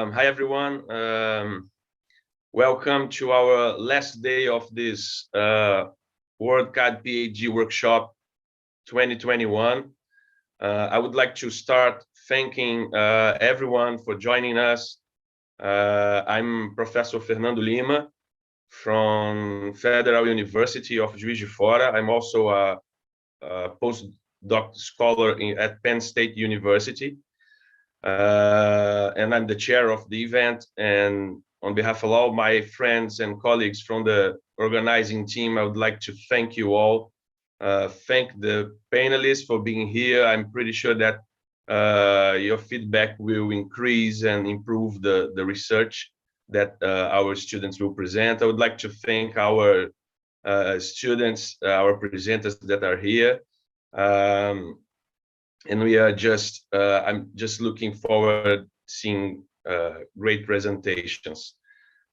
Hi everyone. Welcome to our last day of this WorldCAD PhD workshop 2021. I would like to start thanking everyone for joining us. I'm Professor Fernando Lima from Federal University of Juiz de Fora. I'm also a postdoc scholar at Penn State University. And I'm the chair of the event. And on behalf of all my friends and colleagues from the organizing team, I would like to thank you all. Thank the panelists for being here. I'm pretty sure that your feedback will increase and improve the research that our students will present. I would like to thank our students, our presenters that are here. And we are just, I'm just looking forward seeing great presentations.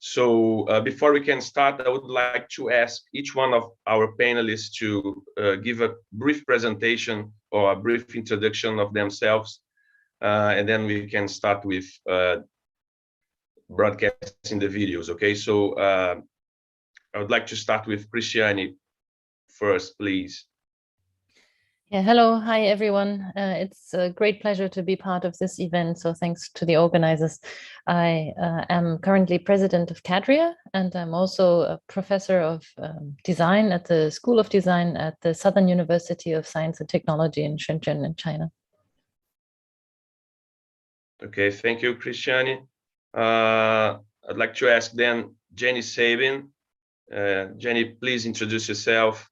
So before we can start, I would like to ask each one of our panelists to give a brief presentation or a brief introduction of themselves. And then we can start with broadcasting the videos, okay? So I would like to start with Christiane first, please. Yeah, hello, hi everyone. It's a great pleasure to be part of this event, so thanks to the organizers. I am currently president of CAADRIA, and I'm also a professor of design at the School of Design at the Southern University of Science and Technology in Shenzhen in China. Okay, thank you, Christiane. I'd like to ask then Jenny Sabin. Jenny, please introduce yourself.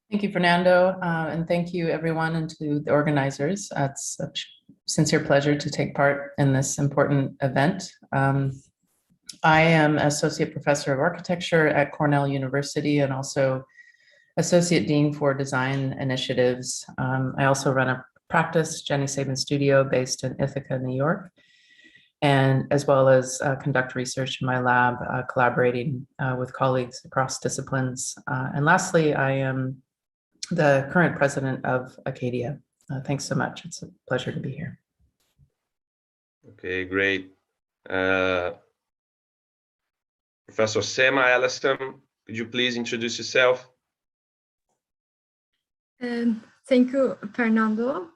Thank you, Fernando, and thank you everyone and to the organizers. It's a sincere pleasure to take part in this important event. I am Associate Professor of Architecture at Cornell University and also Associate Dean for Design Initiatives. I also run a practice, Jenny Sabin Studio, based in Ithaca, New York, and as well as conduct research in my lab, collaborating with colleagues across disciplines. And lastly, I am the current president of ACADIA. Thanks so much. It's a pleasure to be here. Okay, great. Professor Sema, Alaçam, could you please introduce yourself? Thank you, Fernando.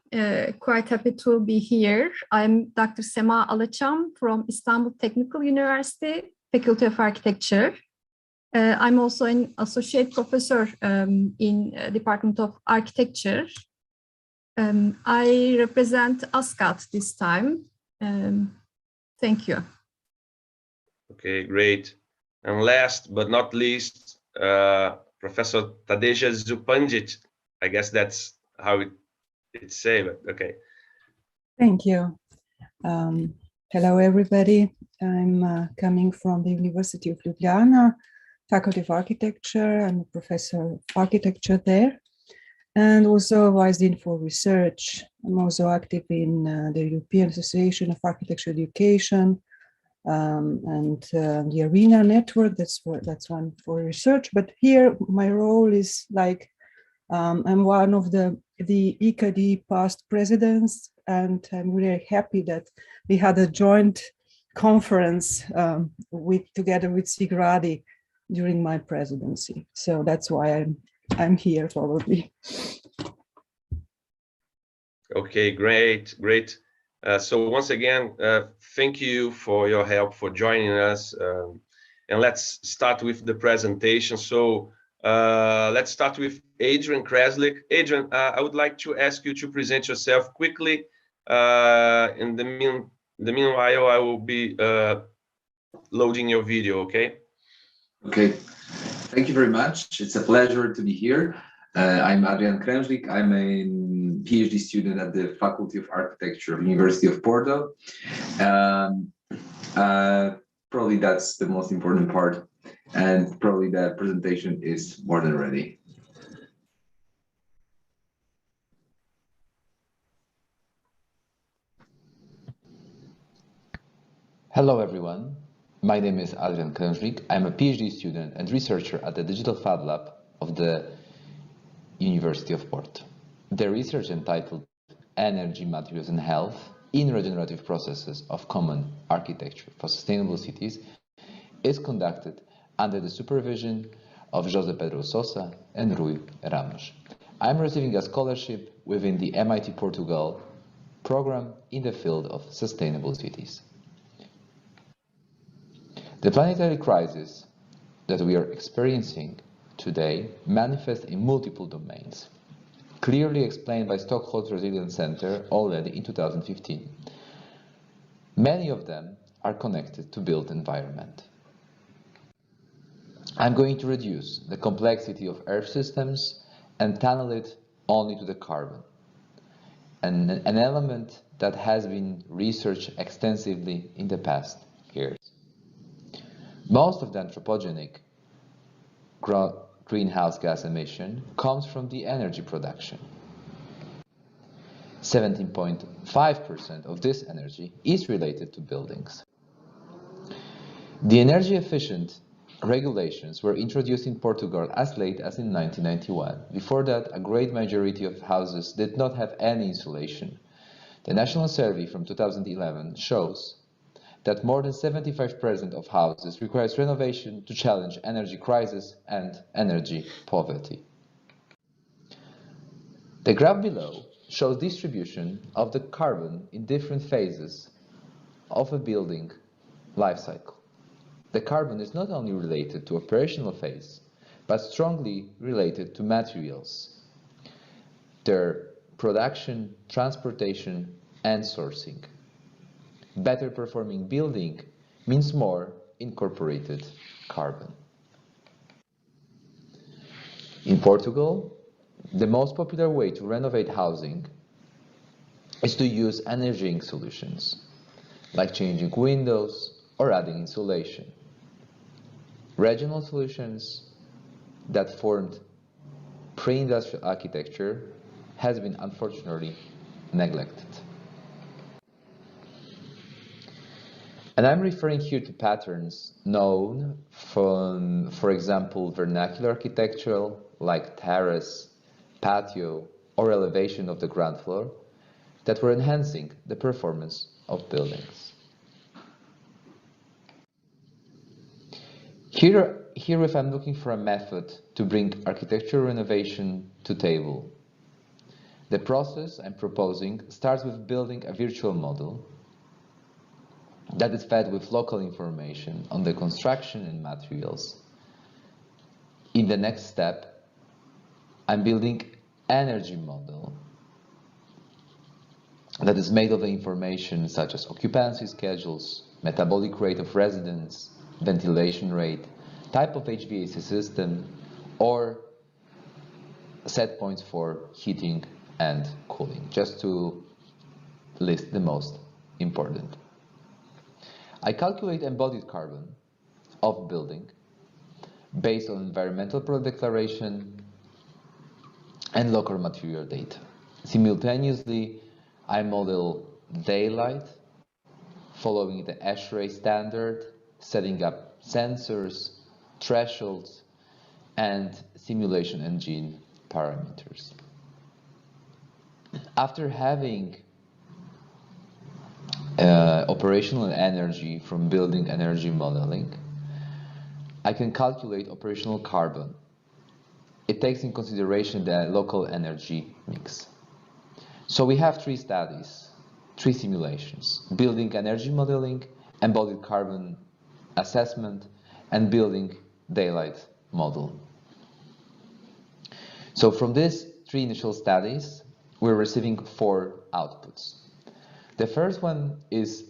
Quite happy to be here. I'm Dr. Sema Alaçam from Istanbul Technical University, Faculty of Architecture. I'm also an associate professor in Department of Architecture. I represent ASCAAD this time. Thank you. Okay, great. And last but not least, Professor Tadeja Zupancic. I guess that's how it's said, but okay. Thank you. Hello, everybody. I'm coming from the University of Ljubljana, Faculty of Architecture. I'm a professor of architecture there, and also a vice dean for research. I'm also active in the European Association of Architecture Education and the ARENA network. That's one for research. But here, my role is like I'm one of the eCAADe past presidents, and I'm really happy that we had a joint conference together with SIGraDi during my presidency. So that's why I'm here probably. Okay, great. So once again, thank you for your help for joining us. And let's start with the presentation. So let's start with Adrian Kreslik. Adrian, I would like to ask you to present yourself quickly. In the meanwhile, I will be loading your video, okay? Okay, thank you very much. It's a pleasure to be here. I'm Adrian Kreslik. I'm a PhD student at the Faculty of Architecture, University of Porto. Probably that's the most important part, and probably the presentation is more than ready. Hello everyone, my name is Adrian Kreslik. I'm a PhD student and researcher at the Digital Fab Lab of the University of Porto. The research entitled Energy, Materials and Health in regenerative processes of common architecture for sustainable cities is conducted under the supervision of José Pedro Sousa and Rui Ramos. I'm receiving a scholarship within the MIT Portugal program in the field of sustainable cities. The planetary crisis that we are experiencing today manifests in multiple domains, clearly explained by Stockholm's Resilience Center already in 2015. Many of them are connected to built environment. I'm going to reduce the complexity of Earth systems and tunnel it only to the carbon, an element that has been researched extensively in the past years. Most of the anthropogenic greenhouse gas emission comes from the energy production. 17.5% of this energy is related to buildings. The energy efficient regulations were introduced in Portugal as late as in 1991. Before that, a great majority of houses did not have any insulation. The National Survey from 2011 shows that more than 75% of houses requires renovation to challenge energy crisis and energy poverty. The graph below shows distribution of the carbon in different phases of a building life cycle. The carbon is not only related to operational phase, but strongly related to materials, their production, transportation, and sourcing. Better performing building means more incorporated carbon. In Portugal, the most popular way to renovate housing is to use energy solutions, like changing windows or adding insulation. Regional solutions that formed pre-industrial architecture has been unfortunately neglected. And I'm referring here to patterns known from, for example, vernacular architecture like terrace, patio, or elevation of the ground floor that were enhancing the performance of buildings. Here if I'm looking for a method to bring architectural renovation to table, the process I'm proposing starts with building a virtual model that is fed with local information on the construction and materials. In the next step, I'm building energy model that is made of the information such as occupancy schedules, metabolic rate of residents, ventilation rate, type of HVAC system, or set points for heating and cooling, just to list the most important. I calculate embodied carbon of building based on environmental product declaration and local material data. Simultaneously, I model daylight following the ASHRAE standard, setting up sensors, thresholds, and simulation engine parameters. After having operational energy from building energy modeling, I can calculate operational carbon. It takes in consideration the local energy mix. So we have three studies, three simulations: building energy modeling, embodied carbon assessment, and building daylight model. So from these three initial studies, we're receiving 4 outputs. The first one is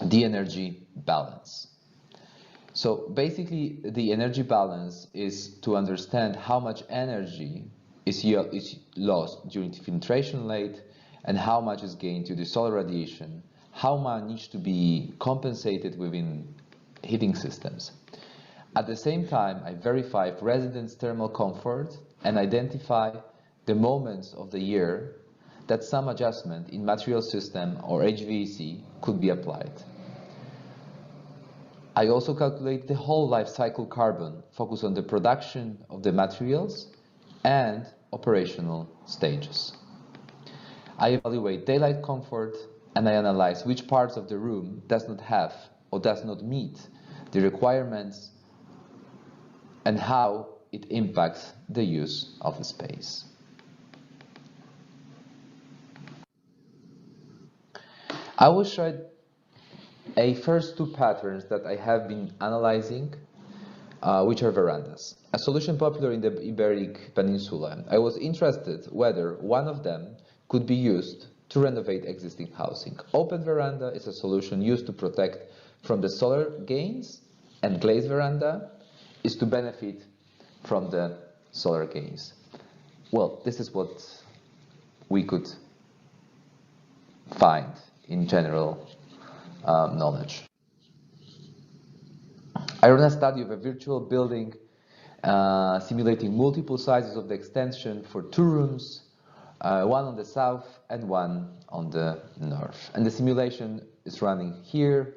the energy balance. So basically, the energy balance is to understand how much energy is lost during the filtration rate and how much is gained due to solar radiation, how much needs to be compensated within heating systems. At the same time, I verify residents' thermal comfort and identify the moments of the year that some adjustment in material system or HVAC could be applied. I also calculate the whole life cycle carbon, focus on the production of the materials and operational stages. I evaluate daylight comfort, and I analyze which parts of the room does not have or does not meet the requirements and how it impacts the use of the space. I will show a first two patterns that I have been analyzing, which are verandas, a solution popular in the Iberic Peninsula. I was interested whether one of them could be used to renovate existing housing. Open veranda is a solution used to protect from the solar gains, and glazed veranda is to benefit from the solar gains. Well, this is what we could find in general knowledge. I ran a study of a virtual building simulating multiple sizes of the extension for 2 rooms, one on the south and one on the north. And the simulation is running here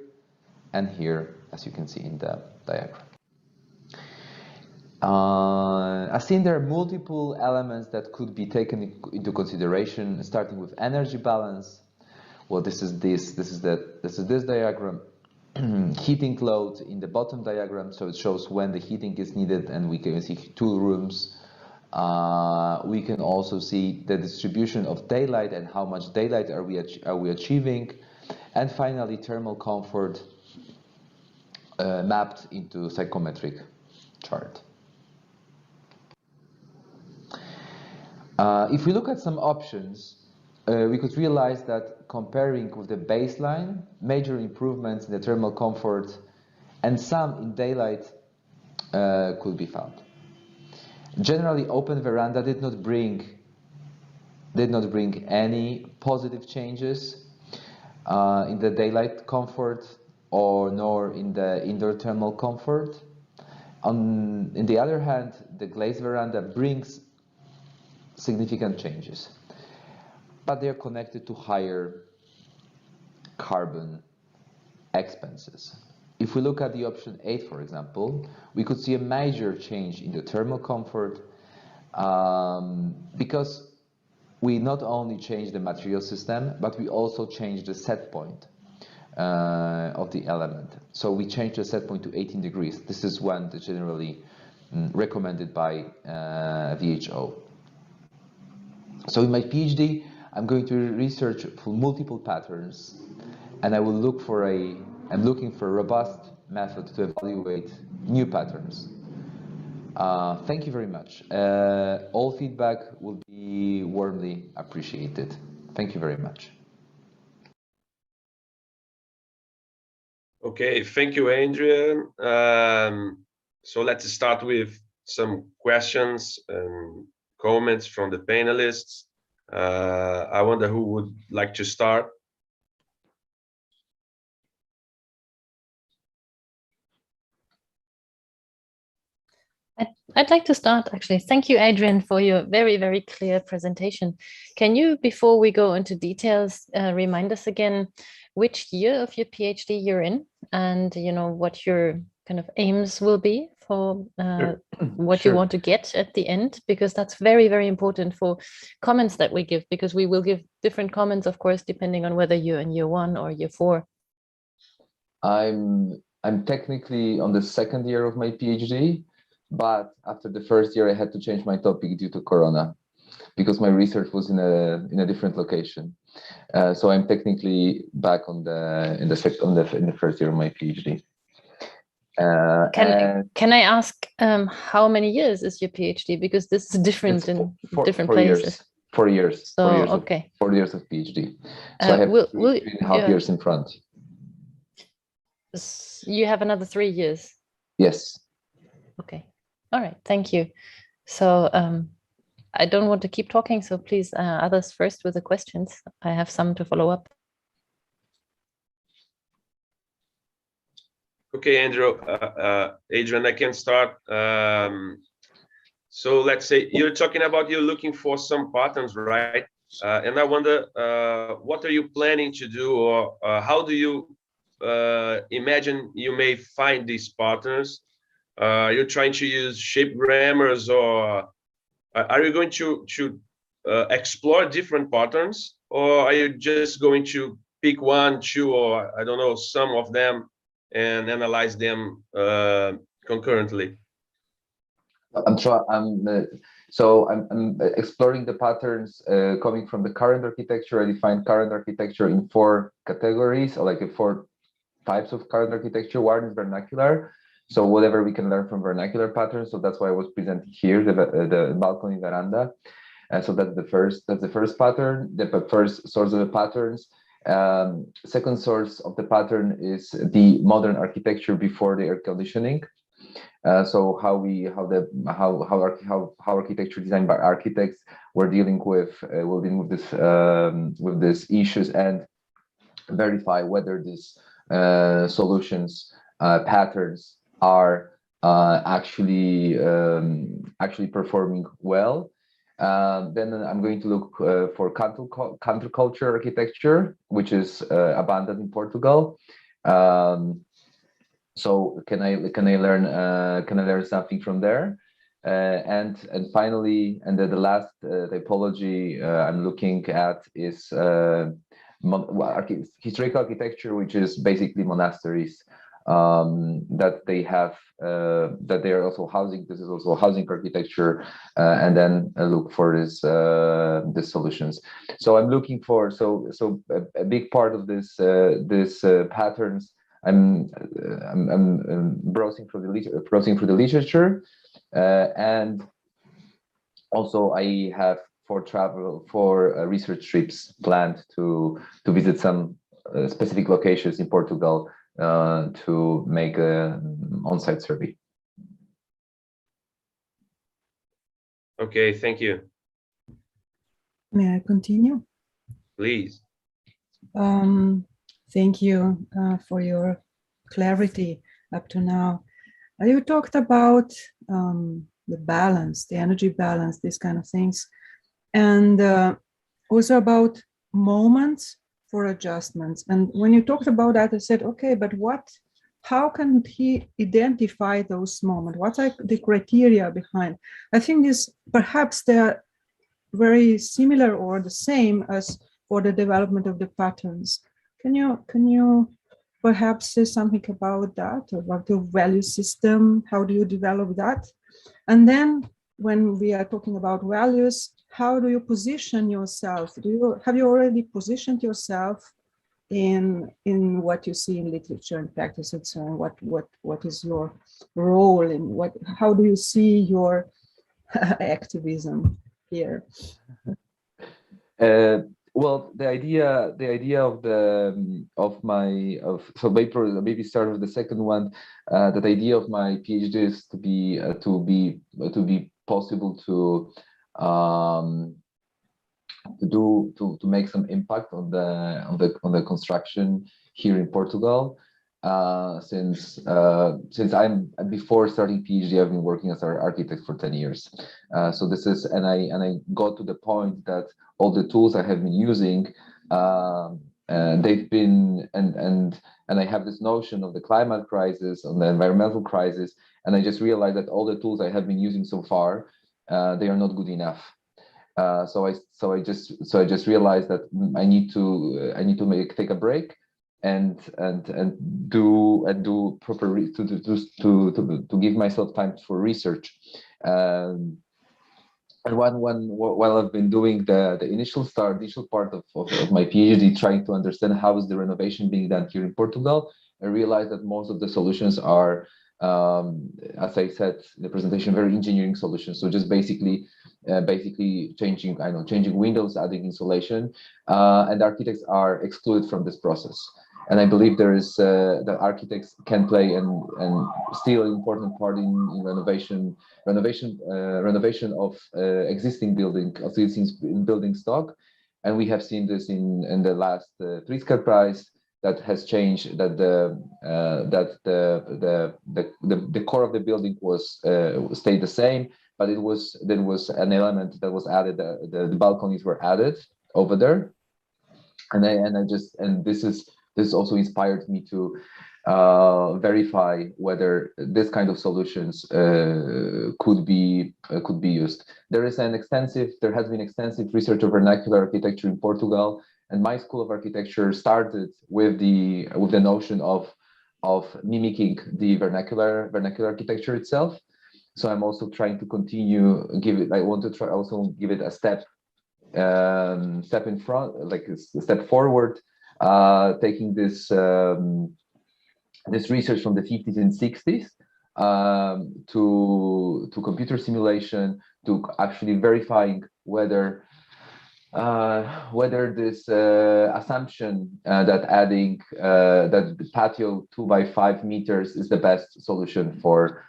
and here, as you can see in the diagram. I've seen there are multiple elements that could be taken into consideration, starting with energy balance. Well, this is this diagram. Heating load in the bottom diagram, so it shows when the heating is needed, and we can see 2 rooms. We can also see the distribution of daylight and how much daylight are we achieving, and finally thermal comfort mapped into psychometric chart. If we look at some options, we could realize that comparing with the baseline, major improvements in the thermal comfort and some in daylight could be found. Generally, open veranda did not bring any positive changes in the daylight comfort nor in the indoor thermal comfort. On the other hand, the glazed veranda brings significant changes, but they are connected to higher carbon expenses. If we look at the option 8, for example, we could see a major change in the thermal comfort because we not only changed the material system, but we also changed the set point of the element. So we changed the set point to 18 degrees. This is one that's generally recommended by WHO. So in my PhD, I'm going to research for multiple patterns, and I will look for I'm looking for a robust method to evaluate new patterns. Thank you very much. All feedback will be warmly appreciated. Thank you very much. Okay, thank you, Adrian. So let's start with some questions and comments from the panelists. I wonder who would like to start. I'd like to start, actually. Thank you, Adrian, for your very, very clear presentation. Can you, before we go into details, remind us again which year of your PhD you're in, and what your kind of aims will be for what you want to get at the end, because that's very, very important for comments that we give, because we will give different comments, of course, depending on whether you're in year 1 or year 4. I'm technically on the 2nd year of my PhD, but after the 1st year I had to change my topic due to Corona, because my research was in a different location. So I'm technically back in the 1st year of my PhD. Can I ask how many years is your PhD? Because this is different in different places. 4 years. So 4 years. okay. 4 years of PhD. So I have 3.5 years in front. You have another 3 years. Yes. Okay. All right. Thank you. So I don't want to keep talking, so please, others first with the questions. I have some to follow up. Okay, Andrew, Adrian, I can start. So let's say you're talking about you're looking for some patterns, right? And I wonder, what are you planning to do, or how do you imagine you may find these patterns? You're trying to use shape grammars, or are you going to explore different patterns or are you just going to pick one, two, or I don't know, some of them and analyze them concurrently? I'm exploring the patterns coming from the current architecture. I defined current architecture in 4 categories, or like 4 types of current architecture. One is vernacular, so whatever we can learn from vernacular patterns. So that's why I was presenting here the balcony veranda. So that's the first pattern, the first source of the patterns. Second source of the pattern is the modern architecture before the air conditioning. So how architecture designed by architects were dealing with these issues, and verify whether these solutions patterns are actually performing well. Then I'm going to look for counterculture architecture, which is abundant in Portugal. So can I learn something from there? And finally, and the last typology I'm looking at is historical architecture, which is basically monasteries that they have, that they are also housing. This is also housing architecture, and then look for these solutions. So I'm looking for a big part of this patterns. I'm browsing through the literature, and also I have for research trips planned to visit some specific locations in Portugal to make an on-site survey. Okay, thank you. May I continue? Please. Thank you for your clarity up to now. You talked about the balance, the energy balance, these kind of things, and also about moments for adjustments. And when you talked about that, I said, okay, but how can he identify those moments? What's the criteria behind? I think perhaps they're very similar or the same as for the development of the patterns. Can you perhaps say something about that, about the value system? How do you develop that? And then when we are talking about values, how do you position yourself? Have you already positioned yourself in what you see in literature and practice and so on? What is your role in how do you see your activism here? Well, the idea so maybe start with the second one. That idea of my PhD is to be possible to make some impact on the construction here in Portugal. Since I'm before starting PhD, I've been working as an architect for 10 years. So this is, and I got to the point that all the tools I have been using, they've been, and I have this notion of the climate crisis, on the environmental crisis, and I just realized that all the tools I have been using so far, they are not good enough. So I just realized that I need to take a break and do proper to give myself time for research. And while I've been doing the initial part of my PhD, trying to understand how is the renovation being done here in Portugal, I realized that most of the solutions are, as I said in the presentation, very engineering solutions. So just basically changing windows, adding insulation, and architects are excluded from this process. And I believe there is the architects can play and still an important part in renovation of existing building stock. And we have seen this in the last Pritzker Prize that has changed, that the core of the building was stayed the same, but there was an element that was added. The balconies were added over there, and this also inspired me to verify whether this kind of solutions could be used. There has been extensive research of vernacular architecture in Portugal, and my School of Architecture started with the notion of mimicking the vernacular architecture itself. So I'm also trying to continue I want to try also give it a step in front, like a step forward, taking this research from the 50s and 60s to computer simulation, to actually verifying whether this assumption that adding that the patio 2 by 5 meters is the best solution for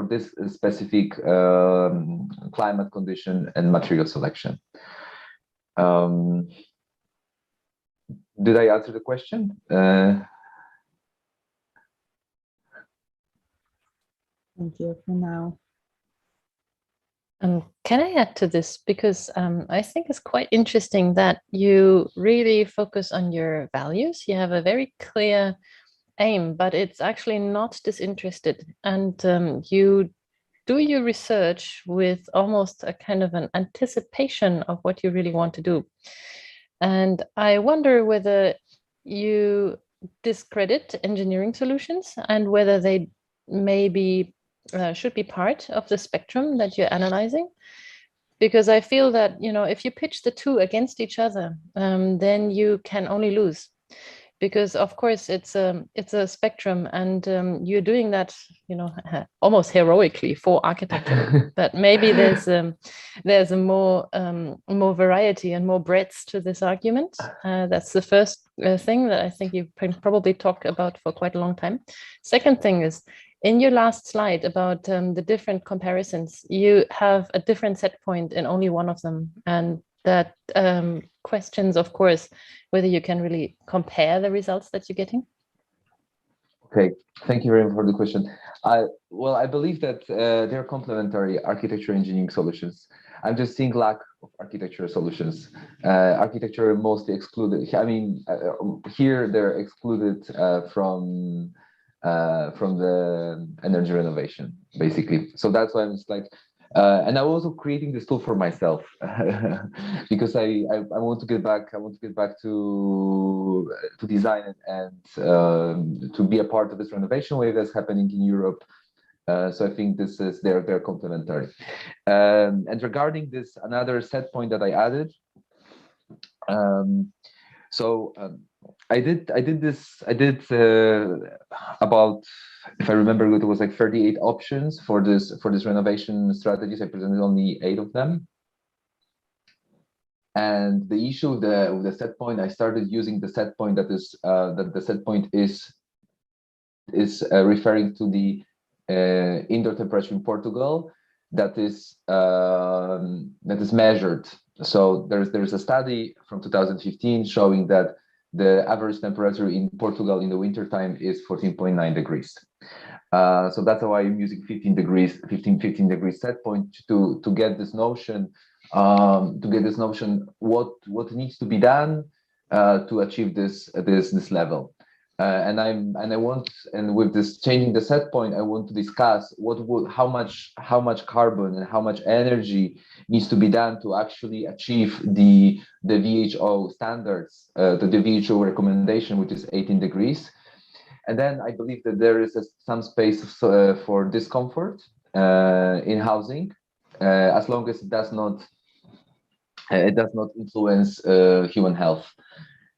this specific climate condition and material selection. Did I answer the question? Thank you for now. Can I add to this? Because I think it's quite interesting that you really focus on your values. You have a very clear aim, but it's actually not disinterested. And you do your research with almost a kind of an anticipation of what you really want to do. And I wonder whether you discredit engineering solutions and whether they maybe should be part of the spectrum that you're analyzing. Because I feel that, you know, if you pitch the two against each other, then you can only lose. Because of course it's a spectrum, and you're doing that, you know, almost heroically for architecture. But maybe there's a more variety and more breadth to this argument. That's the first thing that I think you can probably talk about for quite a long time. Second thing is, in your last slide about the different comparisons, you have a different set point in only one of them, and that questions, of course, whether you can really compare the results that you're getting. Okay, thank you very much for the question. Well, I believe that they're complementary architecture engineering solutions. I'm just seeing lack of architecture solutions. Architecture mostly excluded. I mean, here they're excluded from the energy renovation, basically. So that's why I'm just like, and I'm also creating this tool for myself because I want to get back. I want to get back to design it and to be a part of this renovation wave that's happening in Europe. So I think this is they're complementary. And regarding this, another set point that I added. I did about, if I remember good, it was like 38 options for this renovation strategies. I presented only 8 of them. And the issue with the set point, I started using the set point that the set point is referring to the indoor temperature in Portugal that is measured. So there's a study from 2015 showing that the average temperature in Portugal in the winter time is 14.9 degrees. So that's why I'm using 15 degrees set point to get this notion. What needs to be done to achieve this level. And with this changing the set point, I want to discuss how much carbon and how much energy needs to be done to actually achieve the WHO standards, the WHO recommendation, which is 18 degrees. And then I believe that there is some space for discomfort in housing, as long as it does not influence human health.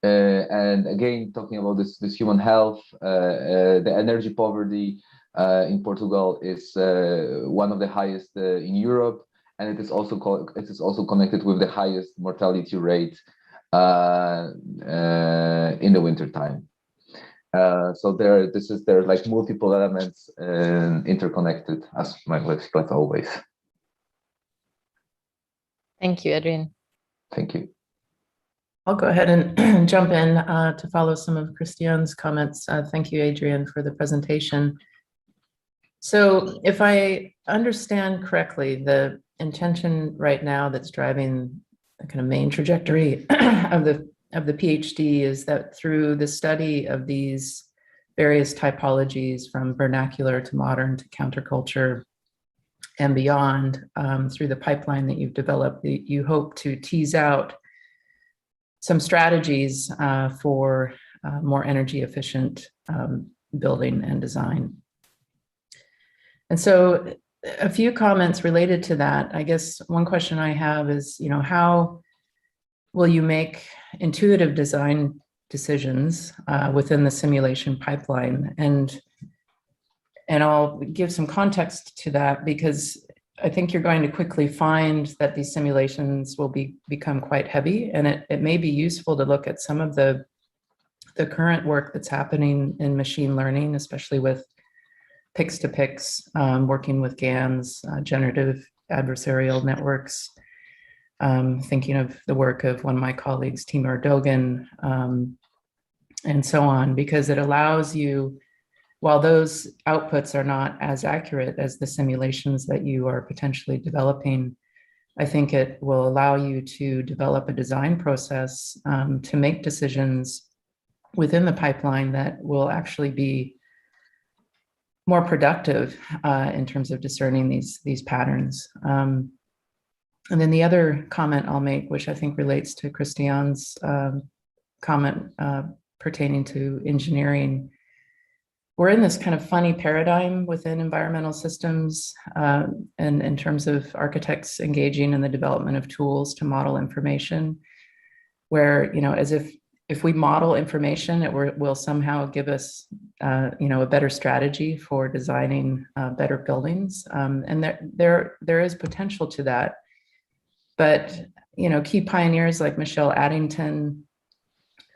And again, talking about this human health, the energy poverty in Portugal is one of the highest in Europe, and it is also connected with the highest mortality rate in the winter time. So there's like multiple elements interconnected, as my website always. Thank you, Adrian. Thank you. I'll go ahead and jump in to follow some of Christiane's comments. Thank you, Adrian, for the presentation. So if I understand correctly, the intention right now that's driving the kind of main trajectory of the the PhD is that through the study of these various typologies from vernacular to modern to counterculture and beyond, through the pipeline that you've developed, you hope to tease out some strategies for more energy efficient building and design. And so a few comments related to that. I guess one question I have is, how will you make intuitive design decisions within the simulation pipeline? And I'll give some context to that, because I think you're going to quickly find that these simulations will become quite heavy, and it may be useful to look at some of the current work that's happening in machine learning, especially with pix-to-pix, working with GANs, generative adversarial networks, thinking of the work of one of my colleagues, Timur Dogan, and so on, because it allows you, while those outputs are not as accurate as the simulations that you are potentially developing, I think it will allow you to develop a design process to make decisions within the pipeline that will actually be more productive in terms of discerning these patterns. And then the other comment I'll make, which I think relates to Christiane's comment pertaining to engineering, we're in this kind of funny paradigm within environmental systems and in terms of architects engaging in the development of tools to model information, where, as if we model information, it will somehow give us, a better strategy for designing better buildings. And there is potential to that. But, key pioneers like Michelle Addington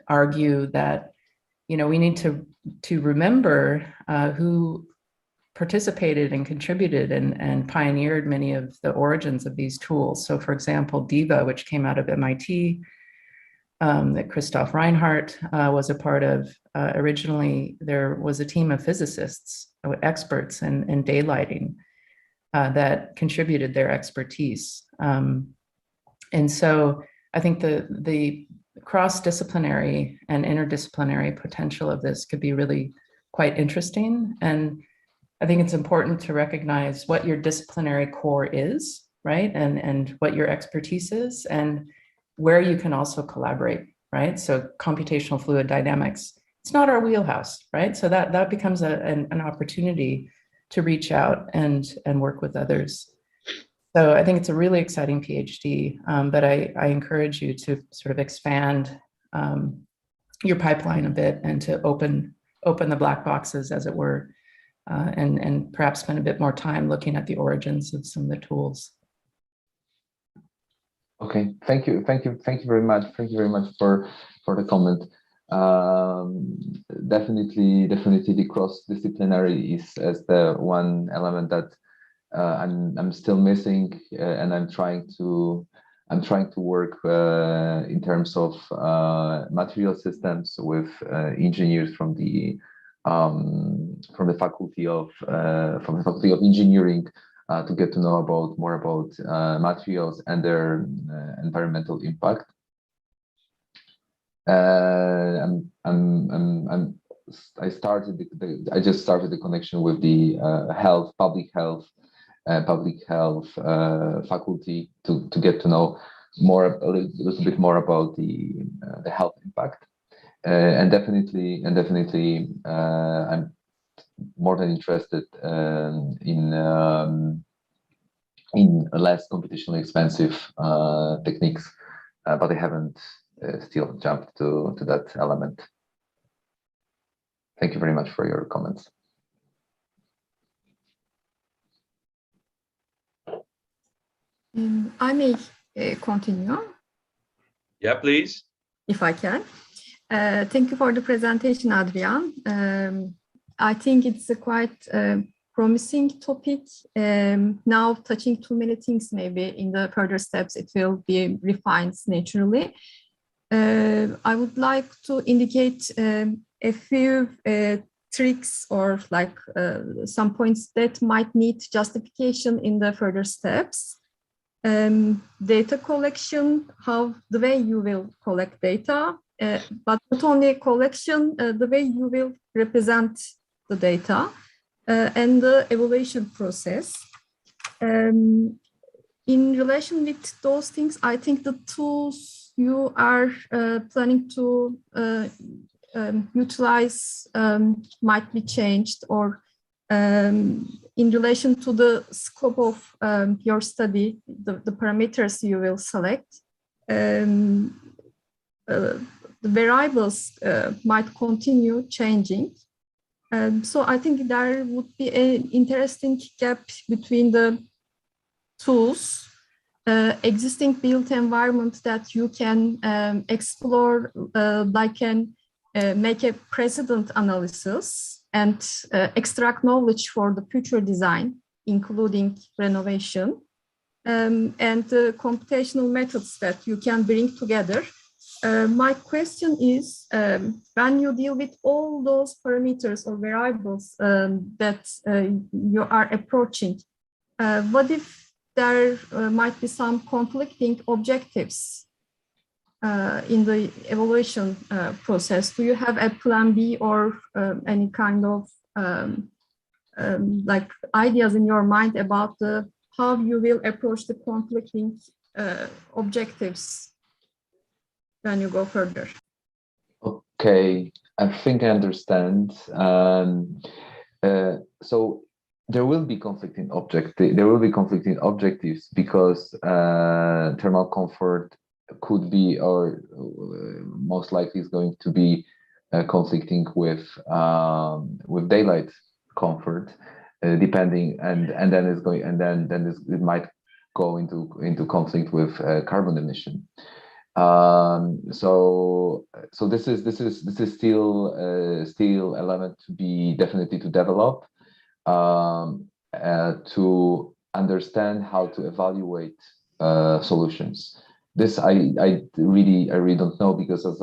argue that, we need to remember who participated and contributed and pioneered many of the origins of these tools. So for example, DIVA, which came out of MIT, that Christoph Reinhardt was a part of. Originally, there was a team of physicists, experts in daylighting that contributed their expertise. And so I think the cross-disciplinary and interdisciplinary potential of this could be really quite interesting. And I think it's important to recognize what your disciplinary core is, right? And what your expertise is, and where you can also collaborate, right? So computational fluid dynamics, it's not our wheelhouse, right? So that becomes an opportunity to reach out and work with others. So I think it's a really exciting PhD, but I encourage you to sort of expand your pipeline a bit and to open the black boxes, as it were, and perhaps spend a bit more time looking at the origins of some of the tools. Okay, thank you very much. Thank you very much for the comment. Definitely the cross-disciplinary is as the one element that I'm still missing, and I'm trying to work in terms of material systems with engineers from the faculty of engineering to get to know more about materials and their environmental impact. I just started the connection with the public health faculty to get to know a little bit more about the health impact, and definitely I'm more than interested in less computationally expensive techniques, but I haven't still jumped to that element. Thank you very much for your comments. I may continue. Yeah, please. If I can. Thank you for the presentation, Adrian. I think it's a quite promising topic. Now touching too many things, maybe in the further steps, it will be refined naturally. I would like to indicate a few tricks or some points that might need justification in the further steps. Data collection, the way you will collect data, but not only collection, the way you will represent the data and the evaluation process. In relation with those things, I think the tools you are planning to utilize might be changed, or in relation to the scope of your study, the parameters you will select, the variables might continue changing. So I think there would be an interesting gap between the tools, existing built environment that you can explore, like make a precedent analysis and extract knowledge for the future design, including renovation, and the computational methods that you can bring together. My question is, when you deal with all those parameters or variables that you are approaching, what if there might be some conflicting objectives in the evaluation process? Do you have a plan B or any kind of like ideas in your mind about how you will approach the conflicting objectives when you go further? Okay, I think I understand. So there will be conflicting objectives because thermal comfort could be, or most likely is going to be conflicting with daylight comfort, depending, and then it's going, and then it might go into conflict with carbon emission. So this is still element to be definitely to develop, to understand how to evaluate solutions. This I really don't know, because as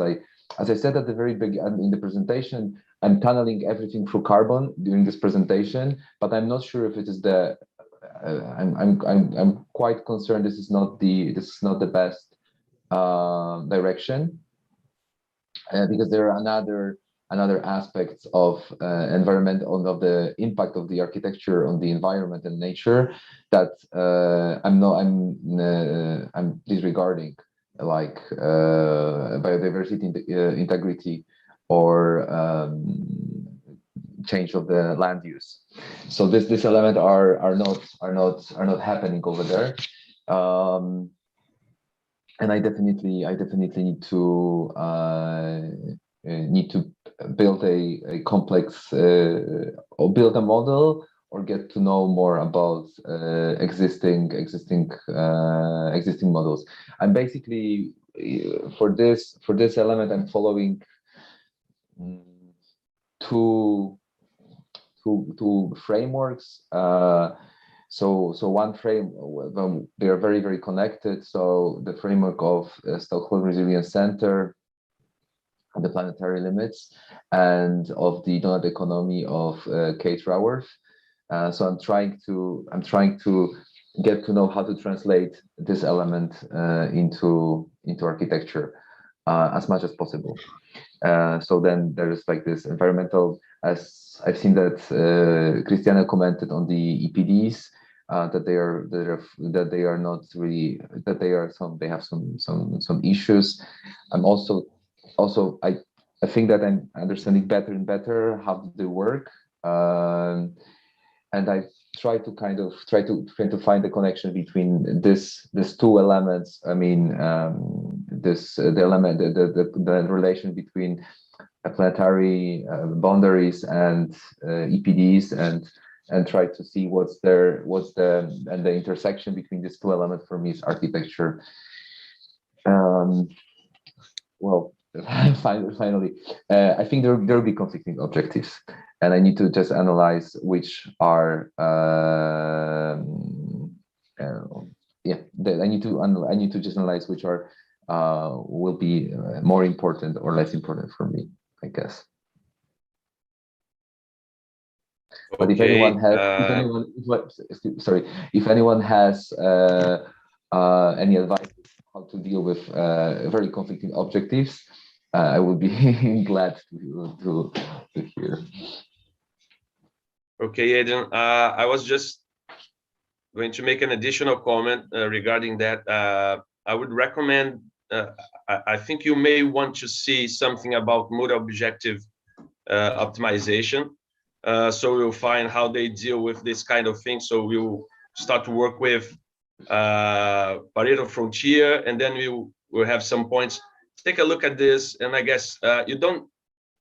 I said at the very beginning in the presentation, I'm tunneling everything through carbon during this presentation, but I'm not sure if it is the I'm quite concerned this is not the best direction, because there are another aspects of environment, of the impact of the architecture on the environment and nature that I'm disregarding, like biodiversity, integrity, or change of the land use. So this element are not happening over there. And I definitely need to build a complex or build a model, or get to know more about existing models. I'm basically for this element I'm following two frameworks. So one frame, they are very connected. So the framework of Stockholm Resilience Center, the planetary limits, and of the donut economy of CAADRIA. So I'm trying to get to know how to translate this element into architecture as much as possible. So then there is like this environmental, as I've seen that Christiane commented on the EPDs, that they are not really, that they have some issues. I'm also I think that I'm understanding better and better how they work, and I try to find the connection between these two elements. I mean, the relation between planetary boundaries and EPDs, and try to see what's the intersection between these two elements for me is architecture. Well, finally, I think there will be conflicting objectives, and I need to just analyze which are I need to just analyze which are will be more important or less important for me, I guess. But if anyone has, if anyone has any advice how to deal with very conflicting objectives, I would be glad to hear. Okay, Adrian, I was just going to make an additional comment regarding that. I would recommend, I think you may want to see something about multi-objective optimization. So we'll find how they deal with this kind of thing. So we'll start to work with Pareto frontier, and then we'll have some points. Take a look at this, and I guess you don't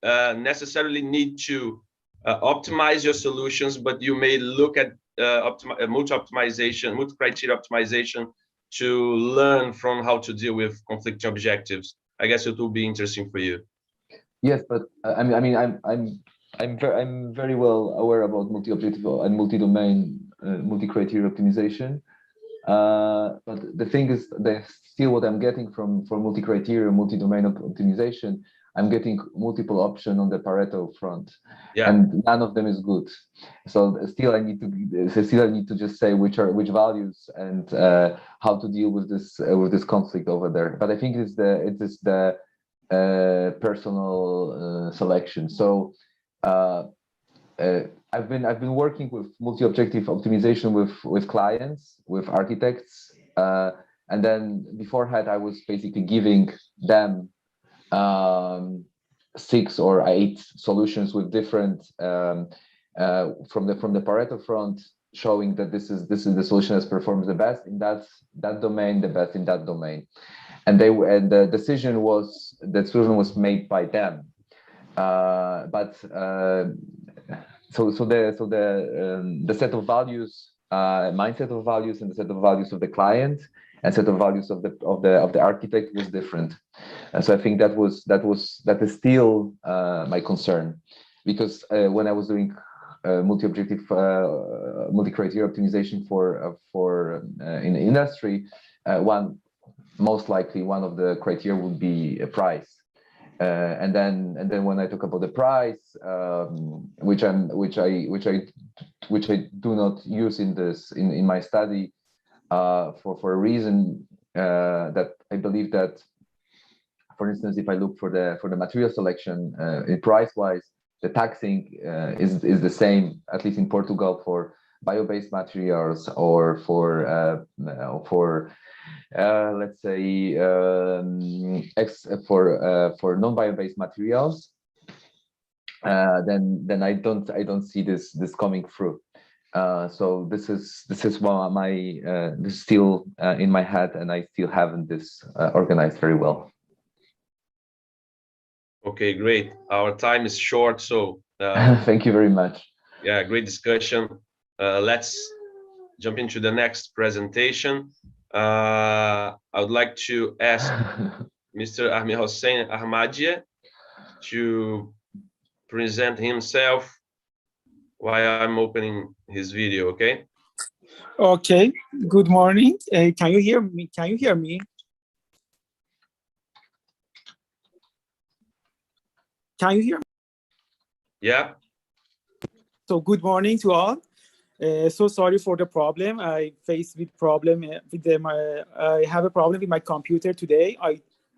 necessarily need to optimize your solutions, but you may look at multi-optimization, multi-criteria optimization to learn from how to deal with conflicting objectives. I guess it will be interesting for you. Yes, but I'm very well aware about multi-objective and multi-domain, multi-criteria optimization. But the thing is, still what I'm getting from multi-criteria, multi-domain optimization, I'm getting multiple options on the Pareto front, and none of them is good. So still I need to just say which values and how to deal with this conflict over there. But I think it is the personal selection. So I've been working with multi-objective optimization with clients, with architects, and then beforehand I was basically giving them 6 or 8 solutions with different from the Pareto front, showing that this is the solution that performs the best in that domain, the best in that domain, and the decision was made by them. So the set of values, my set of values, and the set of values of the client, and set of values of the architect was different. And so I think that is still my concern, because when I was doing multi-objective, multi-criteria optimization for in the industry, most likely one of the criteria would be a price. And then when I talk about the price, which I do not use in my study, for a reason that I believe that, for instance, if I look for the material selection, price-wise, the taxing is the same, at least in Portugal, for bio-based materials or for let's say for non-bio-based materials, then I don't see this coming through. So this is this is still in my head, and I still haven't this organized very well. Okay, great. Our time is short, so thank you very much. Yeah, great discussion. Let's jump into the next presentation. I would like to ask Mr. Amir Hossein Ahmadiyeh to present himself while I'm opening his video, okay? Okay, good morning. Can you hear me? Can you hear me? Can you hear me? Yeah. So good morning to all. So sorry for the problem. I faced with problem with I have a problem with my computer today,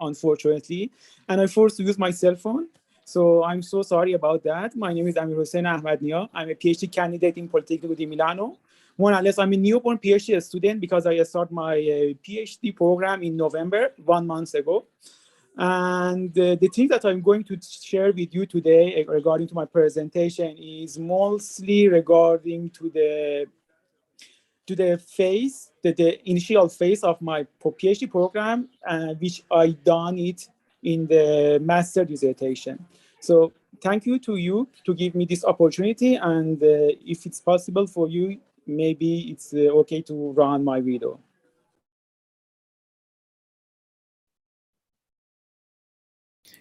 unfortunately, and I forced to use my cell phone. So I'm so sorry about that. My name is Amir Hossein Ahmadiyeh. I'm a PhD candidate in Politecnico di Milano. More or less, I'm a newborn PhD student because I started my PhD program in November, 1 month ago. And the thing that I'm going to share with you today regarding to my presentation is mostly regarding to the phase, the initial phase of my PhD program, which I done it in the master dissertation. So thank you to you to give me this opportunity, and if it's possible for you, maybe it's okay to run my video.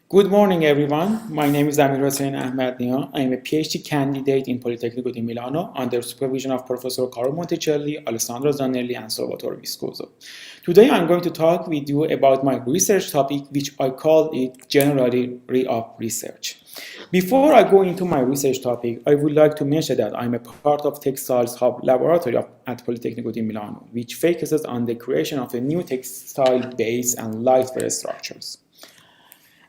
Good morning, everyone. My name is Amir Hossein Ahmadiyeh. I am a PhD candidate in Politecnico di Milano under supervision of Professor Carlo Monticelli, Alessandro Zanelli, and Salvatore Viscoso. Today, I'm going to talk with you about my research topic, which I call it generally re-op research. Before I go into my research topic, I would like to mention that I'm a part of Textiles Hub Laboratory at Politecnico di Milano, which focuses on the creation of a new textile base and lightweight structures.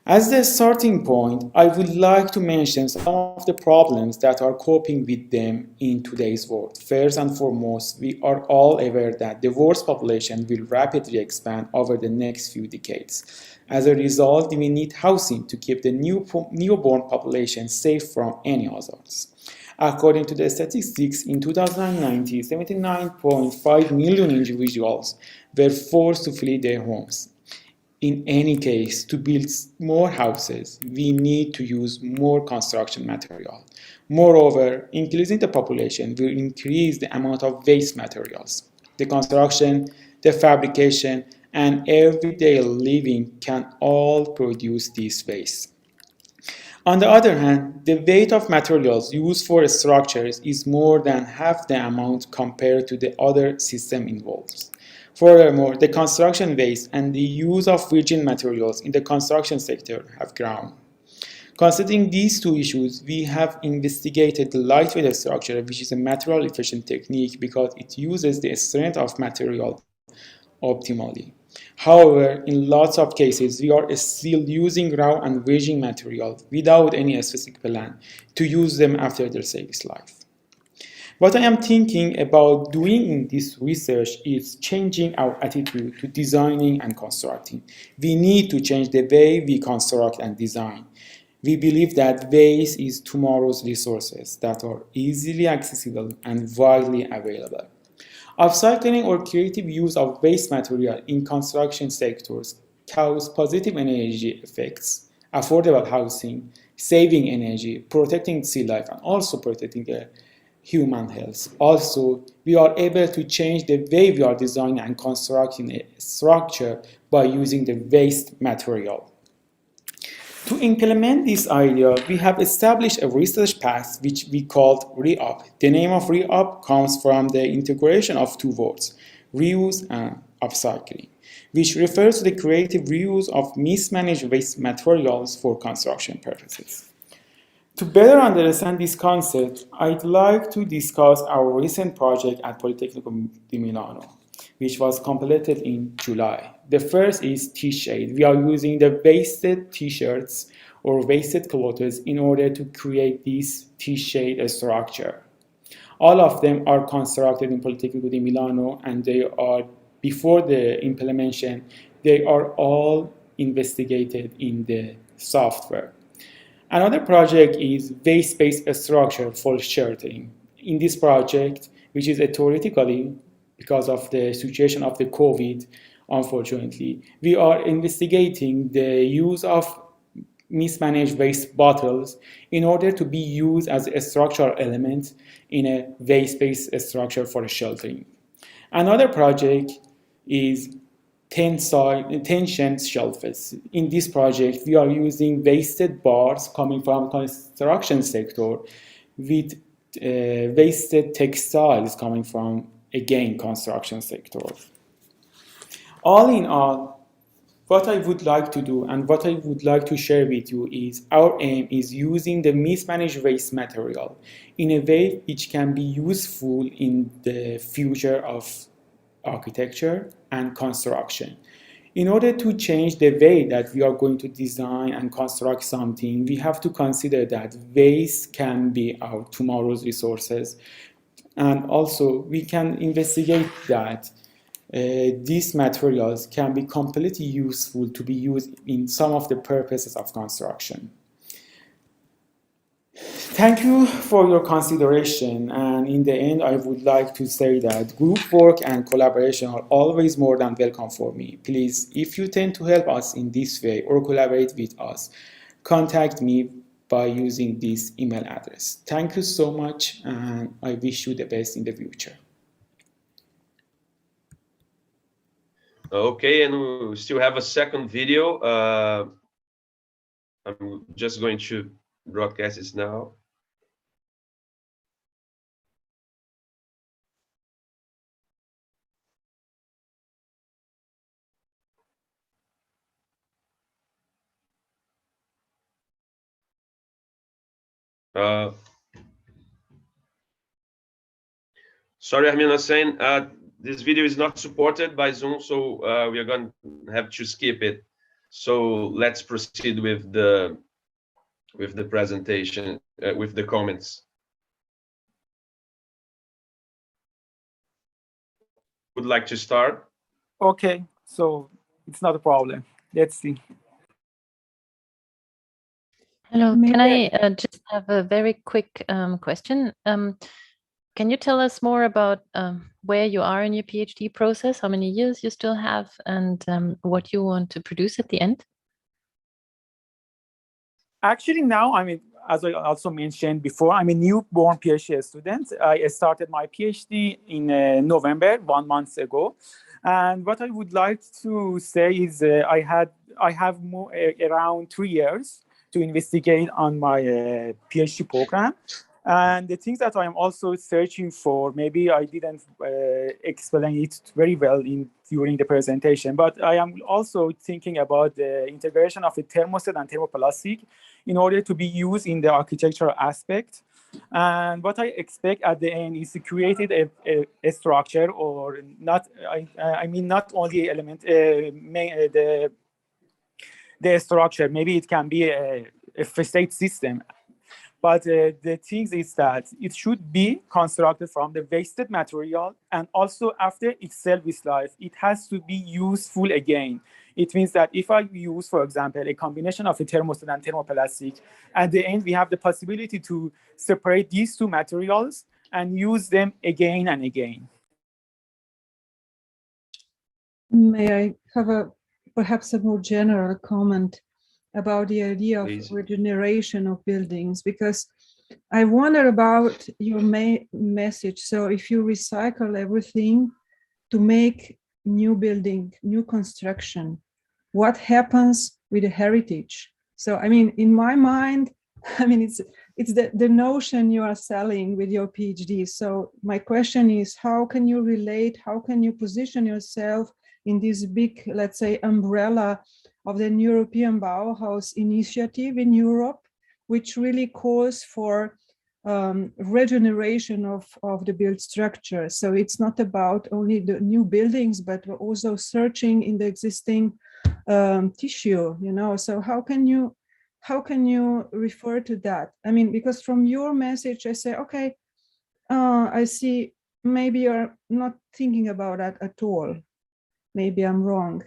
As the starting point, I would like to mention some of the problems that are coping with them in today's world. First and foremost, we are all aware that the world's population will rapidly expand over the next few decades. As a result, we need housing to keep the newborn population safe from any hazards. According to the statistics, in 2019, 79.5 million individuals were forced to flee their homes. In any case, to build more houses, we need to use more construction material. Moreover, increasing the population will increase the amount of waste materials. The construction, the fabrication, and everyday living can all produce these waste. On the other hand, the weight of materials used for structures is more than half the amount compared to the other system involved. Furthermore, the construction waste and the use of virgin materials in the construction sector have grown. Considering these two issues, we have investigated the lightweight structure, which is a material efficient technique because it uses the strength of material optimally. However, in lots of cases, we are still using raw and virgin material without any specific plan to use them after their service life. What I am thinking about doing in this research is changing our attitude to designing and constructing. We need to change the way we construct and design. We believe that waste is tomorrow's resources that are easily accessible and widely available. Upcycling or creative use of waste material in construction sectors cause positive energy effects, affordable housing, saving energy, protecting sea life, and also protecting the human health. Also, we are able to change the way we are designing and constructing a structure by using the waste material. To implement this idea, we have established a research path which we called ReUp. The name of ReUp comes from the integration of two words, reuse and upcycling, which refers to the creative reuse of mismanaged waste materials for construction purposes. To better understand this concept, I'd like to discuss our recent project at Politecnico di Milano, which was completed in July. The first is T-shade. We are using the wasted T-shirts or wasted clothes in order to create this T-shade structure. All of them are constructed in Politecnico di Milano, and they are, before the implementation, they are all investigated in the software. Another project is waste-based structure for sheltering. In this project, which is theoretically, because of the situation of the COVID, unfortunately, we are investigating the use of mismanaged waste bottles in order to be used as a structural element in a waste-based structure for sheltering. Another project is tension shelves. In this project, we are using wasted bars coming from construction sector with wasted textiles coming from, again, construction sector. All in all, what I would like to do and what I would like to share with you is our aim is using the mismanaged waste material in a way which can be useful in the future of architecture and construction. In order to change the way that we are going to design and construct something, we have to consider that waste can be our tomorrow's resources. And also, we can investigate that these materials can be completely useful to be used in some of the purposes of construction. Thank you for your consideration, and in the end, I would like to say that group work and collaboration are always more than welcome for me. Please, if you tend to help us in this way or collaborate with us, contact me by using this email address. Thank you so much, and I wish you the best in the future. Okay, and we still have a second video. I'm just going to broadcast this now. Sorry, Amina saying this video is not supported by Zoom, so we are going to have to skip it. So let's proceed with the presentation, with the comments. Would like to start? Okay, so it's not a problem. Let's see. Hello, Maybe can I just have a very quick question? Can you tell us more about where you are in your PhD process, how many years you still have, and what you want to produce at the end? Actually, now, I mean, as I also mentioned before, I'm a newborn PhD student. I started my PhD in November, 1 month ago. And what I would like to say is I have around 3 years to investigate on my PhD program. And the things that I'm also searching for, maybe I didn't explain it very well during the presentation, but I am also thinking about the integration of the thermostat and thermoplastic in order to be used in the architectural aspect. And what I expect at the end is to create a structure, or not, I mean, not only element, the structure, maybe it can be a facade system. But the thing is that it should be constructed from the wasted material, and also after its service life, it has to be useful again. It means that if I use, for example, a combination of a thermostat and thermoplastic, at the end, we have the possibility to separate these two materials and use them again and again. May I have perhaps a more general comment about the idea of Please. regeneration of buildings, because I wonder about your message. So if you recycle everything to make new building, new construction, what happens with the heritage? So, I mean, in my mind, I mean, it's the notion you are selling with your PhD. So my question is, how can you relate, how can you position yourself in this big, let's say, umbrella of the European Bauhaus initiative in Europe, which really calls for regeneration of the built structure. So it's not about only the new buildings, but also searching in the existing tissue, you know. So how can you refer to that? I mean, because from your message, I say, okay, I see, maybe you're not thinking about that at all. Maybe I'm wrong.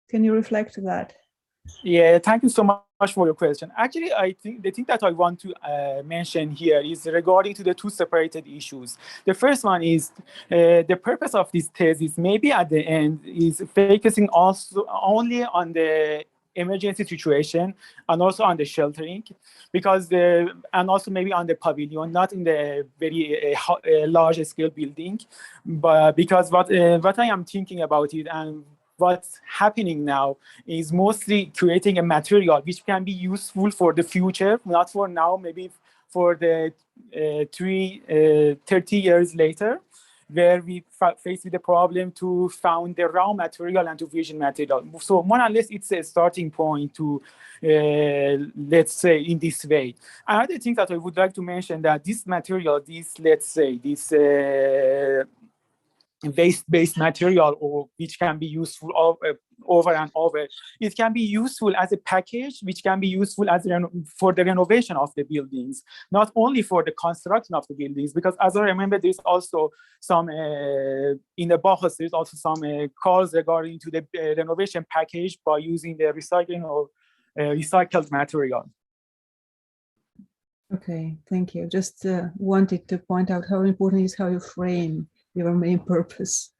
Can you reflect to that? Yeah, thank you so much for your question. Actually, I think the thing that I want to mention here is regarding to the two separated issues. The first one is the purpose of this thesis, maybe at the end, is focusing also only on the emergency situation and also on the sheltering, because and also maybe on the pavilion, not in the very large scale building, but because what I am thinking about it and what's happening now is mostly creating a material which can be useful for the future, not for now, maybe for the 30 years later, where we face with the problem to find the raw material and to virgin material. So more or less, it's a starting point to, let's say, in this way. Another thing that I would like to mention, that this material, let's say, this waste-based material, or which can be useful over and over, it can be useful as a package, which can be useful as for the renovation of the buildings, not only for the construction of the buildings, because as I remember, there's also some in the Bauhaus, there's also some calls regarding to the renovation package by using the recycling or recycled material. Okay, thank you. Just wanted to point out how important is how you frame your main purpose.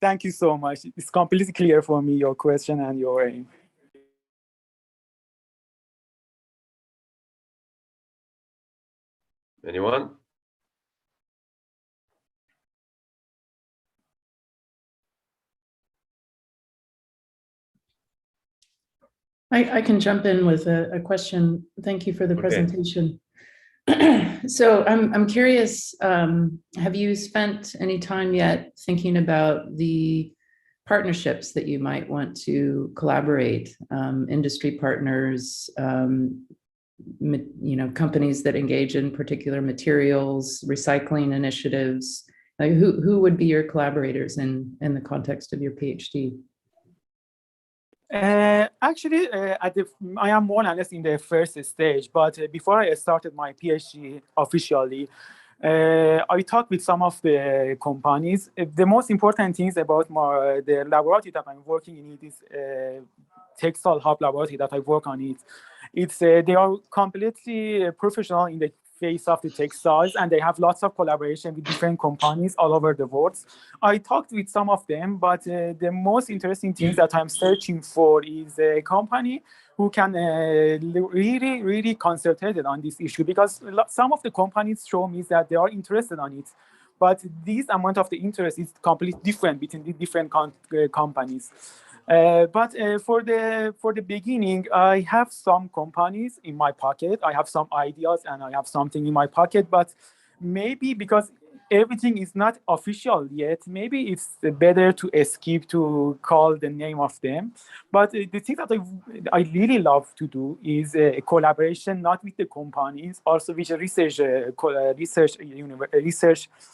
Thank you so much. It's completely clear for me, your question and your aim. Anyone? I can jump in with a question. Thank you for the presentation. So I'm curious, have you spent any time yet thinking about the partnerships that you might want to collaborate, industry partners, companies that engage in particular materials, recycling initiatives? Like who would be your collaborators in the context of your PhD? Actually, I am more or less in the first stage, but before I started my PhD officially, I talked with some of the companies. The most important things about the laboratory that I'm working in is textile hub laboratory that I work on it. It's they are completely professional in the face of the textiles, and they have lots of collaboration with different companies all over the world. I talked with some of them, but the most interesting things that I'm searching for is a company who can really concentrate on this issue, because some of the companies show me that they are interested on it, but this amount of the interest is completely different between the different companies. But for the beginning, I have some companies in my pocket. I have some ideas and I have something in my pocket, but maybe because everything is not official yet, maybe it's better to skip to call the name of them. But the thing that I really love to do is a collaboration, not with the companies, also with research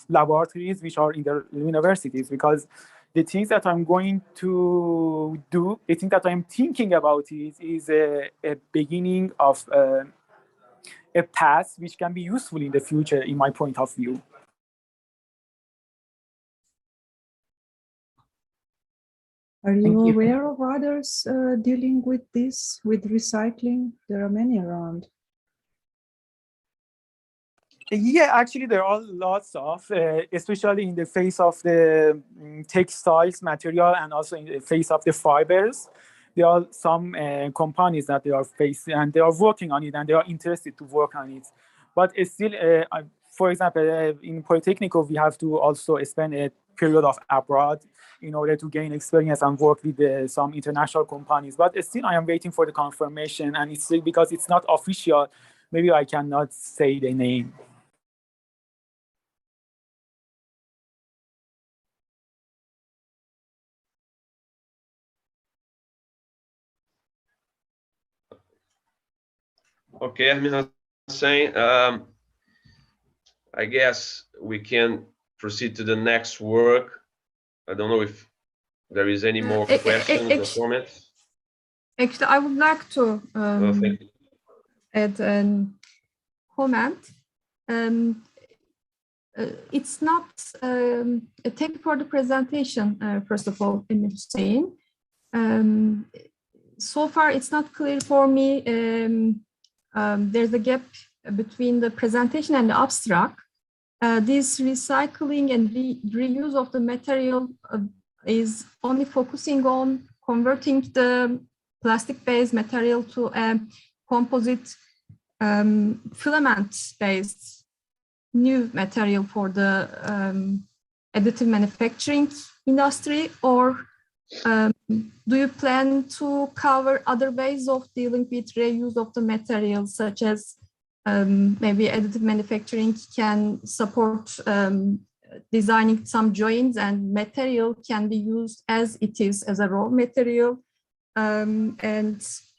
laboratories which are in the universities, because the things that I'm going to do, the thing that I'm thinking about is a beginning of a path which can be useful in the future, in my point of view. Are you aware of others dealing with this, with recycling? There are many around. Yeah, actually, there are lots of, especially in the face of the textiles material and also in the face of the fibers. There are some companies that they are facing and they are working on it and they are interested to work on it. But it's still, for example, in Polytechnical, we have to also spend a period of abroad in order to gain experience and work with some international companies. But still, I am waiting for the confirmation, and it's still, because it's not official, maybe I cannot say the name. Okay, I'm saying, I guess we can proceed to the next work. I don't know if there is any more questions or comments. Actually, I would like to add a comment. It's not thank you for the presentation, first of all, Hüseyin. So far, it's not clear for me. There's a gap between the presentation and the abstract. This recycling and reuse of the material is only focusing on converting the plastic-based material to a composite filament-based new material for the additive manufacturing industry, or do you plan to cover other ways of dealing with reuse of the materials, such as maybe additive manufacturing can support designing some joints and material can be used as it is as a raw material,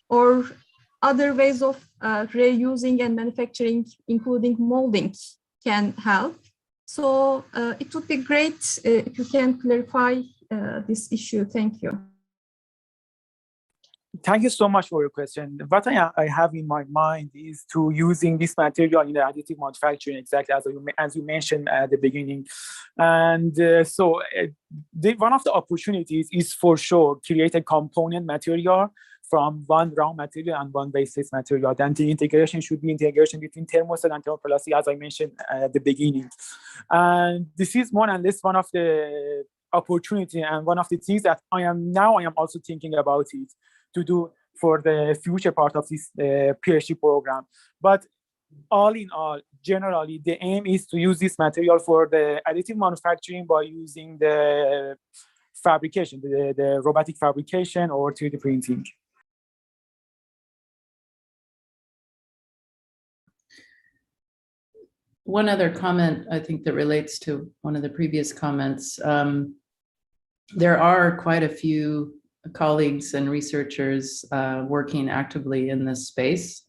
or other ways of reusing and manufacturing, including molding, can help. So it would be great if you can clarify this issue. Thank you. Thank you so much for your question. What I have in my mind is to using this material in the additive manufacturing, exactly as you mentioned at the beginning. And one of the opportunities is for sure create a component material from one raw material and one basis material. Then the integration should be integration between thermoset and thermoplastic, as I mentioned at the beginning. And this is more or less one of the opportunity and one of the things that I am also thinking about it to do for the future part of this PhD program. But all in all, generally, the aim is to use this material for the additive manufacturing by using the fabrication, the robotic fabrication or 3D printing. One other comment, I think, that relates to one of the previous comments. There are quite a few colleagues and researchers working actively in this space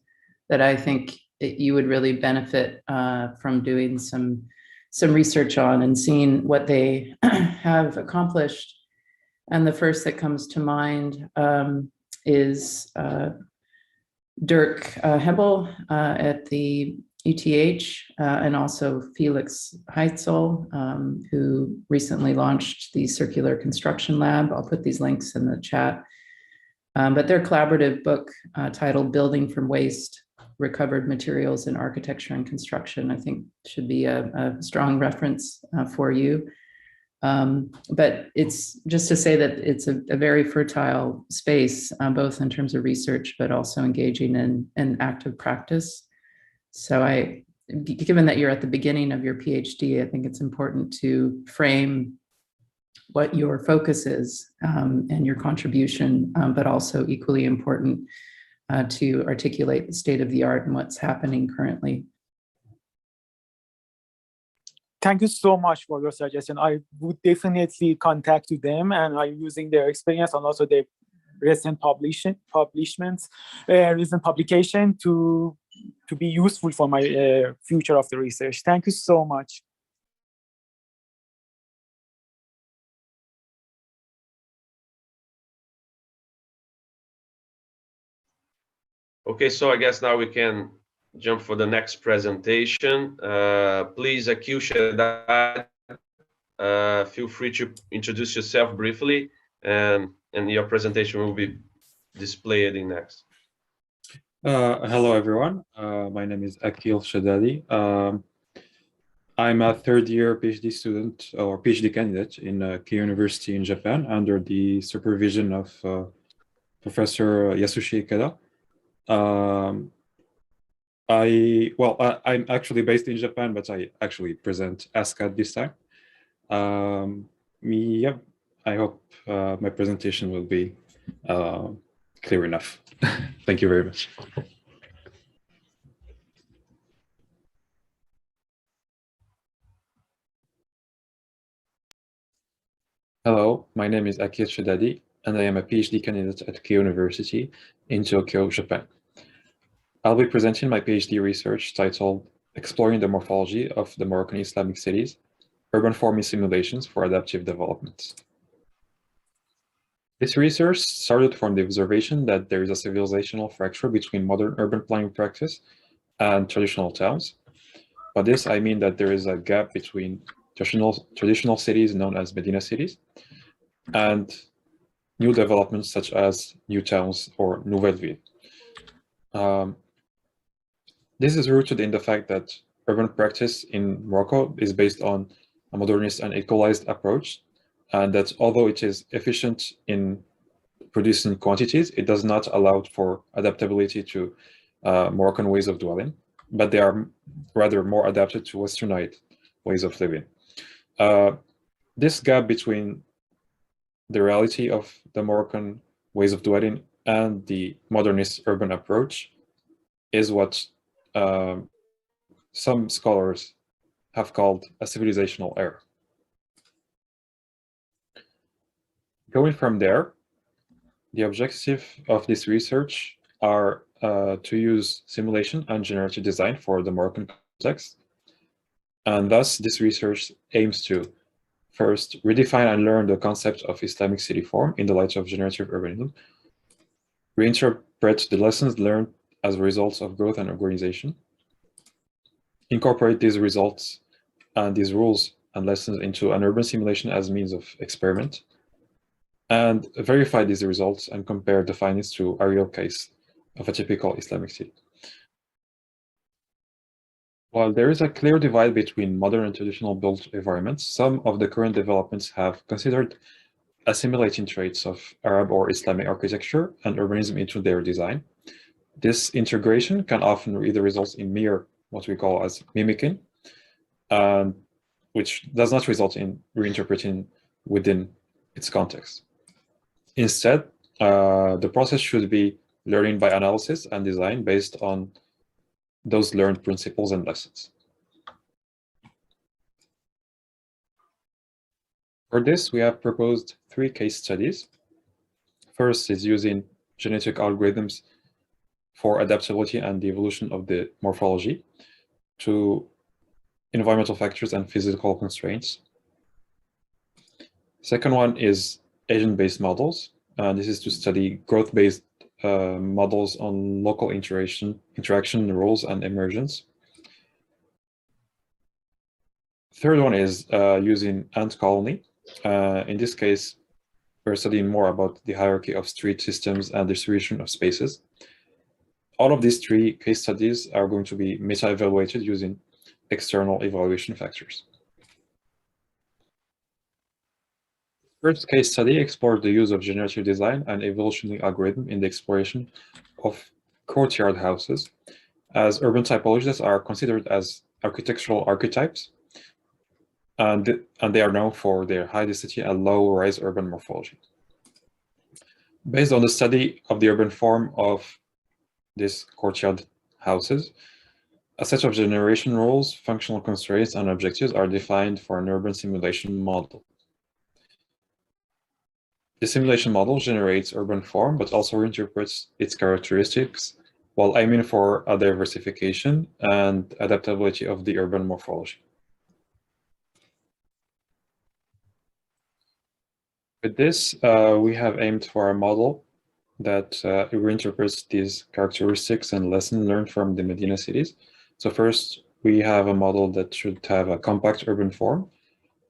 that I think you would really benefit from doing some research on and seeing what they have accomplished. And the first that comes to mind is Dirk Hebel at the ETH, and also Felix Heitzel, who recently launched the Circular Construction Lab. I'll put these links in the chat. But their collaborative book titled Building from Waste, Recovered Materials in Architecture and Construction, I think should be a strong reference for you. But it's just to say that it's a very fertile space, both in terms of research, but also engaging in active practice. So given that you're at the beginning of your PhD, I think it's important to frame what your focus is and your contribution, but also equally important to articulate the state of the art and what's happening currently. Thank you so much for your suggestion. I would definitely contact them, and I'm using their experience and also their recent recent publication to be useful for my future of the research. Thank you so much. Okay, so I guess now we can jump for the next presentation. Please, Akil Shedadi, feel free to introduce yourself briefly, and your presentation will be displayed in next. Hello, everyone. My name is Akil Shedadi. I'm a third-year PhD student or PhD candidate in Keio University in Japan under the supervision of Professor Yasushi Ikeda. I'm actually based in Japan, but I actually present ASCAAD this time. I hope my presentation will be clear enough. Thank you very much. Hello, my name is Akil Shedadi, and I am a PhD candidate at Keio University in Tokyo, Japan. I'll be presenting my PhD research titled Exploring the Morphology of the Moroccan Islamic Cities, Urban Forming Simulations for Adaptive Development. This research started from the observation that there is a civilizational fracture between modern urban planning practice and traditional towns. By this, I mean that there is a gap between traditional cities known as Medina cities and new developments such as new towns or nouvelle ville. This is rooted in the fact that urban practice in Morocco is based on a modernist and equalized approach, and that although it is efficient in producing quantities, it does not allow for adaptability to Moroccan ways of dwelling, but they are rather more adapted to Westernized ways of living. This gap between the reality of the Moroccan ways of dwelling and the modernist urban approach is what some scholars have called a civilizational error. Going from there, the objective of this research are to use simulation and generative design for the Moroccan context. And thus, this research aims to first redefine and learn the concept of Islamic city form in the light of generative urbanism, reinterpret the lessons learned as a result of growth and organization, incorporate these results and these rules and lessons into an urban simulation as means of experiment, and verify these results and compare the findings to a real case of a typical Islamic city. While there is a clear divide between modern and traditional built environments, some of the current developments have considered assimilating traits of Arab or Islamic architecture and urbanism into their design. This integration can often either result in mere what we call as mimicking, which does not result in reinterpreting within its context. Instead, the process should be learning by analysis and design based on those learned principles and lessons. For this, we have proposed 3 case studies. First is using genetic algorithms for adaptability and the evolution of the morphology to environmental factors and physical constraints. Second one is agent-based models. This is to study growth-based models on local interaction rules and emergence. Third one is using ant colony. In this case, we're studying more about the hierarchy of street systems and distribution of spaces. All of these three case studies are going to be meta-evaluated using external evaluation factors. First case study explored the use of generative design and evolutionary algorithm in the exploration of courtyard houses, as urban typologies are considered as architectural archetypes, and they are known for their high density and low-rise urban morphology. Based on the study of the urban form of these courtyard houses, a set of generation rules, functional constraints, and objectives are defined for an urban simulation model. The simulation model generates urban form, but also reinterprets its characteristics while aiming for a diversification and adaptability of the urban morphology. With this, we have aimed for a model that reinterprets these characteristics and lessons learned from the Medina cities. So first, we have a model that should have a compact urban form,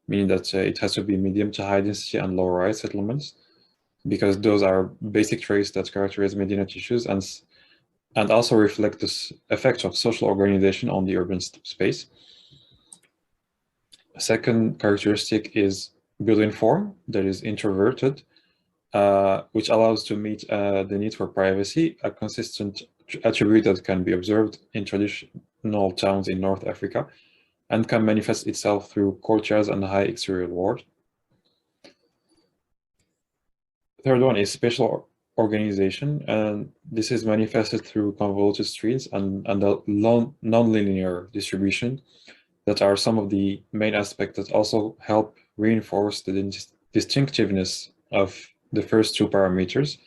meaning that it has to be medium to high density and low rise settlements, because those are basic traits that characterize Medina tissues and also reflect this effect of social organization on the urban space. A second characteristic is building form that is introverted, which allows to meet the need for privacy, a consistent attribute that can be observed in traditional towns in North Africa and can manifest itself through courtyards and high exterior walls. Third one is spatial organization, and this is manifested through convoluted streets and a non-linear distribution that are some of the main aspects that also help reinforce the distinctiveness of the first two parameters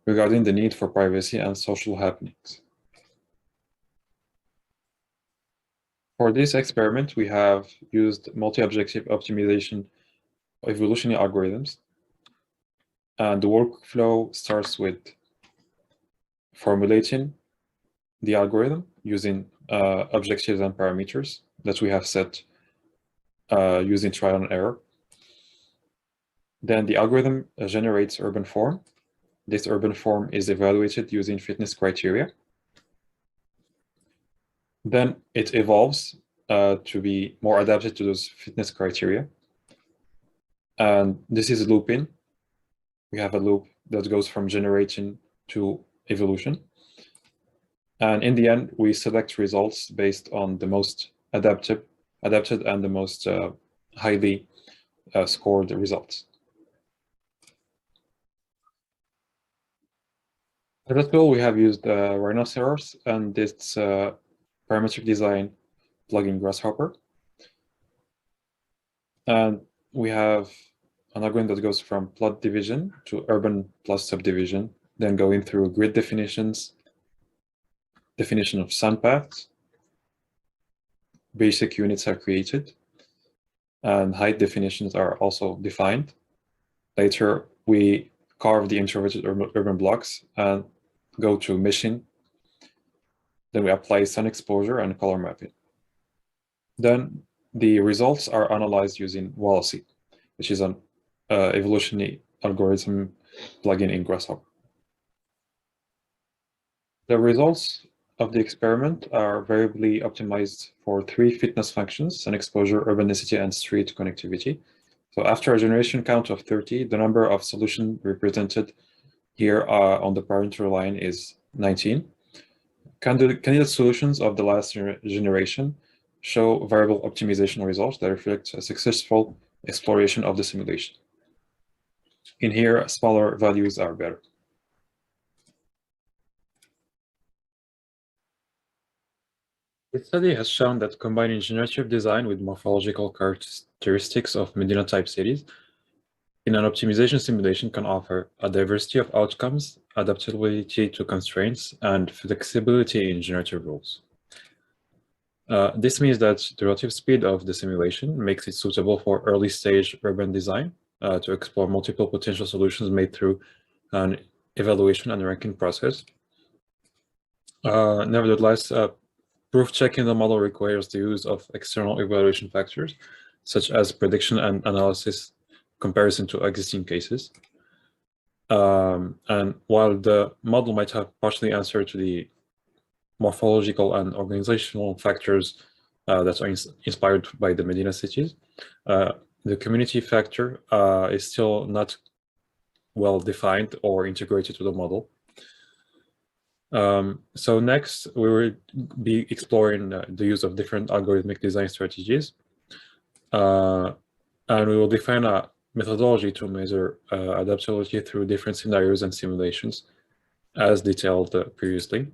regarding the need for privacy and social happenings. For this experiment, we have used multi-objective optimization evolutionary algorithms. And the workflow starts with formulating the algorithm using objectives and parameters that we have set using trial and error. Then the algorithm generates urban form. This urban form is evaluated using fitness criteria. Then it evolves to be more adapted to those fitness criteria. And this is looping. We have a loop that goes from generation to evolution. And in the end, we select results based on the most adapted and the most highly scored results. As a tool, we have used Rhinoceros and its parametric design plugin Grasshopper. And we have an algorithm that goes from plot division to urban plus subdivision, then going through grid definitions, definition of sun paths, basic units are created, and height definitions are also defined. Later, we carve the introverted urban blocks and go to mission. Then we apply sun exposure and color mapping. Then the results are analyzed using Walacy, which is an evolutionary algorithm plugin in Grasshopper. The results of the experiment are variably optimized for 3 fitness functions: sun exposure, urbanicity, and street connectivity. So after a generation count of 30, the number of solutions represented here on the parameter line is 19. Candidate solutions of the last generation show variable optimization results that reflect a successful exploration of the simulation. In here, smaller values are better. The study has shown that combining generative design with morphological characteristics of Medina-type cities in an optimization simulation can offer a diversity of outcomes, adaptability to constraints, and flexibility in generative rules. This means that the relative speed of the simulation makes it suitable for early-stage urban design to explore multiple potential solutions made through an evaluation and ranking process. Nevertheless, proof checking the model requires the use of external evaluation factors, such as prediction and analysis comparison to existing cases. And while the model might have partially answered to the morphological and organizational factors that are inspired by the Medina cities, the community factor is still not well defined or integrated to the model. So next, we will be exploring the use of different algorithmic design strategies. And we will define a methodology to measure adaptability through different scenarios and simulations, as detailed previously.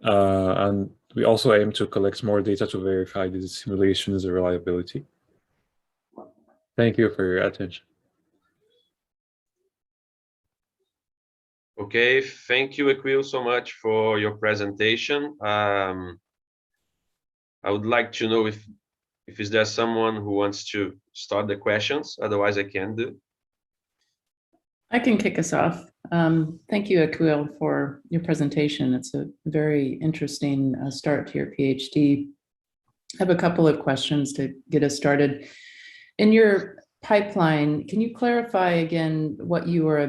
And we also aim to collect more data to verify the simulation's reliability. Thank you for your attention. Okay, thank you, Equil, so much for your presentation. I would like to know if is there someone who wants to start the questions, otherwise I can do. I can kick us off. Thank you, Equil, for your presentation. It's a very interesting start to your PhD. I have a couple of questions to get us started. In your pipeline, can you clarify again what you were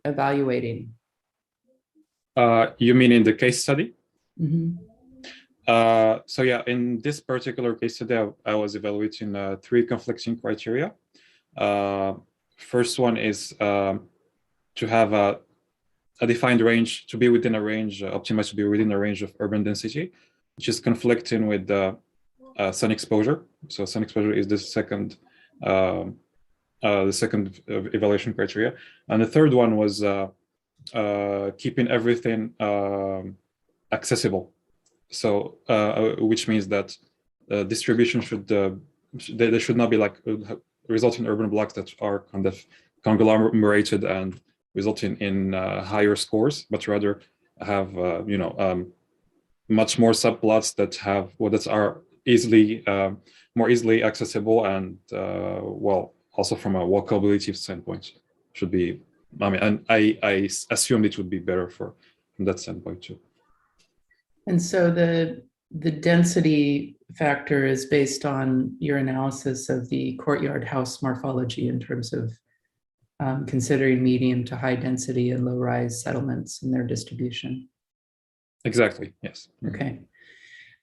evaluating? You mean in the case study? Mm-hmm. So yeah, in this particular case study, I was evaluating 3 conflicting criteria. First one is to have a defined range, to be within a range, optimized to be within a range of urban density, which is conflicting with the sun exposure. So sun exposure is the second evaluation criteria. And the third one was keeping everything accessible. So which means that distribution should, they should not be like result in urban blocks that are kind of conglomerated and resulting in higher scores, but rather have much more subplots that have that are easily more easily accessible and well, also from a walkability standpoint should be. I mean, and I assumed it would be better from that standpoint too. And so the density factor is based on your analysis of the courtyard house morphology in terms of considering medium to high density and low rise settlements and their distribution. Exactly, yes. Okay.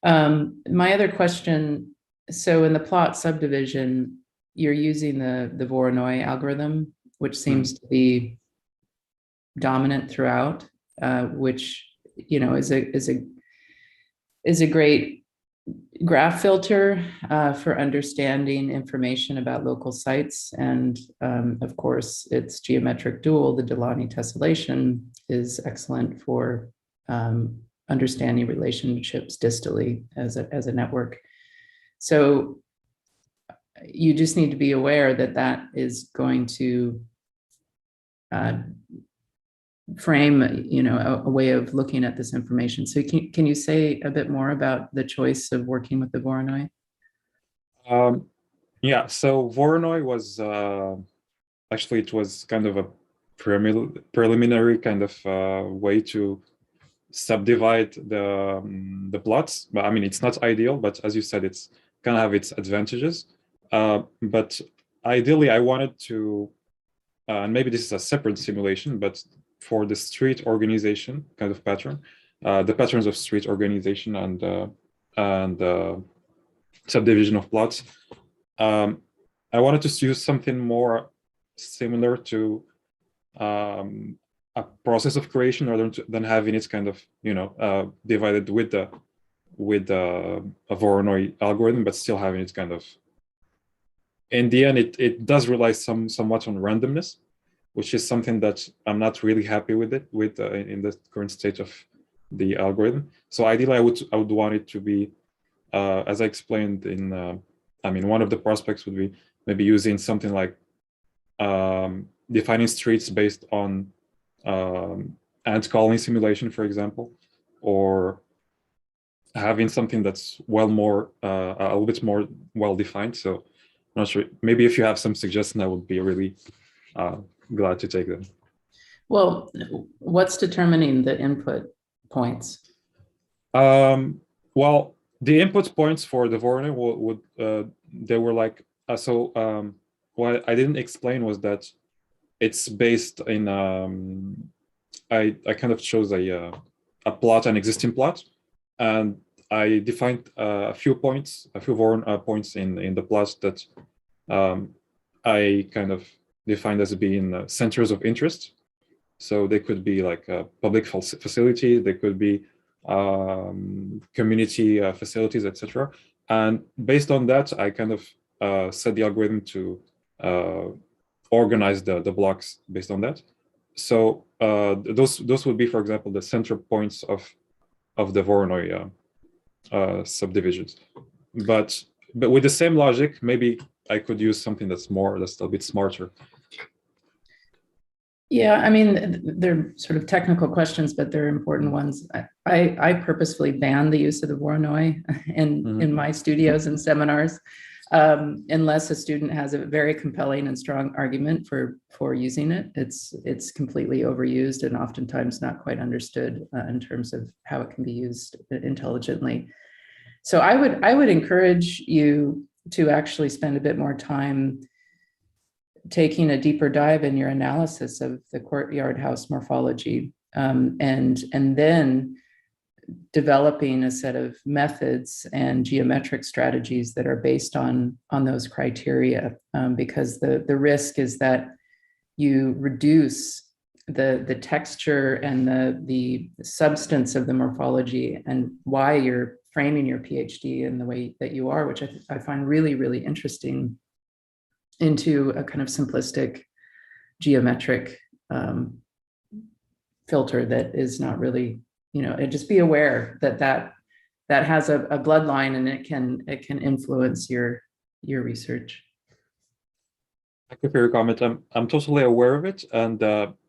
My other question, so in the plot subdivision, you're using the Voronoi algorithm, which seems to be dominant throughout, which is a great graph filter for understanding information about local sites. And of course, its geometric dual, the Delaunay tessellation, is excellent for understanding relationships distally as a network. So you just need to be aware that that is going to frame, a way of looking at this information. So can you say a bit more about the choice of working with the Voronoi? Yeah, so Voronoi was actually, it was kind of a preliminary kind of way to subdivide the plots. But I mean, it's not ideal, but as you said, it's kind of have its advantages. But ideally, I wanted to, and maybe this is a separate simulation, but for the street organization kind of pattern, the patterns of street organization and subdivision of plots, I wanted to use something more similar to a process of creation rather than having it kind of divided with a Voronoi algorithm, but still having it kind of. In the end, it does rely somewhat on randomness, which is something that I'm not really happy with it in the current state of the algorithm. So ideally, I would want it to be, as I explained in, I mean, one of the prospects would be maybe using something like defining streets based on ant colony simulation, for example, or having something that's a little bit more well defined. So I'm not sure. Maybe if you have some suggestions, I would be really glad to take them. Well, what's determining the input points? Well, the input points for the Voronoi would they were like what I didn't explain was that it's based in I kind of chose a plot, an existing plot, and I defined a few points, a few Voronoi points in the plot that I kind of defined as being centers of interest. So they could be like public facilities, they could be community facilities, etc. And based on that, I kind of set the algorithm to organize the blocks based on that. So those would be, for example, the center points of the Voronoi subdivisions. But with the same logic, maybe I could use something that's a bit smarter. Yeah, I mean, they're sort of technical questions, but they're important ones. I purposefully ban the use of the Voronoi in my studios and seminars, unless a student has a very compelling and strong argument for using it. It's completely overused and oftentimes not quite understood in terms of how it can be used intelligently. So I would encourage you to actually spend a bit more time taking a deeper dive in your analysis of the courtyard house morphology, and then developing a set of methods and geometric strategies that are based on those criteria, because the risk is that you reduce the texture and the substance of the morphology and why you're framing your PhD in the way that you are, which I find really, really interesting, into a kind of simplistic geometric filter that is not really, and just be aware that has a bloodline and it can influence your research. Thank you for your comment. I'm totally aware of it, and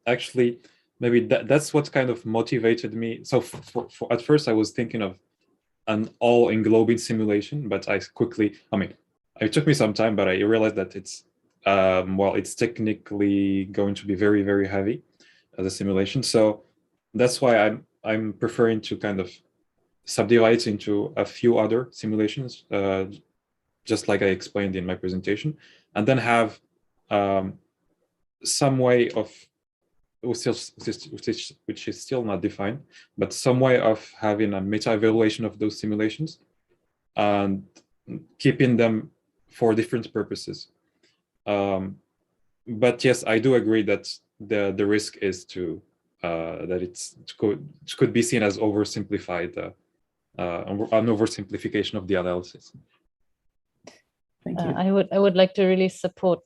actually, maybe that's what kind of motivated me. So for at first, I was thinking of an all-englobing simulation, but it took me some time, but I realized that it's it's technically going to be very, very heavy as a simulation. So that's why I'm preferring to kind of subdivide it into a few other simulations, just like I explained in my presentation, and then have some way of, which is still not defined, but some way of having a meta-evaluation of those simulations and keeping them for different purposes. But yes, I do agree that the risk is that it could be seen as oversimplified, an oversimplification of the analysis. Thank you. I would like to really support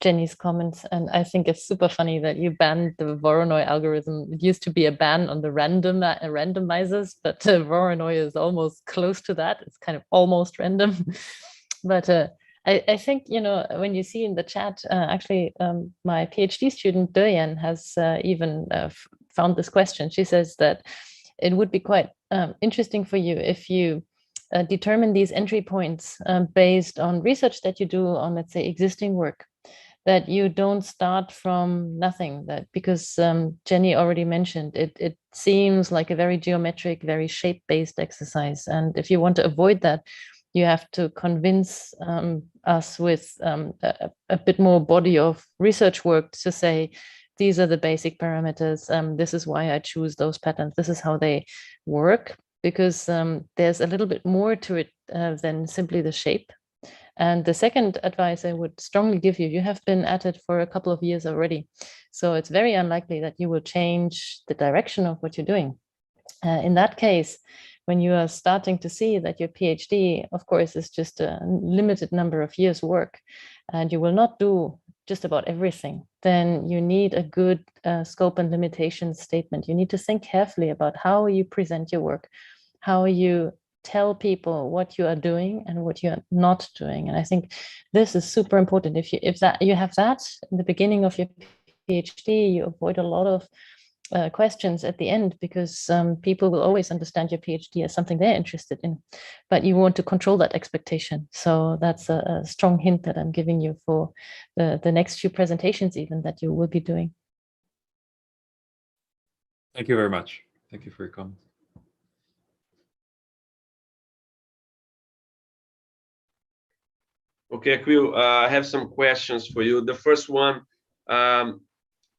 Jenny's comments, and I think it's super funny that you banned the Voronoi algorithm. It used to be a ban on the randomizers, but Voronoi is almost close to that. It's kind of almost random. But I think, when you see in the chat, actually, my PhD student Doyen has even found this question. She says that it would be quite interesting for you if you determine these entry points based on research that you do on, let's say, existing work, that you don't start from nothing, that because Jenny already mentioned, it seems like a very geometric, very shape-based exercise. And if you want to avoid that, you have to convince us with a bit more body of research work to say, these are the basic parameters. This is why I choose those patterns. This is how they work, because there's a little bit more to it than simply the shape. And the second advice I would strongly give you, you have been at it for a couple of years already. So it's very unlikely that you will change the direction of what you're doing. In that case, when you are starting to see that your PhD, of course, is just a limited number of years work, and you will not do just about everything, then you need a good scope and limitations statement. You need to think carefully about how you present your work, how you tell people what you are doing and what you are not doing. And I think this is super important. If you have that in the beginning of your PhD, you avoid a lot of questions at the end, because people will always understand your PhD as something they're interested in, but you want to control that expectation. So that's a strong hint that I'm giving you for the next few presentations even that you will be doing. Thank you very much. Thank you for your comment. Okay, Akhil, I have some questions for you. The first one, and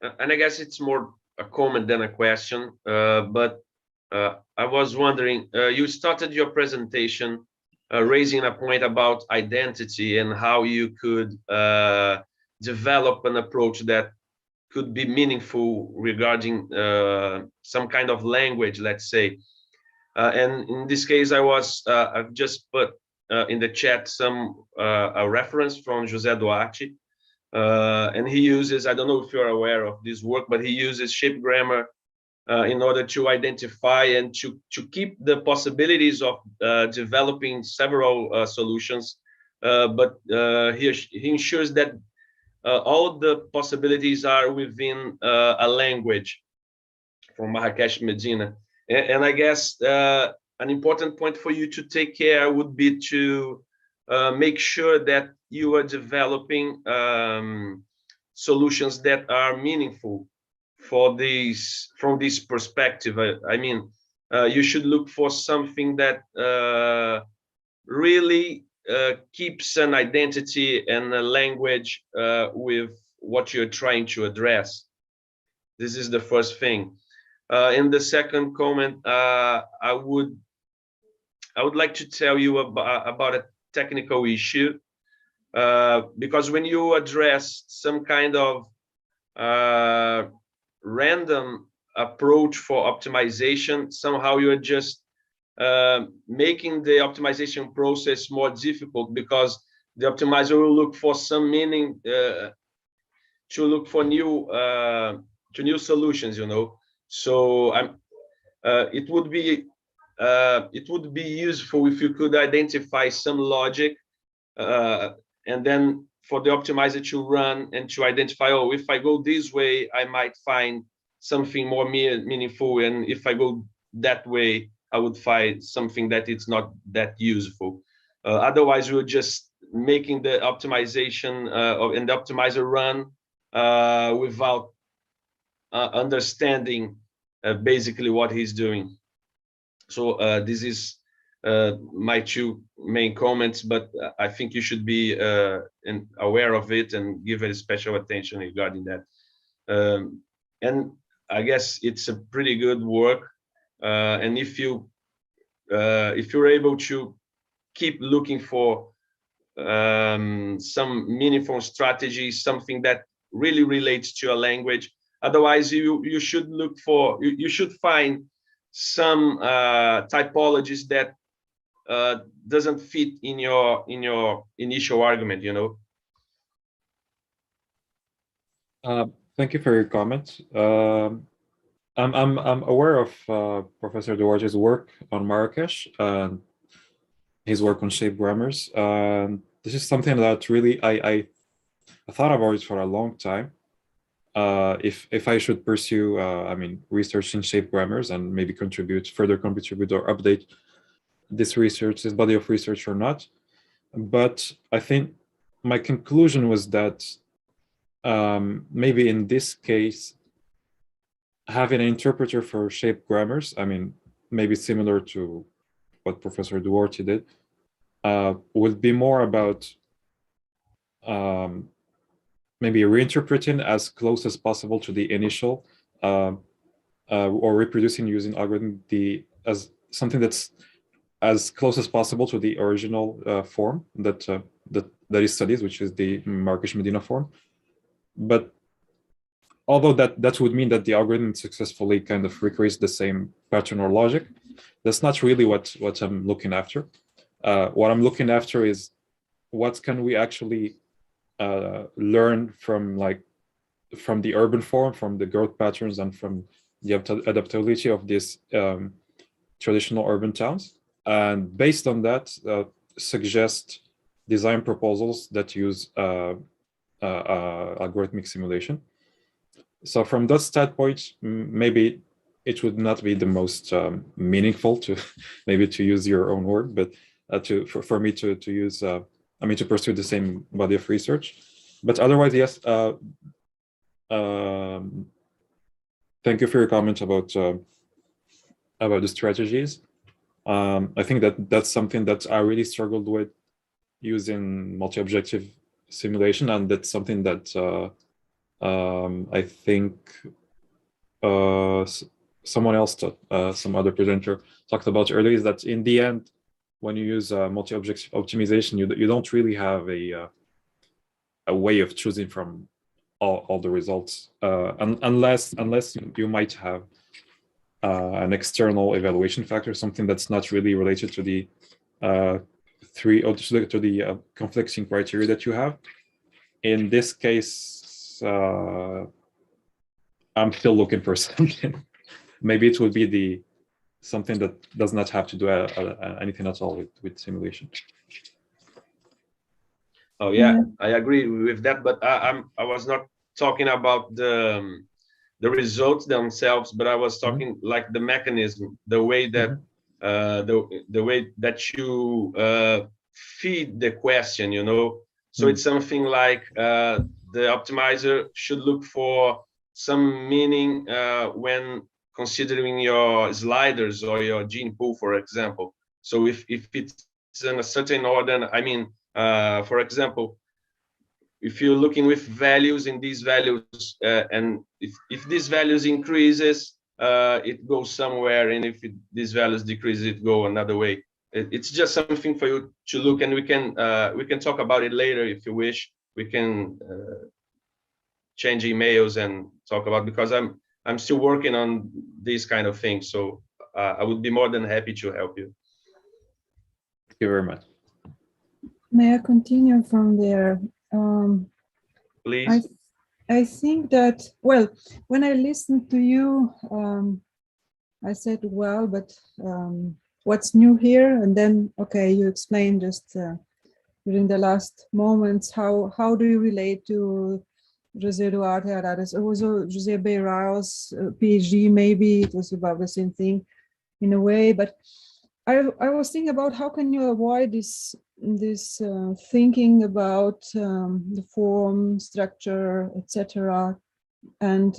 I guess it's more a comment than a question, but I was wondering, you started your presentation raising a point about identity and how you could develop an approach that could be meaningful regarding some kind of language, let's say. And in this case, I've just put in the chat a reference from José Duarte, and he uses, I don't know if you're aware of this work, but he uses shape grammar in order to identify and to keep the possibilities of developing several solutions, but he ensures that all the possibilities are within a language from Marrakesh, Medina. And I guess an important point for you to take care would be to make sure that you are developing solutions that are meaningful for these, from this perspective. I mean, you should look for something that really keeps an identity and a language with what you're trying to address. This is the first thing. In the second comment, I would like to tell you about a technical issue, because when you address some kind of random approach for optimization, somehow you're just making the optimization process more difficult, because the optimizer will look for some meaning, to look for new solutions, you know. So it would be useful if you could identify some logic, and then for the optimizer to run and to identify, oh, if I go this way, I might find something more meaningful, and if I go that way, I would find something that it's not that useful. Otherwise, we're just making the optimization and the optimizer run without understanding basically what he's doing. So this is my two main comments, but I think you should be aware of it and give it special attention regarding that. And I guess it's a pretty good work. And if you're able to keep looking for some meaningful strategy, something that really relates to a language, otherwise you should look for, you should find some typologies that doesn't fit in your initial argument, you know. Thank you for your comments. I'm aware of Professor Duarte's work on Marrakesh and his work on shape grammars. This is something that really I thought about it for a long time. If I should pursue, I mean, research in shape grammars and maybe further contribute or update this body of research or not. But I think my conclusion was that maybe in this case, having an interpreter for shape grammars, I mean, maybe similar to what Professor Duarte did, would be more about maybe reinterpreting as close as possible to the initial, or reproducing using algorithm as something that's as close as possible to the original form that is studied, which is the Marrakesh Medina form. But although that would mean that the algorithm successfully kind of recreates the same pattern or logic, that's not really what I'm looking after. What I'm looking after is what can we actually learn from the urban form, from the growth patterns, and from the adaptability of these traditional urban towns, and based on that, suggest design proposals that use algorithmic simulation. So from that standpoint, maybe it would not be the most meaningful to maybe to use your own word, but for me to use, I mean, to pursue the same body of research. But otherwise, yes, Thank you for your comment about the strategies. I think that's something that I really struggled with using multi-objective simulation, and that's something that I think someone else, some other presenter talked about earlier, is that in the end, when you use multi-objective optimization, you don't really have a way of choosing from all the results, unless you might have an external evaluation factor, something that's not really related to the conflicting criteria that you have. In this case, I'm still looking for something. Maybe it would be something that does not have to do anything at all with simulation. Oh yeah, I agree with that, but I was not talking about the results themselves, but I was talking like the mechanism, the way that the way that you feed the question, you know. So it's something like the optimizer should look for some meaning when considering your sliders or your gene pool, for example. So if it's in a certain order, I mean, for example, if you're looking with values in these values, and if these values increases, it goes somewhere, and if these values decrease, it go another way. It's just something for you to look, and we can talk about it later if you wish. We can change emails and talk about, because I'm still working on these kind of things, so I would be more than happy to help you. Thank you very much. May I continue from there? Please. I think that, well, when I listened to you, I said, well, but what's new here? And then, okay, you explained just during the last moments, how do you relate to José Duarte Araras? It was José Beirau's PhD, maybe it was about the same thing in a way, but I was thinking about how can you avoid this thinking about the form, structure, etc., and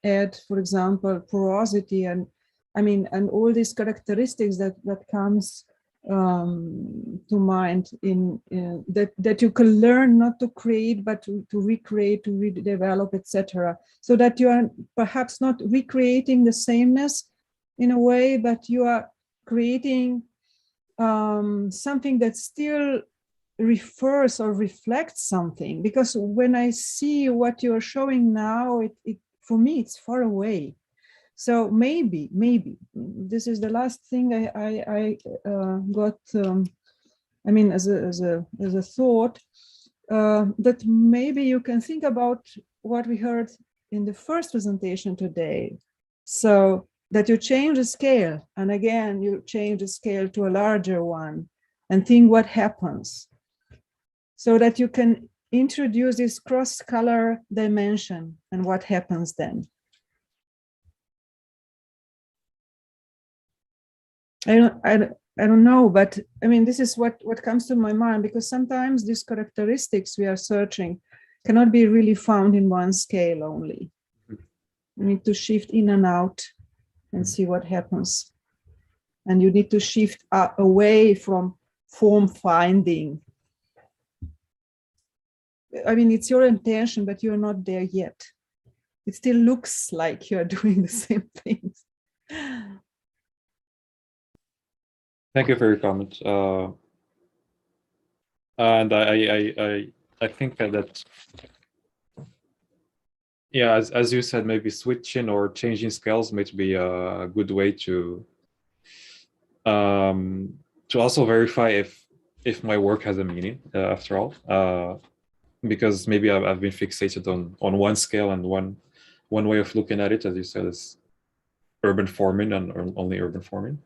add, for example, porosity and and all these characteristics that comes to mind in that you can learn not to create but to recreate, to redevelop, etc., so that you are perhaps not recreating the sameness in a way, but you are creating something that still refers or reflects something. Because when I see what you're showing now, it for me it's far away. So maybe this is the last thing I got. As a thought, that maybe you can think about what we heard in the first presentation today. So that you change the scale, and again, you change the scale to a larger one, and think what happens, so that you can introduce this cross-color dimension, and what happens then. I don't know, but I mean, this is what comes to my mind, because sometimes these characteristics we are searching cannot be really found in one scale only. You need to shift in and out and see what happens. And you need to shift away from form finding. I mean, it's your intention, but you're not there yet. It still looks like you're doing the same things. Thank you for your comment. And I think that yeah, as you said, maybe switching or changing scales might be a good way to also verify if my work has a meaning after all, because maybe I've been fixated on one scale, and one way of looking at it, as you said, is urban forming and only urban forming.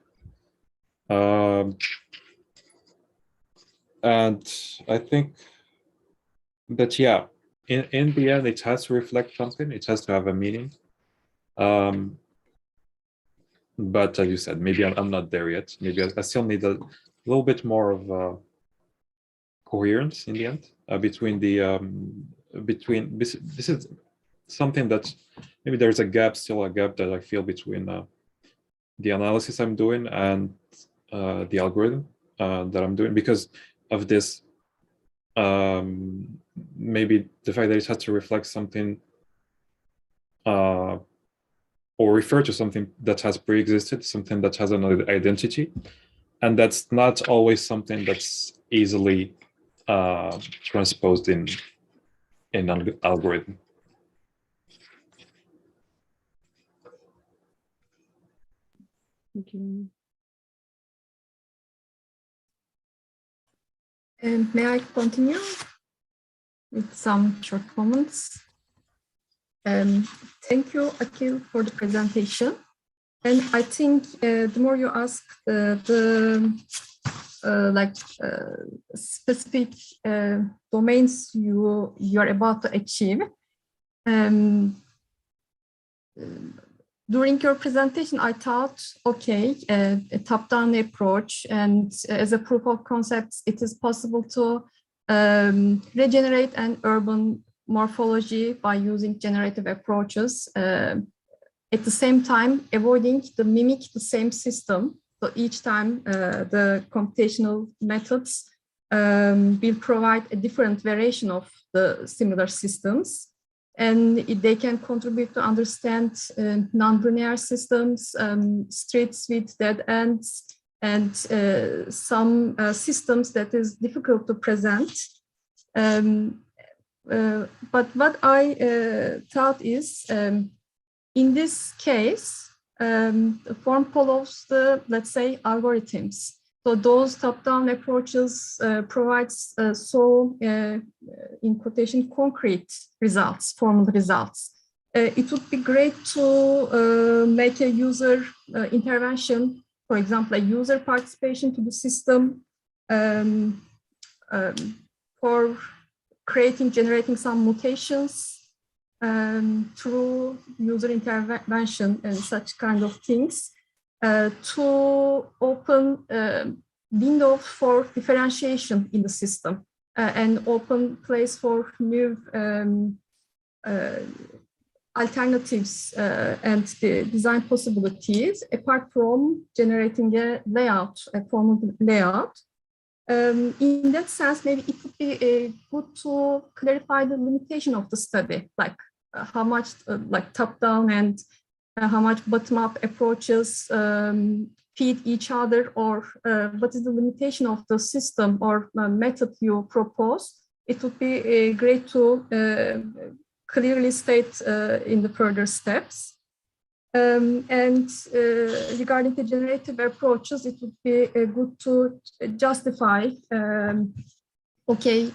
And I think that, yeah, in the end, it has to reflect something. It has to have a meaning. But as you said, maybe I'm not there yet. Maybe I still need a little bit more of coherence in the end between the this is something that maybe there's a gap, still a gap that I feel between the analysis I'm doing and the algorithm that I'm doing, because of this, maybe the fact that it has to reflect something or refer to something that has pre-existed, something that has an identity, and that's not always something that's easily transposed in an algorithm. Thank you. May I continue with some short comments? Thank you, Akil, for the presentation. And I think the more you ask specific domains you are about to achieve, during your presentation, I thought, okay, a top-down approach, and as a proof of concept, it is possible to regenerate an urban morphology by using generative approaches. At the same time, avoiding to mimic the same system. So each time the computational methods will provide a different variation of the similar systems. And they can contribute to understand non-linear systems, streets with dead ends, and some systems that is difficult to present. But what I thought is, in this case, the form follows the, let's say, algorithms. So those top-down approaches provides in quotation, concrete results, formal results. It would be great to make a user intervention, for example, a user participation to the system for generating some mutations through user intervention and such kind of things, to open window for differentiation in the system and open place for new alternatives and the design possibilities, apart from generating a layout, a formal layout. In that sense, maybe it would be good to clarify the limitation of the study, like how much like top-down and how much bottom-up approaches feed each other, or what is the limitation of the system or method you propose. It would be great to clearly state in the further steps. And regarding the generative approaches, it would be good to justify, okay,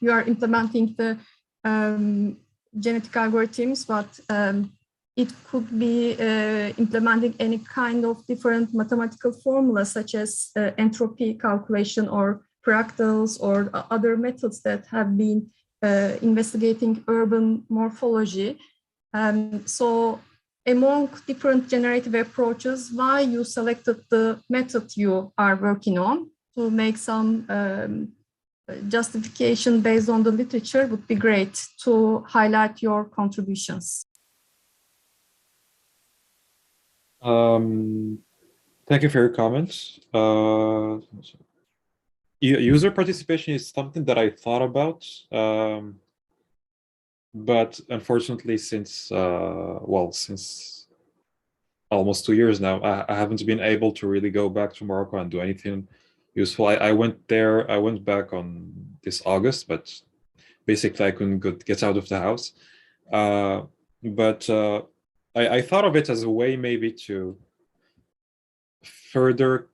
you are implementing the genetic algorithms, but it could be implementing any kind of different mathematical formulas, such as entropy calculation or fractals or other methods that have been investigating urban morphology. So among different generative approaches, why you selected the method you are working on, to make some justification based on the literature would be great to highlight your contributions. Thank you for your comments. User participation is something that I thought about, but unfortunately, since almost 2 years now, I haven't been able to really go back to Morocco and do anything useful. I went back on this August, but basically I couldn't get out of the house. But I thought of it as a way maybe to further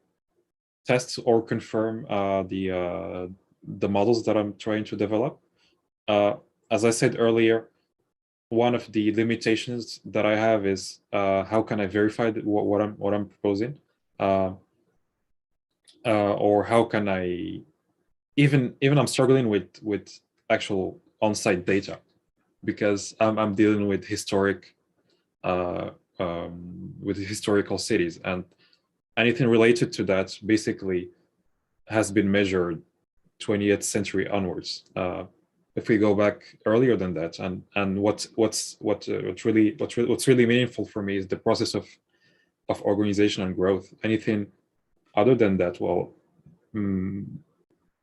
test or confirm the models that I'm trying to develop. As I said earlier, one of the limitations that I have is how can I verify what I'm proposing, or how can I even I'm struggling with actual on-site data, because I'm dealing with historical cities, and anything related to that basically has been measured 20th century onwards. if we go back earlier than that, and what's really meaningful for me is the process of organization and growth. Anything other than that, well,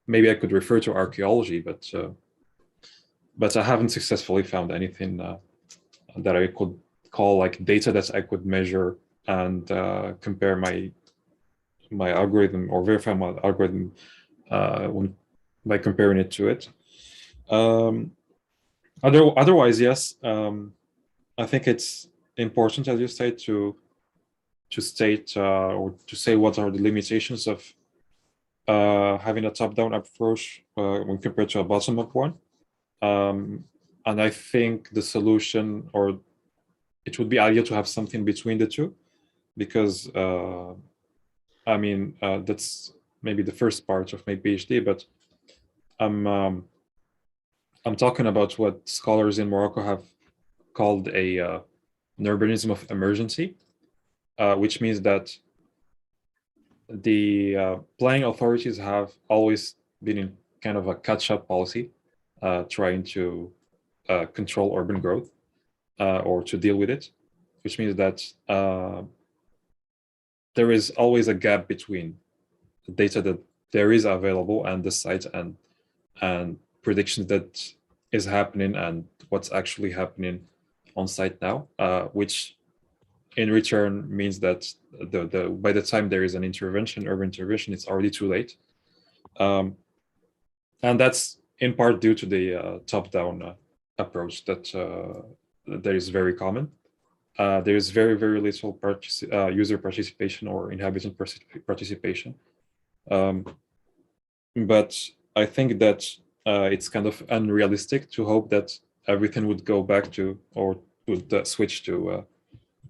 maybe I could refer to archaeology, but I haven't successfully found anything that I could call like data that I could measure and compare my algorithm or verify my algorithm by comparing it to it. Otherwise, yes, I think it's important, as you say, to state or to say what are the limitations of having a top-down approach when compared to a bottom-up one. And I think the solution, or it would be ideal to have something between the two, because I mean, that's maybe the first part of my PhD, but I'm talking about what scholars in Morocco have called an urbanism of emergency, which means that the planning authorities have always been in kind of a catch-up policy, trying to control urban growth or to deal with it, which means that there is always a gap between the data that there is available and the site and predictions that is happening and what's actually happening on site now, which in return means that by the time there is an intervention, urban intervention, it's already too late. And that's in part due to the top-down approach that is very common. There is very, very little user participation or inhabitant participation. But I think that it's kind of unrealistic to hope that everything would go back to or would switch to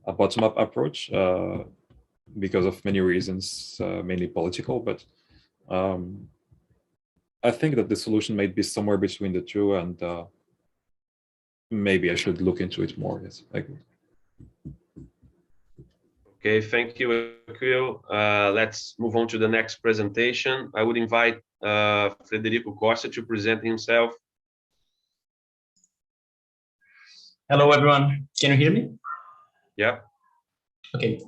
a bottom-up approach because of many reasons, mainly political. But I think that the solution might be somewhere between the two, and maybe I should look into it more. Yes, I agree. Okay, thank you, Akil. Let's move on to the next presentation. I would invite Frederico Costa to present himself. Hello, everyone. Can you hear me? Yeah. Okay.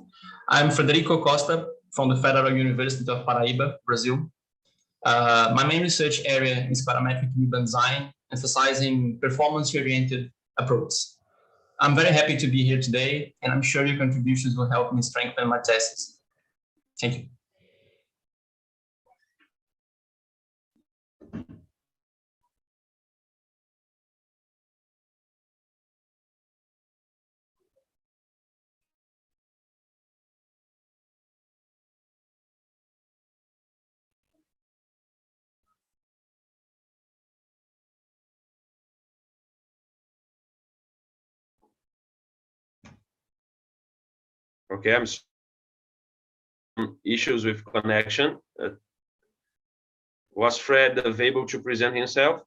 I'm Frederico Costa from the Federal University of Paraíba, Brazil. My main research area is parametric urban design, emphasizing performance-oriented approaches. I'm very happy to be here today, and I'm sure your contributions will help me strengthen my thesis. Thank you. Okay, I'm some issues with connection. Was Fred able to present himself?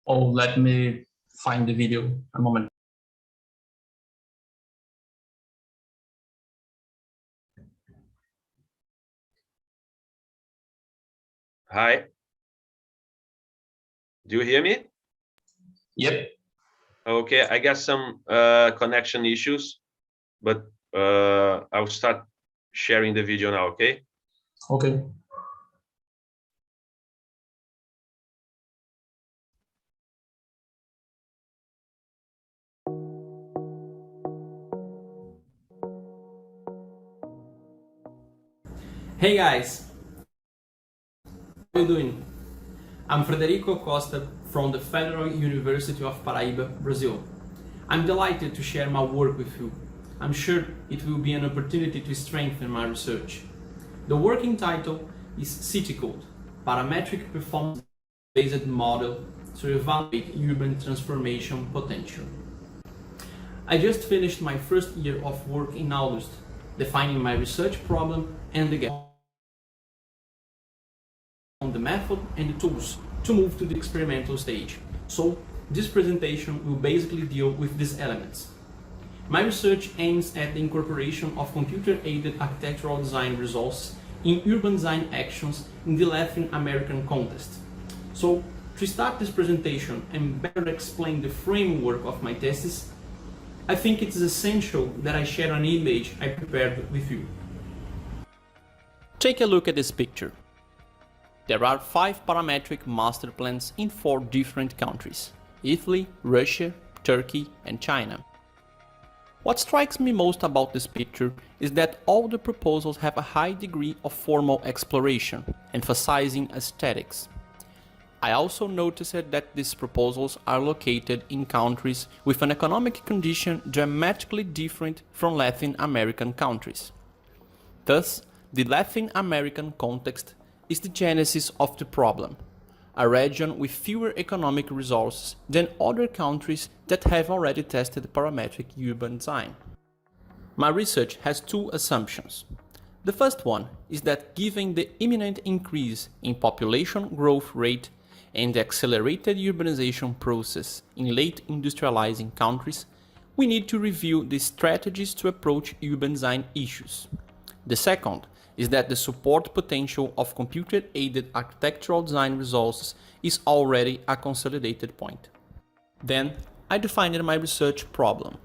Oh, let me find the video. A moment. Hi. Do you hear me? Yep. Okay, I got some connection issues, but I'll start sharing the video now, okay? Okay. Hey guys, how are you doing? I'm Frederico Costa from the Federal University of Paraíba, Brazil. I'm delighted to share my work with you. I'm sure it will be an opportunity to strengthen my research. The working title is CityCode, Parametric Performance-Based Model to Evaluate Urban Transformation Potential. I just finished my first year of work in August, defining my research problem and the gap on the method and the tools to move to the experimental stage. So this presentation will basically deal with these elements. My research aims at the incorporation of computer-aided architectural design results in urban design actions in the Latin American context. So, to start this presentation and better explain the framework of my thesis, I think it is essential that I share an image I prepared with you. Take a look at this picture. There are 5 parametric master plans in 4 different countries: Italy, Russia, Turkey, and China. What strikes me most about this picture is that all the proposals have a high degree of formal exploration, emphasizing aesthetics. I also noticed that these proposals are located in countries with an economic condition dramatically different from Latin American countries. Thus, the Latin American context is the genesis of the problem, a region with fewer economic resources than other countries that have already tested parametric urban design. My research has 2 assumptions. The first one is that given the imminent increase in population growth rate and the accelerated urbanization process in late industrializing countries, we need to review the strategies to approach urban design issues. The second is that the support potential of computer-aided architectural design resources is already a consolidated point. Then, I defined my research problem: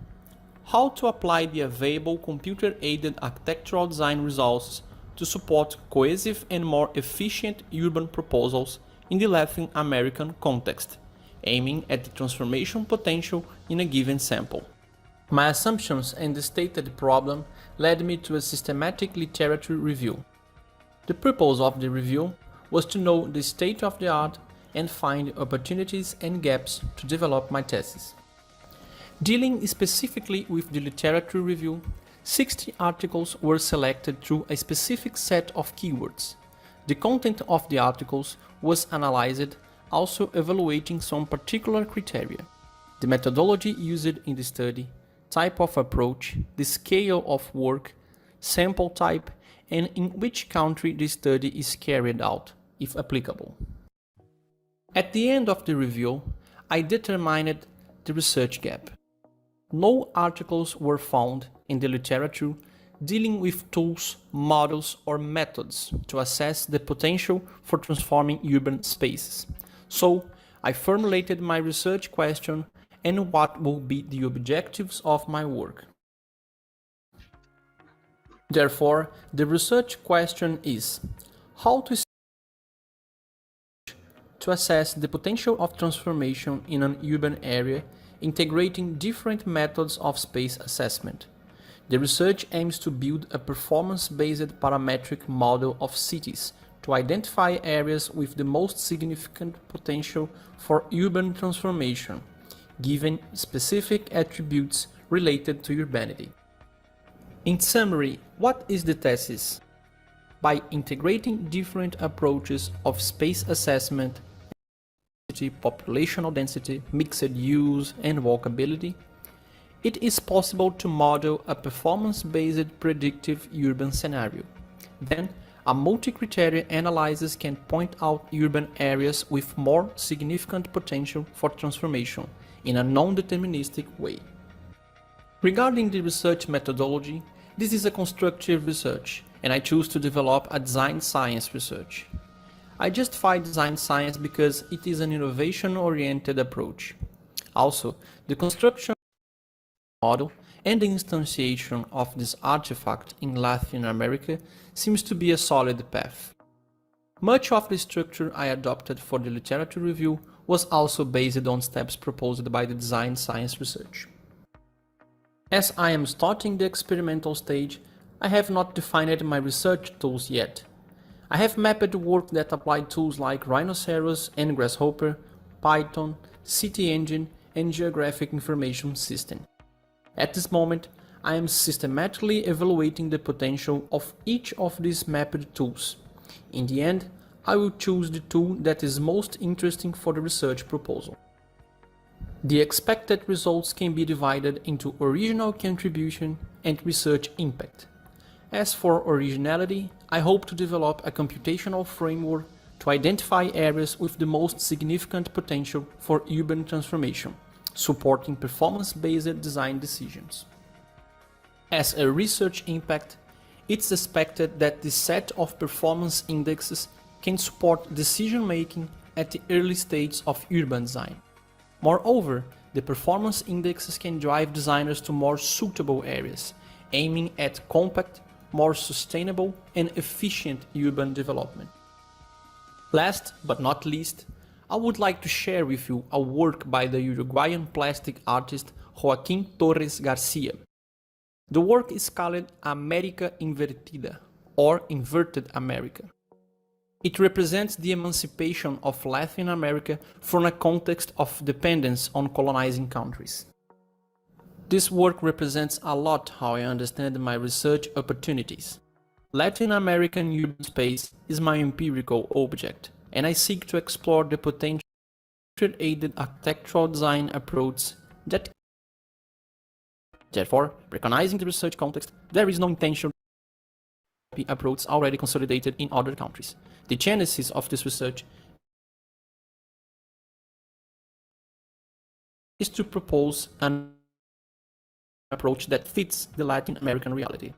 how to apply the available computer-aided architectural design resources to support cohesive and more efficient urban proposals in the Latin American context, aiming at the transformation potential in a given sample. My assumptions and the stated problem led me to a systematic literature review. The purpose of the review was to know the state of the art and find opportunities and gaps to develop my thesis. Dealing specifically with the literature review, 60 articles were selected through a specific set of keywords. The content of the articles was analyzed, also evaluating some particular criteria: the methodology used in the study, type of approach, the scale of work, sample type, and in which country the study is carried out, if applicable. At the end of the review, I determined the research gap. No articles were found in the literature dealing with tools, models, or methods to assess the potential for transforming urban spaces. So, I formulated my research question and what will be the objectives of my work. Therefore, the research question is how to assess the potential of transformation in an urban area, integrating different methods of space assessment. The research aims to build a performance-based parametric model of cities to identify areas with the most significant potential for urban transformation, given specific attributes related to urbanity. In summary, what is the thesis? By integrating different approaches of space assessment, populational density, mixed use, and walkability, it is possible to model a performance-based predictive urban scenario. Then, a multi-criteria analysis can point out urban areas with more significant potential for transformation in a non-deterministic way. Regarding the research methodology, this is a constructive research, and I choose to develop a design science research. I justify design science because it is an innovation-oriented approach. Also, the construction model and the instantiation of this artifact in Latin America seems to be a solid path. Much of the structure I adopted for the literature review was also based on steps proposed by the design science research. As I am starting the experimental stage, I have not defined my research tools yet. I have mapped work that applied tools like Rhinoceros and Grasshopper, Python, City Engine, and Geographic Information System. At this moment, I am systematically evaluating the potential of each of these mapped tools. In the end, I will choose the tool that is most interesting for the research proposal. The expected results can be divided into original contribution and research impact. As for originality, I hope to develop a computational framework to identify areas with the most significant potential for urban transformation, supporting performance-based design decisions. As a research impact, It's expected that this set of performance indexes can support decision-making at the early stage of urban design. Moreover, the performance indexes can drive designers to more suitable areas, aiming at compact, more sustainable and efficient urban development. Last but not least, I would like to share with you a work by the Uruguayan plastic artist Joaquín Torres Garcia. The work is called América Invertida, or Inverted America. It represents the emancipation of Latin America from a context of dependence on colonizing countries. This work represents a lot how I understand my research opportunities. Latin American urban space is my empirical object, and I seek to explore the potential aided architectural design approach that. Therefore, recognizing the research context, there is no intention approach already consolidated in other countries. The genesis of this research is to propose an approach that fits the Latin American reality.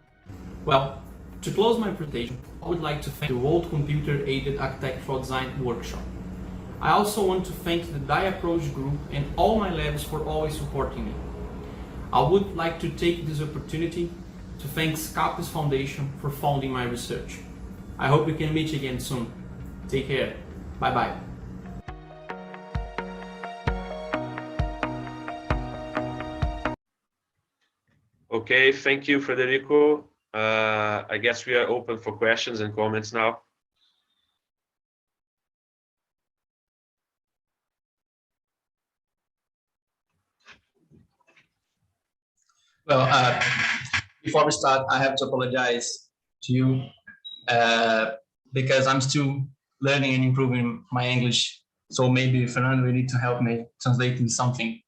Well, to close my presentation, I would like to thank the World Computer-Aided Architectural Design Workshop. I also want to thank the DI Approach group and all my labs for always supporting me. I would like to take this opportunity to thank SCAPES Foundation for funding my research. I hope we can meet again soon. Take care. Bye-bye. Okay, thank you, Federico. I guess we are open for questions and comments now. Well, before we start, I have to apologize to you because I'm still learning and improving my English. So maybe Fernando will need to help me translating something.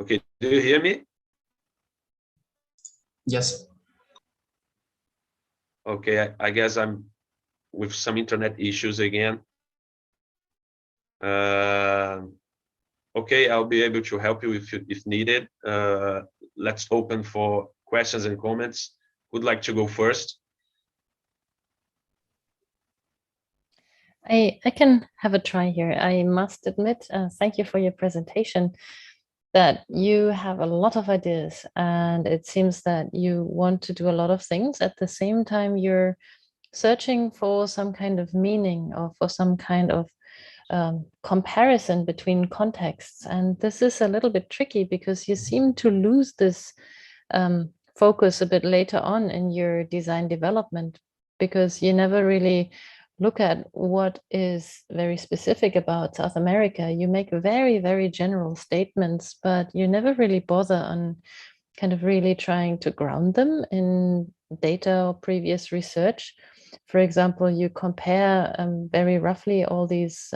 Okay, do you hear me? Yes. Okay, I guess I'm with some internet issues again. Okay, I'll be able to help you if needed. Let's open for questions and comments. Who'd like to go first? I can have a try here. I must admit, thank you for your presentation, that you have a lot of ideas, and it seems that you want to do a lot of things. At the same time, you're searching for some kind of meaning or for some kind of comparison between contexts. And this is a little bit tricky because you seem to lose this focus a bit later on in your design development, because you never really look at what is very specific about South America. You make very, very general statements, but you never really bother on kind of really trying to ground them in data or previous research. For example, you compare very roughly all these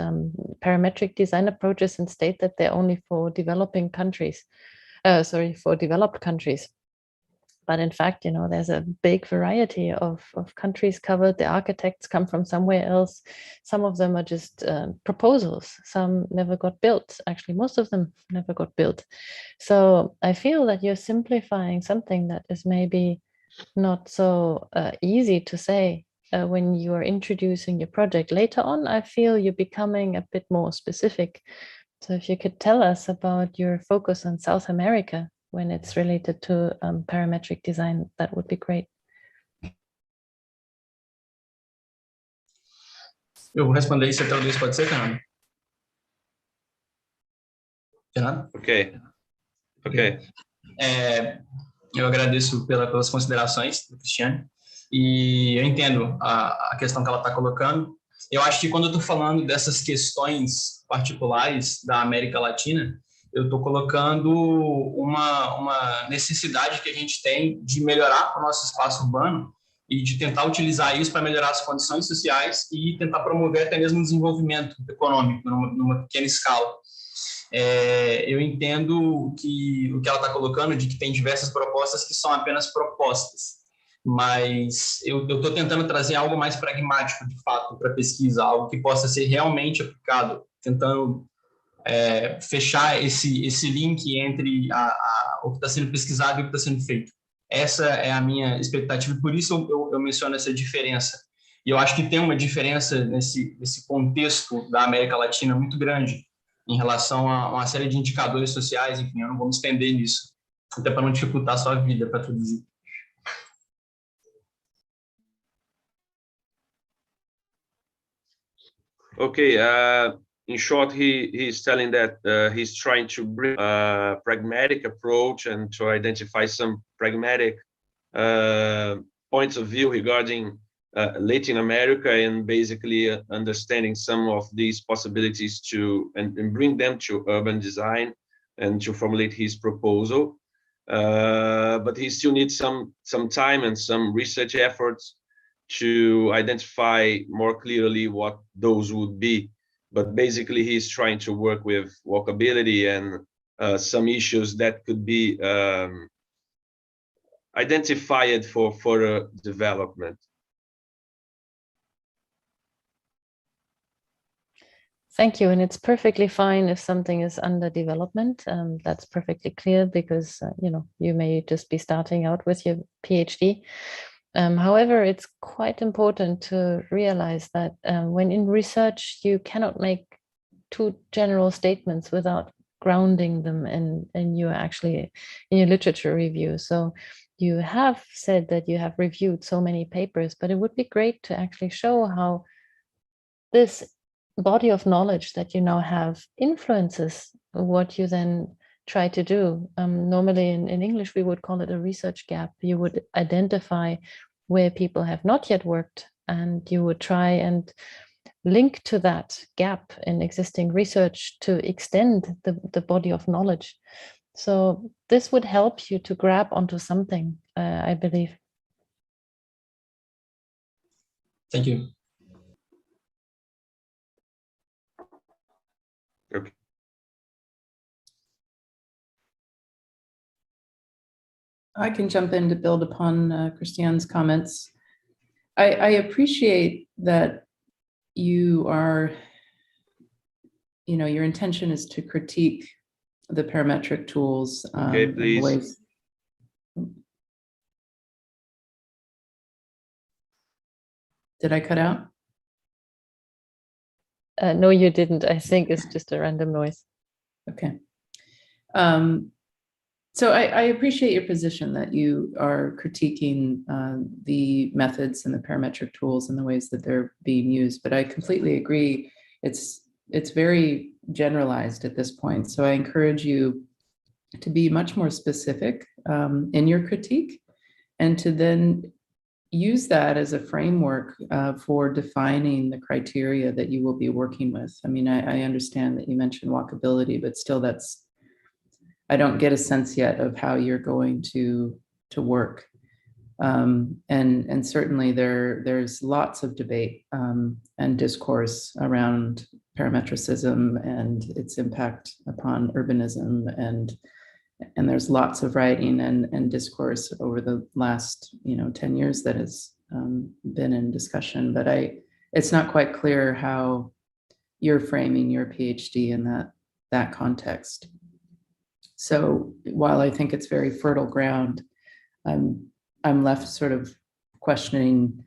parametric design approaches and state that they're only for developing countries, for developed countries. But in fact, you know, there's a big variety of countries covered. The architects come from somewhere else. Some of them are just proposals. Some never got built. Actually, most of them never got built. So I feel that you're simplifying something that is maybe not so easy to say when you are introducing your project. Later on, I feel you're becoming a bit more specific. So if you could tell us about your focus on South America when it's related to parametric design, that would be great. Eu vou responder isso, até o Luiz pode ser, Fernando? Fernando? Okay. Okay. Eu agradeço pelas considerações do Christiane e eu entendo a questão que ela está colocando. Eu acho que quando eu estou falando dessas questões particulares da América Latina, eu estou colocando uma necessidade que a gente tem de melhorar o nosso espaço urbano e de tentar utilizar isso para melhorar as condições sociais e tentar promover até mesmo o desenvolvimento econômico numa pequena escala. Eu entendo que o que ela está colocando, de que tem diversas propostas que são apenas propostas, mas eu estou tentando trazer algo mais pragmático, de fato, para a pesquisa, algo que possa ser realmente aplicado, tentando fechar esse link entre o que está sendo pesquisado e o que está sendo feito. Essa é a minha expectativa, e por isso eu menciono essa diferença. E eu acho que tem uma diferença nesse contexto da América Latina muito grande, em relação a uma série de indicadores sociais, enfim, eu não vou me estender nisso, até para não dificultar a sua vida para traduzir. Okay, in short, he's telling that he's trying to bring a pragmatic approach and to identify some pragmatic points of view regarding Latin America, and basically understanding some of these possibilities and bring them to urban design and to formulate his proposal. But he still needs some time and some research efforts to identify more clearly what those would be. But basically, he's trying to work with walkability and some issues that could be identified for further development. Thank you, and it's perfectly fine if something is under development. That's perfectly clear, because you may just be starting out with your PhD. However, it's quite important to realize that when in research, you cannot make too general statements without grounding them in your literature review. So you have said that you have reviewed so many papers, but it would be great to actually show how this body of knowledge that you now have influences what you then try to do. Normally in English, we would call it a research gap. You would identify where people have not yet worked, and you would try and link to that gap in existing research to extend the body of knowledge. So this would help you to grab onto something, I believe. Thank you. Okay. I can jump in to build upon Christiane's comments. I appreciate that you are, your intention is to critique the parametric tools. Okay, please. Did I cut out? No, you didn't. I think it's just a random noise. Okay. So I appreciate your position that you are critiquing the methods and the parametric tools and the ways that they're being used, but I completely agree. It's very generalized at this point. So I encourage you to be much more specific in your critique, and to then use that as a framework for defining the criteria that you will be working with. I mean, I understand that you mentioned walkability, but still I don't get a sense yet of how you're going to work. And certainly there's lots of debate and discourse around parametricism and its impact upon urbanism, and there's lots of writing and discourse over the last 10 years that has been in discussion, but it's not quite clear how you're framing your PhD in that context. So while I think it's very fertile ground, I'm left sort of questioning,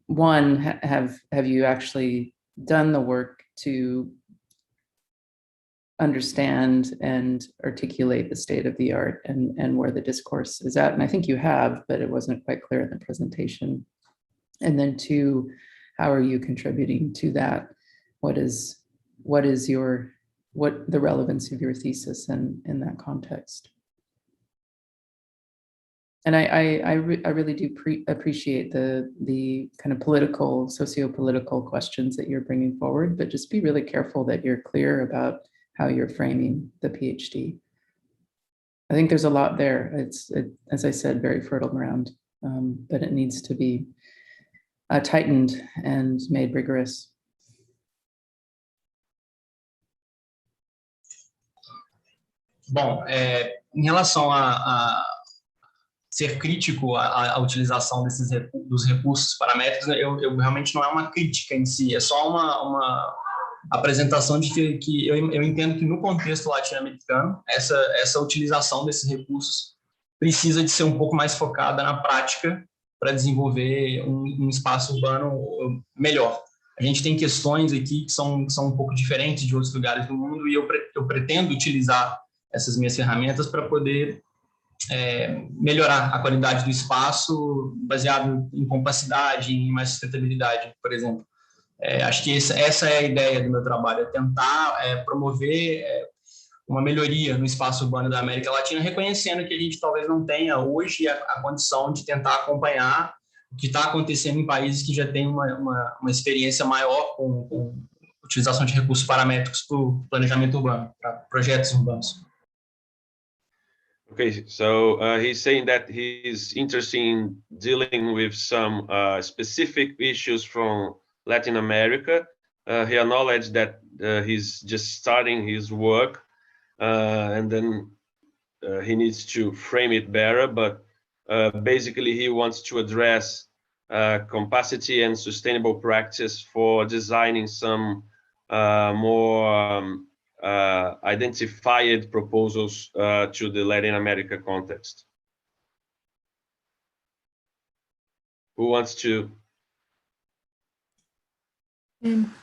one, have you actually done the work to understand and articulate the state of the art and where the discourse is at? And I think you have, but it wasn't quite clear in the presentation. And then two, how are you contributing to that? What the relevance of your thesis in that context? And I really do appreciate the kind of political, socio-political questions that you're bringing forward, but just be really careful that you're clear about how you're framing the PhD. I think there's a lot there. It's as I said, very fertile ground, but it needs to be tightened and made rigorous. Bom, em relação a ser crítico à utilização dos recursos paramétricos, eu realmente não é uma crítica em si, é só uma apresentação de que eu entendo que no contexto latino-americano, essa utilização desses recursos precisa de ser um pouco mais focada na prática para desenvolver um espaço urbano melhor. A gente tem questões aqui que são um pouco diferentes de outros lugares do mundo e eu pretendo utilizar essas minhas ferramentas para poder melhorar a qualidade do espaço baseado em compacidade, em mais sustentabilidade, por exemplo. Acho que essa é a ideia do meu trabalho, é tentar promover uma melhoria no espaço urbano da América Latina, reconhecendo que a gente talvez não tenha hoje a condição de tentar acompanhar o que está acontecendo em países que já têm uma experiência maior com utilização de recursos paramétricos para o planejamento urbano, para projetos urbanos. Okay, so he's saying that he's interested in dealing with some specific issues from Latin America. He acknowledged that he's just starting his work and then he needs to frame it better, but basically he wants to address capacity and sustainable practice for designing some more identified proposals to the Latin America context. Who wants to?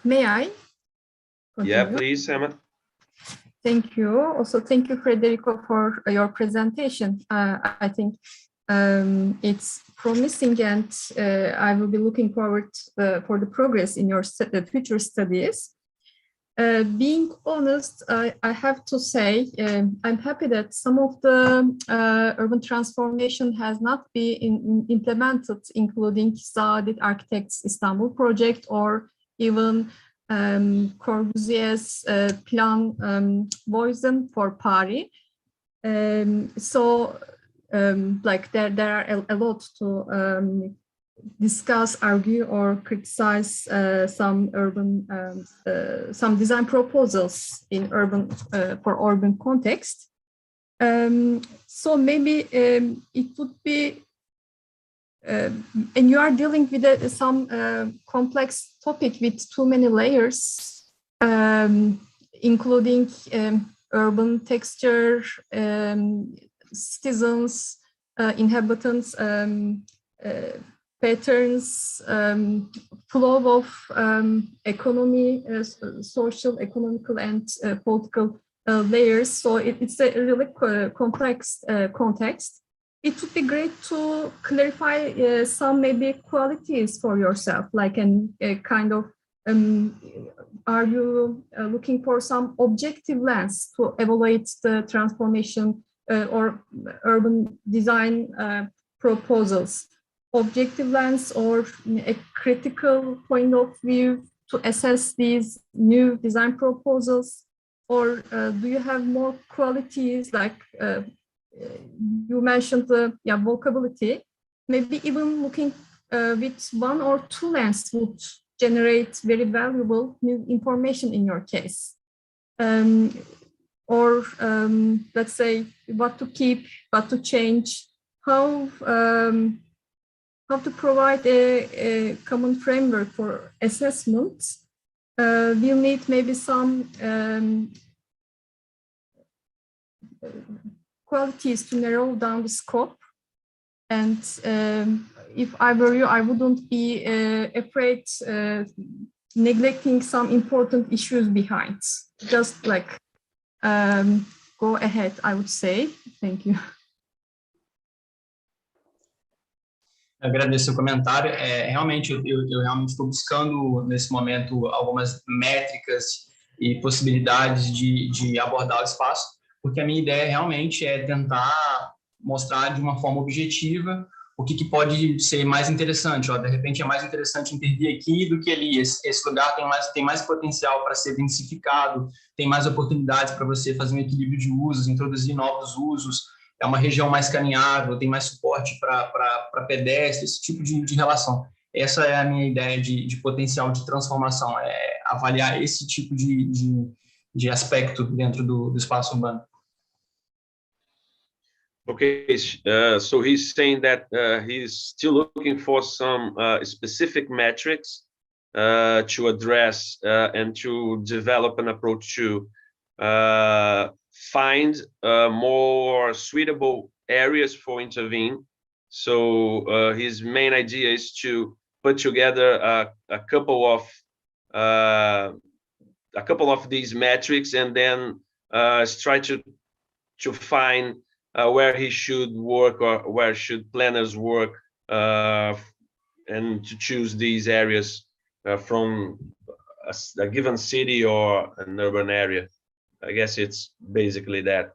May I? Yeah, Continue? please, Sema. Thank you. Also, thank you, Federico, for your presentation. I think it's promising, and I will be looking forward for the progress in your future studies. Being honest, I have to say I'm happy that some of the urban transformation has not been implemented, including CAADRIA Architects Istanbul project or even Corbusier's Plan Voisin for Paris. Like there are a lot to discuss, argue, or criticize some design proposals in urban for urban context. So maybe it would be, and you are dealing with some complex topic with too many layers, including urban texture, citizens, inhabitants, patterns, flow of economy, social, economical, and political layers. So it's a really complex context. It would be great to clarify some maybe qualities for yourself, like a kind of, are you looking for some objective lens to evaluate the transformation or urban design proposals? Objective lens or a critical point of view to assess these new design proposals? Or do you have more qualities like you mentioned the vocabulary? Maybe even looking with one or two lenses would generate very valuable new information in your case. Or let's say what to keep, what to change, how to provide a common framework for assessment. We'll need maybe some qualities to narrow down the scope. And if I were you, I wouldn't be afraid neglecting some important issues behind. Just like go ahead, I would say. Thank you. Agradeço o comentário. Realmente, eu realmente estou buscando, nesse momento, algumas métricas e possibilidades de abordar o espaço, porque a minha ideia realmente é tentar mostrar de uma forma objetiva o que pode ser mais interessante. De repente, é mais interessante intervir aqui do que ali. Esse lugar tem mais potencial para ser densificado, tem mais oportunidades para você fazer um equilíbrio de usos, introduzir novos usos. É uma região mais caminhável, tem mais suporte para pedestres, esse tipo de relação. Essa é a minha ideia de potencial de transformação, é avaliar esse tipo de aspecto dentro do espaço urbano. Okay, so he's saying that he's still looking for some specific metrics to address and to develop an approach to find more suitable areas for intervene. So his main idea is to put together a couple of these metrics and then try to find where he should work or where should planners work, and to choose these areas from a given city or an urban area. I guess it's basically that.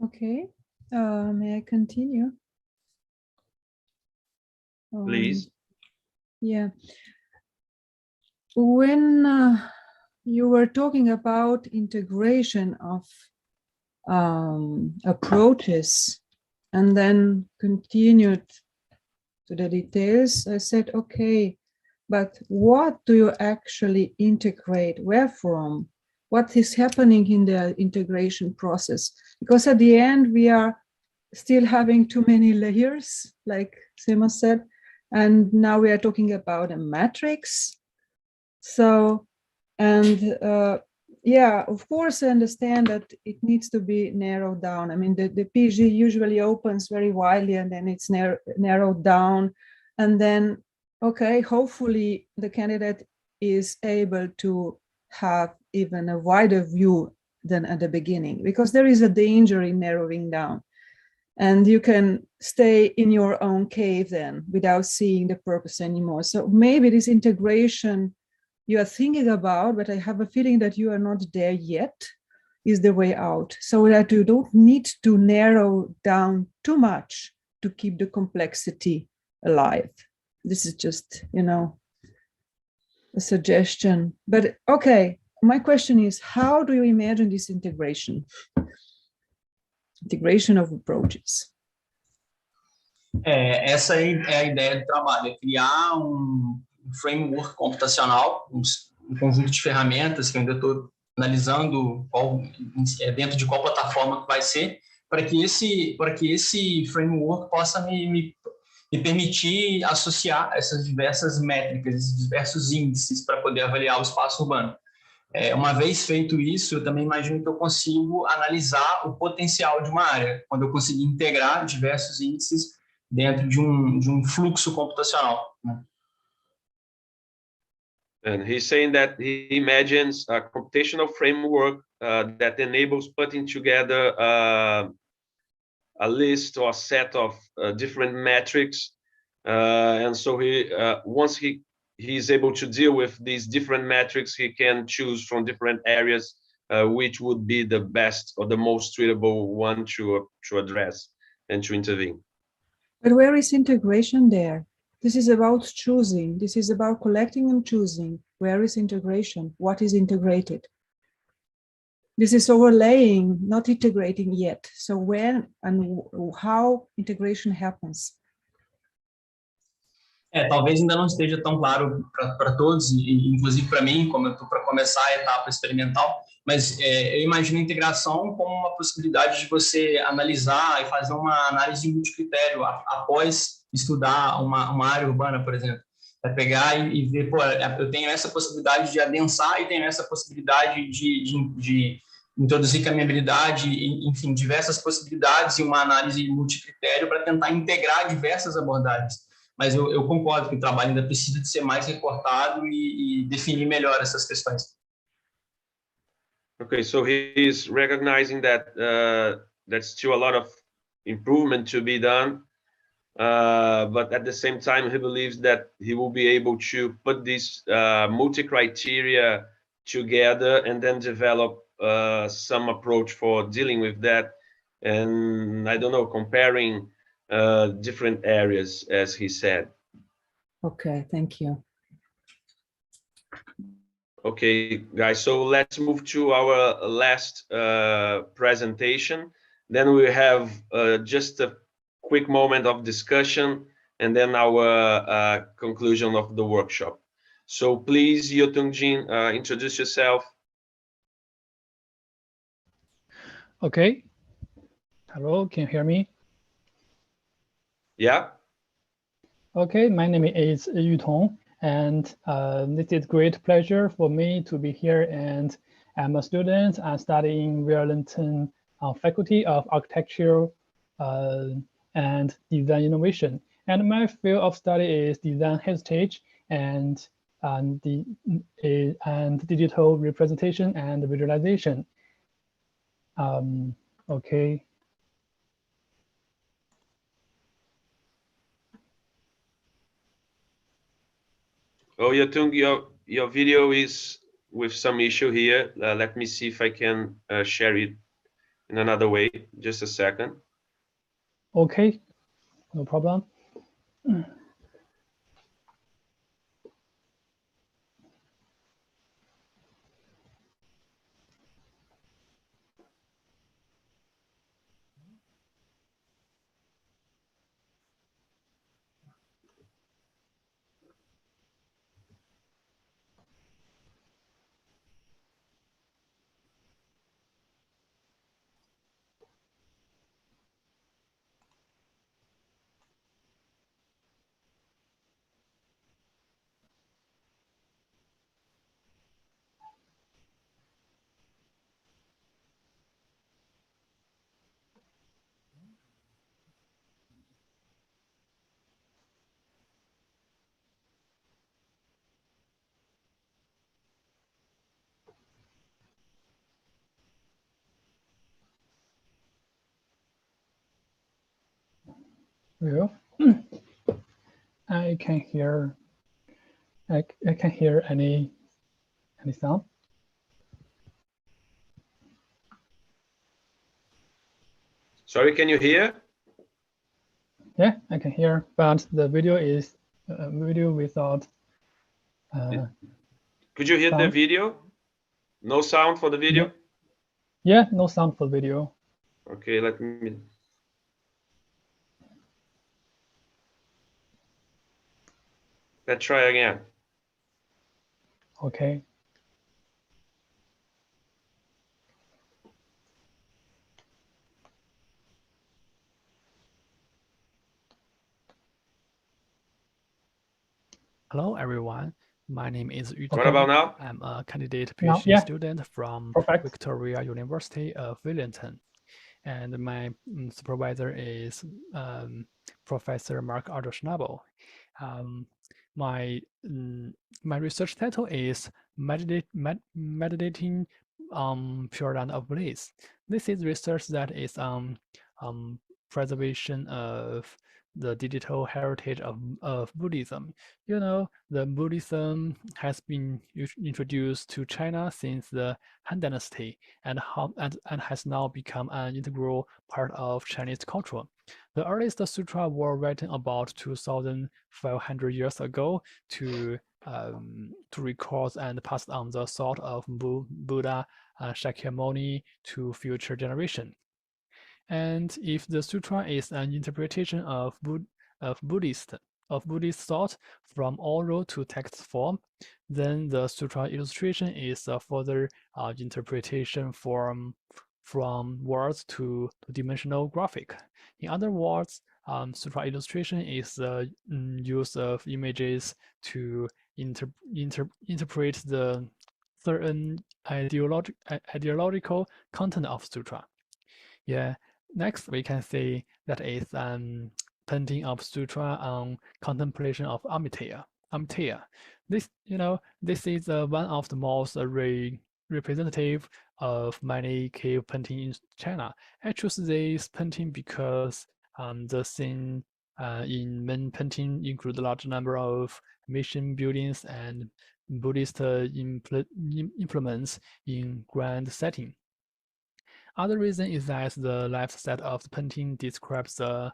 Okay, may I continue? Please. Yeah. When you were talking about integration of approaches and then continued to the details, I said, okay, but what do you actually integrate? Where from? What is happening in the integration process? Because at the end, we are still having too many layers, like Sema said, and now we are talking about a matrix. So, and yeah, of course, I understand that it needs to be narrowed down. I mean, the PG usually opens very widely and then it's narrowed down. And then, okay, hopefully the candidate is able to have even a wider view than at the beginning, because there is a danger in narrowing down. And you can stay in your own cave then without seeing the purpose anymore. So maybe this integration you are thinking about, but I have a feeling that you are not there yet, is the way out. So that you don't need to narrow down too much to keep the complexity alive. This is just, you know, a suggestion. But okay, my question is, how do you imagine this integration? Integration of approaches. Essa é a ideia do trabalho, é criar framework computacional, um conjunto de ferramentas que eu ainda estou analisando dentro de qual plataforma que vai ser, para que esse framework possa me permitir associar essas diversas métricas, esses diversos índices para poder avaliar o espaço urbano. Uma vez feito isso, eu também imagino que eu consigo analisar o potencial de uma área, quando eu conseguir integrar diversos índices dentro de fluxo computacional, né? And he's saying that he imagines a computational framework that enables putting together a list or a set of different metrics. And so once he's able to deal with these different metrics, he can choose from different areas which would be the best or the most suitable one to address and to intervene. But where is integration there? This is about choosing. This is about collecting and choosing. Where is integration? What is integrated? This is overlaying, not integrating yet. So when and how integration happens? Talvez ainda não esteja tão claro para todos, e inclusive para mim, como eu estou para começar a etapa experimental, mas eu imagino a integração como uma possibilidade de você analisar e fazer uma análise multicritério após estudar uma área urbana, por exemplo. É pegar e ver, pô, eu tenho essa possibilidade de adensar e tenho essa possibilidade de introduzir caminhabilidade, enfim, diversas possibilidades e uma análise multicritério para tentar integrar diversas abordagens. Mas eu concordo que o trabalho ainda precisa de ser mais recortado e definir melhor essas questões. Okay, so he's recognizing that there's still a lot of improvement to be done, but at the same time, he believes that he will be able to put these multi-criteria together and then develop some approach for dealing with that. And I don't know, comparing different areas, as he said. Okay, thank you. Okay, guys, so let's move to our last presentation. Then we have just a quick moment of discussion and then our conclusion of the workshop. So please, Yotungjin, introduce yourself. Okay. Hello, can you hear me? Yeah. Okay, my name is Yutong, and it is great pleasure for me to be here. And I'm a student. I'm studying Wellington Faculty of Architecture and Design Innovation. And my field of study is design heritage and digital representation and visualization. Okay. Oh, Yatung, your video is with some issue here. Let me see if I can share it in another way. Just a second. Okay, no problem. Well, I can hear. I can hear any sound. Sorry, can you hear? Yeah, I can hear, but the video is video without. Could you hear sound. the video? No sound for the video? Yeah, no sound for video. Okay, let me. Let's try again. Okay. Hello, everyone. My name is Yu. What about now? I'm a candidate Now, PhD yeah. student from Perfect. Victoria University of Wellington. And my supervisor is Professor Mark Ardo-Schnabel. My research title is Meditating Pure Land of Bliss. This is research that is preservation of the digital heritage of Buddhism. You know, the Buddhism has been introduced to China since the Han Dynasty and has now become an integral part of Chinese culture. The earliest sutra were written about 2,500 years ago to record and pass on the thought of Buddha Shakyamuni to future generation. And if the sutra is an interpretation of Buddhist thought from oral to text form, then the sutra illustration is a further interpretation from words to dimensional graphic. In other words, sutra illustration is the use of images to interpret the certain ideological content of sutra. Yeah. Next, we can see that is painting of sutra on contemplation of Amitaya. This, this is one of the most representative of many cave painting in China. I choose this painting because the scene in main painting include a large number of mission buildings and Buddhist implements in grand setting. Other reason is that the left side of the painting describes a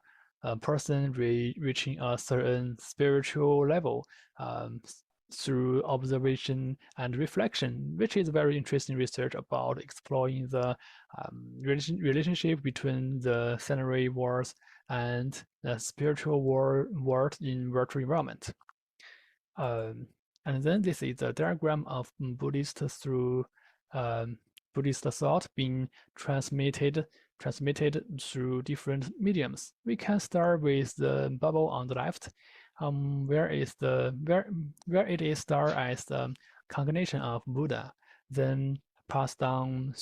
person reaching a certain spiritual level through observation and reflection, which is very interesting research about exploring the relationship between the scenery world and the spiritual world in virtual environment. And then this is a diagram of Buddhist through Buddhist thought being transmitted through different mediums. We can start with the bubble on the left, where it is started as the cognition of Buddha, then passed down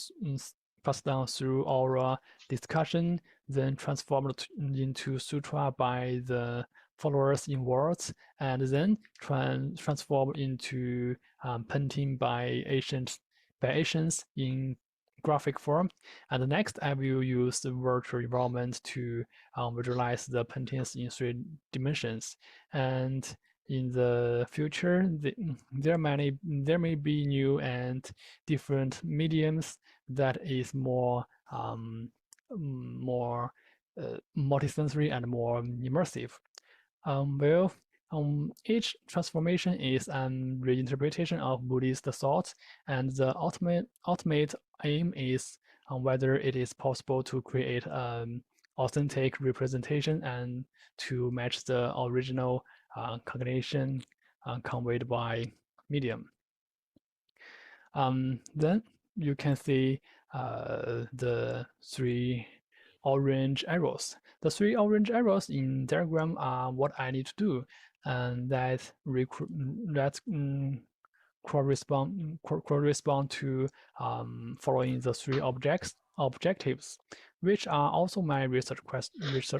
through oral discussion, then transformed into sutra by the followers in words, and then transformed into painting by ancients in graphic form. And next, I will use the virtual environment to visualize the paintings in 3 dimensions. And in the future, there may be new and different mediums that is more multisensory and more immersive. Each transformation is an reinterpretation of Buddhist thoughts, and the ultimate aim is whether it is possible to create an authentic representation and to match the original cognition conveyed by medium. Then you can see the 3 orange arrows. The 3 orange arrows in diagram are what I need to do, and that correspond to following the 3 objectives, which are also my research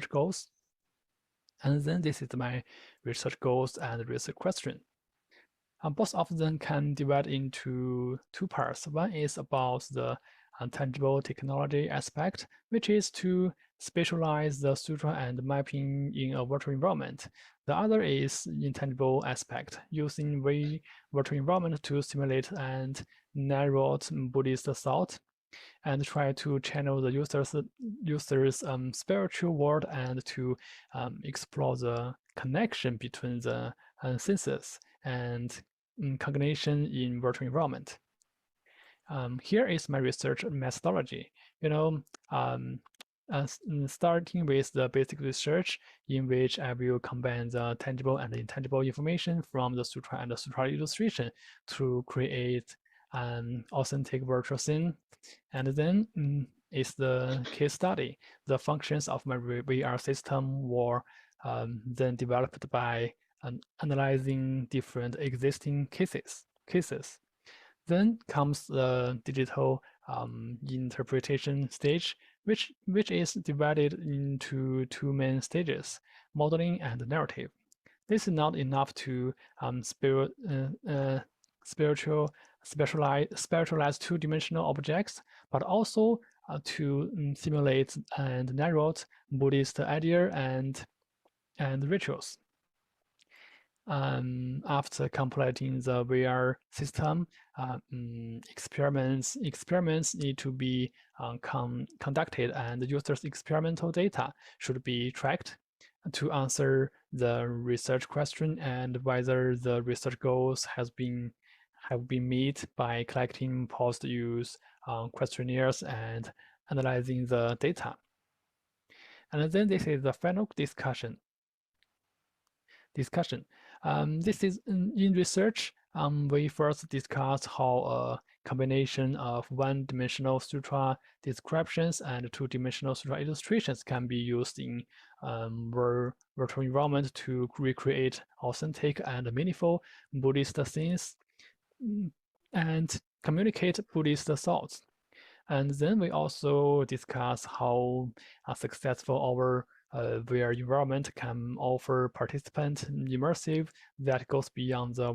goals. And then this is my research goals and research question. Both of them can divide into 2 parts. One is about the tangible technology aspect, which is to spatialize the sutra and mapping in a virtual environment. The other is intangible aspect, using virtual environment to simulate and narrate Buddhist thought and try to channel the user's spiritual world and to explore the connection between the senses and cognition in virtual environment. Here is my research methodology. Starting with the basic research, in which I will combine the tangible and intangible information from the sutra and the sutra illustration to create an authentic virtual scene. And then is the case study. The functions of my VR system were then developed by analyzing different existing cases. Then comes the digital interpretation stage, which is divided into 2 main stages, modeling and narrative. This is not enough to spatialize 2-dimensional objects, but also to simulate and narrate Buddhist idea and rituals. After completing the VR system, experiments need to be conducted, and the user's experimental data should be tracked to answer the research question and whether the research goals have been met by collecting post-use questionnaires and analyzing the data. And then this is the final discussion. This is in research. We first discussed how a combination of 1-dimensional sutra descriptions and 2-dimensional sutra illustrations can be used in virtual environment to recreate authentic and meaningful Buddhist scenes and communicate Buddhist thoughts. And then we also discuss how successful our VR environment can offer participant immersive that goes beyond the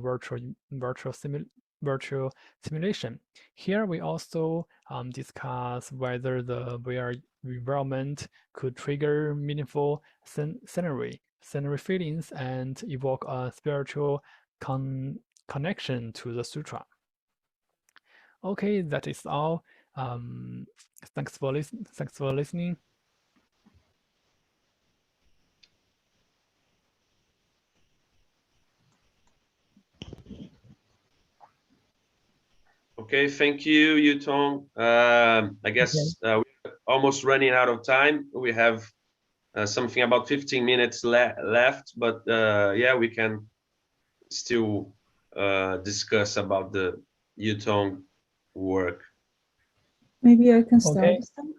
virtual simulation. Here we also discuss whether the VR environment could trigger meaningful scenery feelings and evoke a spiritual connection to the sutra. Okay, that is all. Thanks for listening. Okay, thank you, Yutong. I guess we're almost running out of time. We have something about 15 minutes left, but yeah, we can still discuss about the Yutong work. Maybe I can start Okay. this time.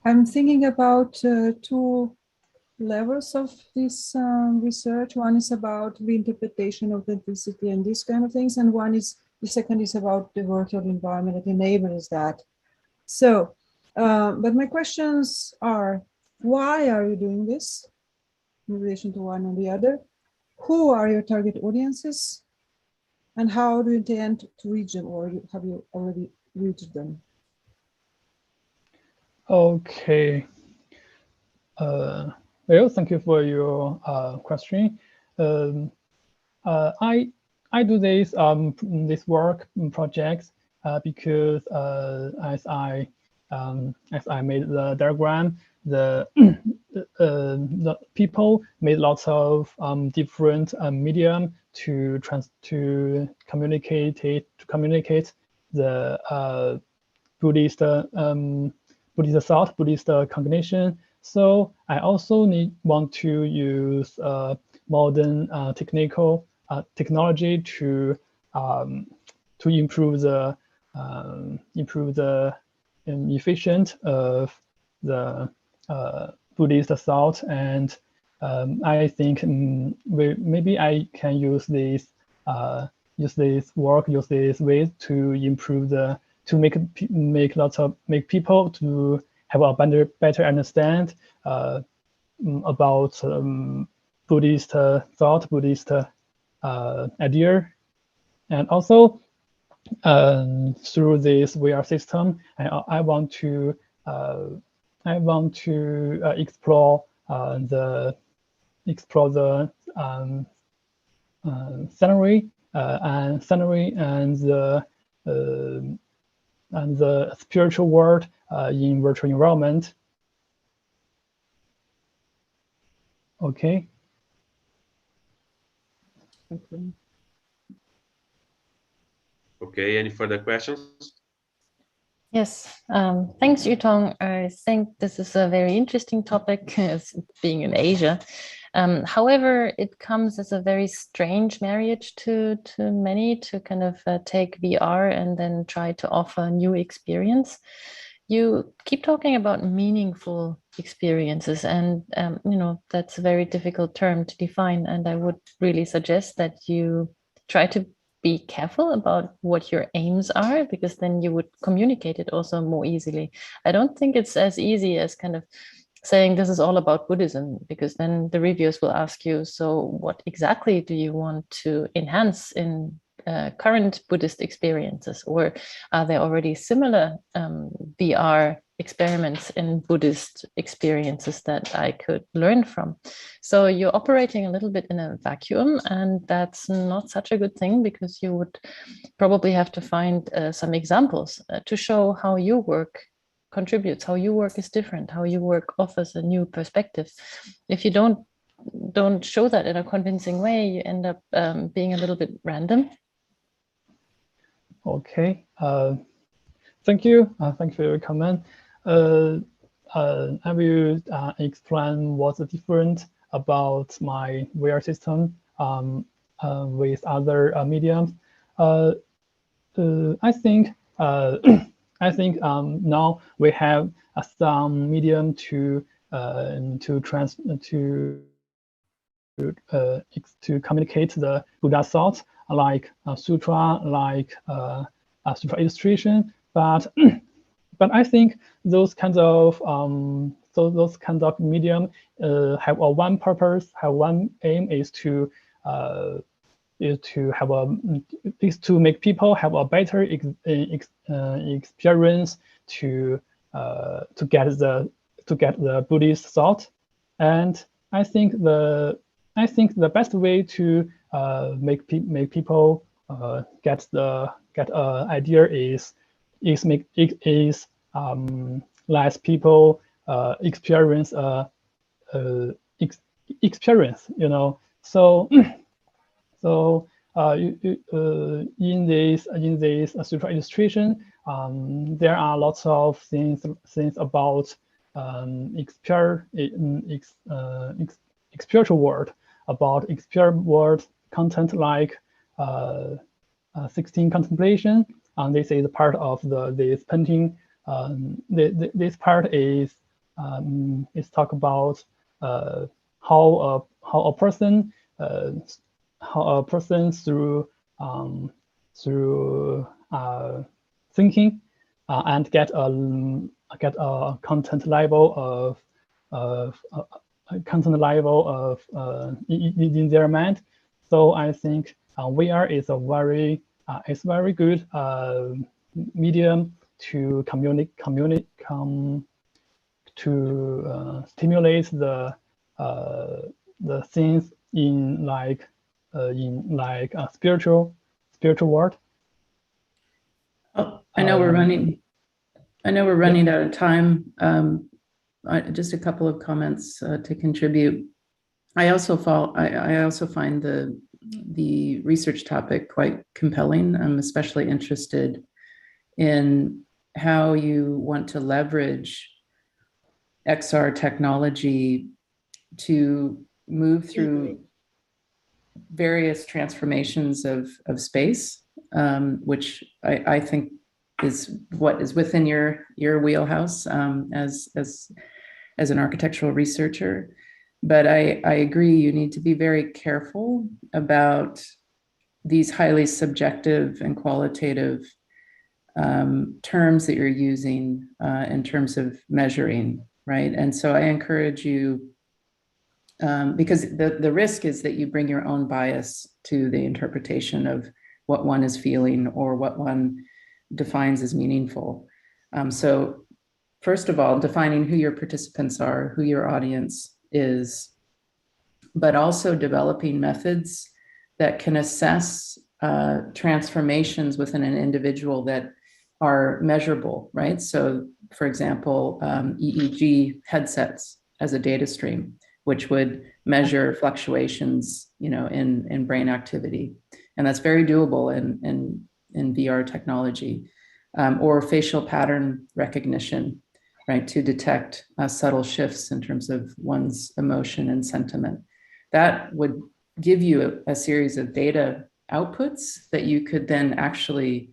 I'm thinking about two levels of this research. One is about reinterpretation of authenticity and these kind of things, and the second is about the virtual environment that enables that. So, but my questions are, why are you doing this in relation to one and the other? Who are your target audiences? And how do you intend to reach them, or have you already reached them? Okay. Well, thank you for your question. I do this work projects because as I made the diagram, the people made lots of different medium to communicate the Buddhist thought, Buddhist cognition. So I also want to use modern technology to improve the efficient of the Buddhist thought, and I think maybe I can use this ways to improve to make people to have a better understand about Buddhist thought, Buddhist idea, and also through this VR system, I want to explore the scenery and the spiritual world in virtual environment. Okay. Okay, any further questions? Yes, thanks, Yutong. I think this is a very interesting topic, as being in Asia. However, it comes as a very strange marriage to many to kind of take VR and then try to offer new experience. You keep talking about meaningful experiences, and that's a very difficult term to define. And I would really suggest that you try to be careful about what your aims are, because then you would communicate it also more easily. I don't think it's as easy as kind of saying this is all about Buddhism, because then the reviewers will ask you, so what exactly do you want to enhance in current Buddhist experiences, or are there already similar VR experiments in Buddhist experiences that I could learn from? So you're operating a little bit in a vacuum, and that's not such a good thing, because you would probably have to find some examples to show how your work contributes, how your work is different, how your work offers a new perspective. If you don't show that in a convincing way, you end up being a little bit random. Okay, thank you. Thank you for your comment. I will explain what's different about my VR system with other mediums. I think now we have some medium to communicate the Buddha thought, like sutra, like sutra illustration, but I think those kinds of medium have one purpose, have one aim, is to make people have a better experience to get the Buddhist thought. And I think the best way to make people get idea is let people experience experience, so in this sutra illustration, there are lots of things about spiritual world, about spiritual world content, like 16 contemplation, this is part of this painting. This part is talk about how a person through thinking and get a content level in their mind. So I think VR is a very good medium to stimulate the things in a spiritual world. Oh, I know we're running out of time. Just a couple of comments to contribute. I also find the research topic quite compelling. I'm especially interested in how you want to leverage XR technology to move through various transformations of space, which I think is what is within your wheelhouse as an architectural researcher. But I agree, you need to be very careful about these highly subjective and qualitative terms that you're using in terms of measuring, right? And so I encourage you, because the risk is that you bring your own bias to the interpretation of what one is feeling or what one defines as meaningful. So first of all, defining who your participants are, who your audience is, but also developing methods that can assess transformations within an individual that are measurable, right? So for example, EEG headsets as a data stream, which would measure fluctuations, in brain activity. And that's very doable in VR technology, or facial pattern recognition, right? To detect subtle shifts in terms of one's emotion and sentiment. That would give you a series of data outputs that you could then actually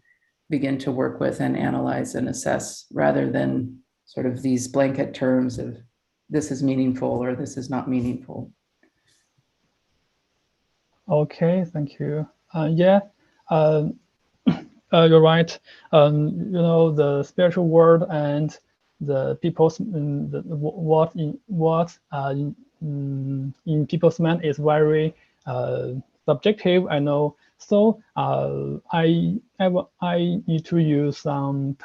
begin to work with and analyze and assess, rather than sort of these blanket terms of this is meaningful or this is not meaningful. Okay, thank you. You're right. The spiritual world and the people's what in people's mind is very subjective. I know. So I need to use some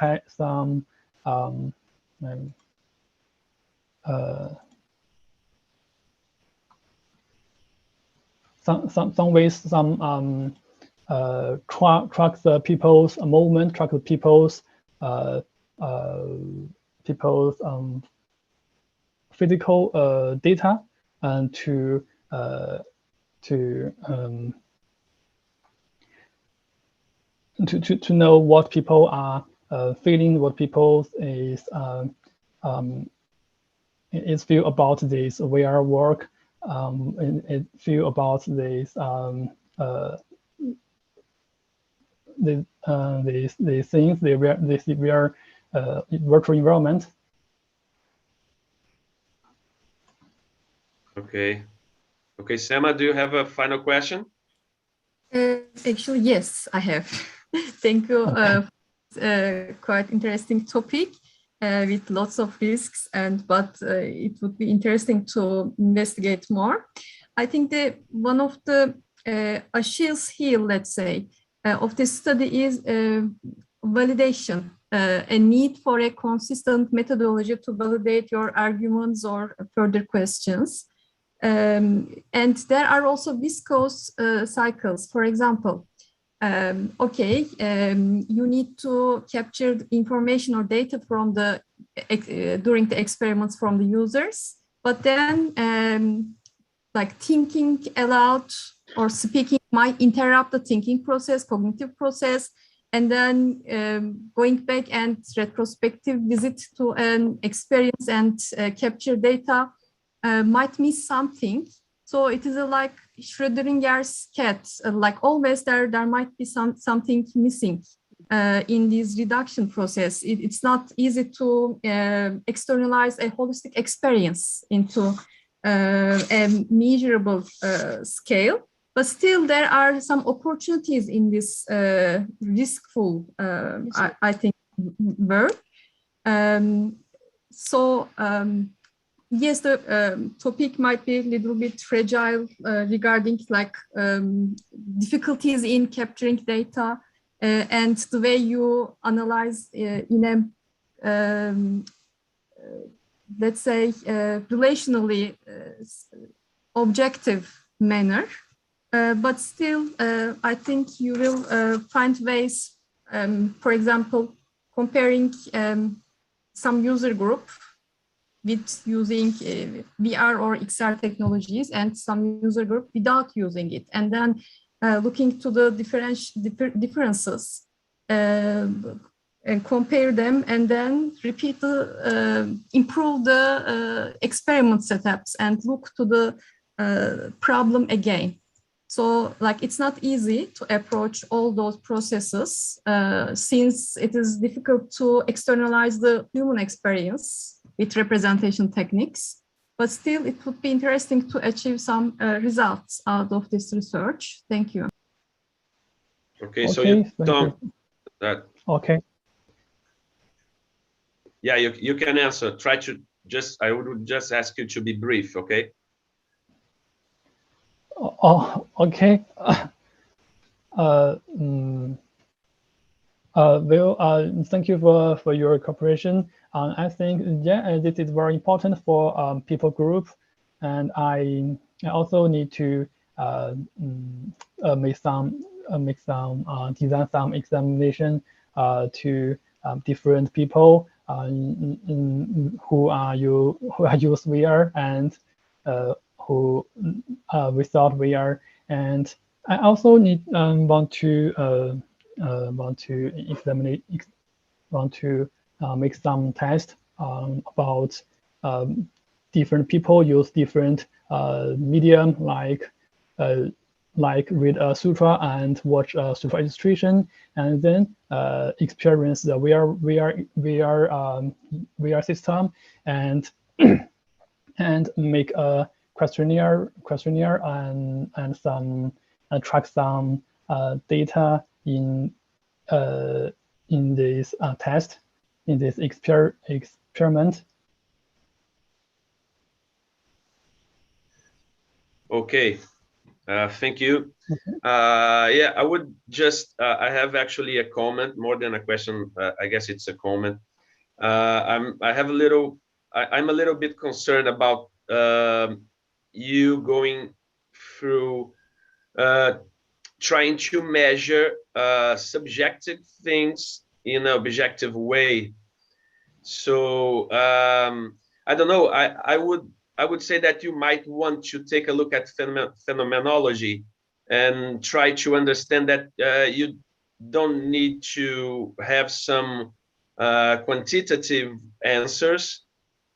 ways, track the people's movement, track the people's physical data, and to know what people are feeling, what people is feel about this VR work, and feel about this these things, this VR virtual environment. Okay, Sema, do you have a final question? Actually, yes, I have. Thank you. Quite interesting topic with lots of risks, but it would be interesting to investigate more. I think that one of the Achilles heel, let's say, of this study is validation, a need for a consistent methodology to validate your arguments or further questions. And there are also viscous cycles. For example, you need to capture information or data from during the experiments from the users, but then like thinking aloud or speaking might interrupt the thinking process, cognitive process, and then going back and retrospective visit to an experience and capture data might miss something. So it is like Schrödinger's cat, like always there might be something missing in this reduction process. It's not easy to externalize a holistic experience into a measurable scale, but still there are some opportunities in this riskful, I think, work. Yes, the topic might be a little bit fragile regarding like difficulties in capturing data and the way you analyze in a, let's say, relationally objective manner. But still, I think you will find ways, for example, comparing some user group with using VR or XR technologies and some user group without using it. And then looking to the differences and compare them, and then repeat improve the experiment setups and look to the problem again. So like it's not easy to approach all those processes since it is difficult to externalize the human experience with representation techniques, but still it would be interesting to achieve some results out of this research. Thank you. Okay, so you don't that. Okay. Yeah, you can answer. Try to just, I would just ask you to be brief, okay? Oh, okay. Thank you for your cooperation. I think, yeah, this is very important for people group, and I also need to make some design some examination to different people who are use VR and who without VR, and I also need want to make some tests about different people use different medium like read a sutra and watch a sutra illustration, and then experience the VR system and and make a questionnaire and some track some data in this test, in this experiment. Okay, thank you. Yeah, I would just, I have actually a comment more than a question. I guess it's a comment. I'm a little bit concerned about you going through trying to measure subjective things in an objective way. So I don't know. I would say that you might want to take a look at phenomenology and try to understand that you don't need to have some quantitative answers,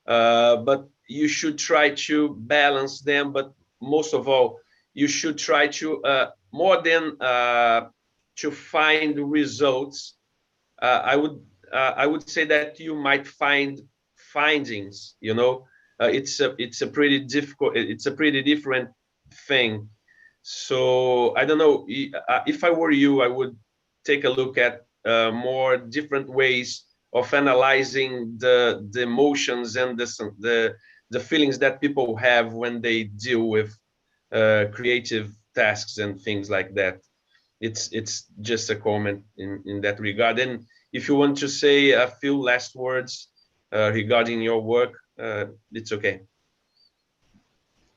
but you should try to balance them. But most of all, you should try to more than to find results. I would say that you might find findings. You know, it's a pretty difficult. It's a pretty different thing. So I don't know. If I were you, I would take a look at more different ways of analyzing the emotions and the feelings that people have when they deal with creative tasks and things like that. It's just a comment in that regard. And if you want to say a few last words regarding your work, it's okay.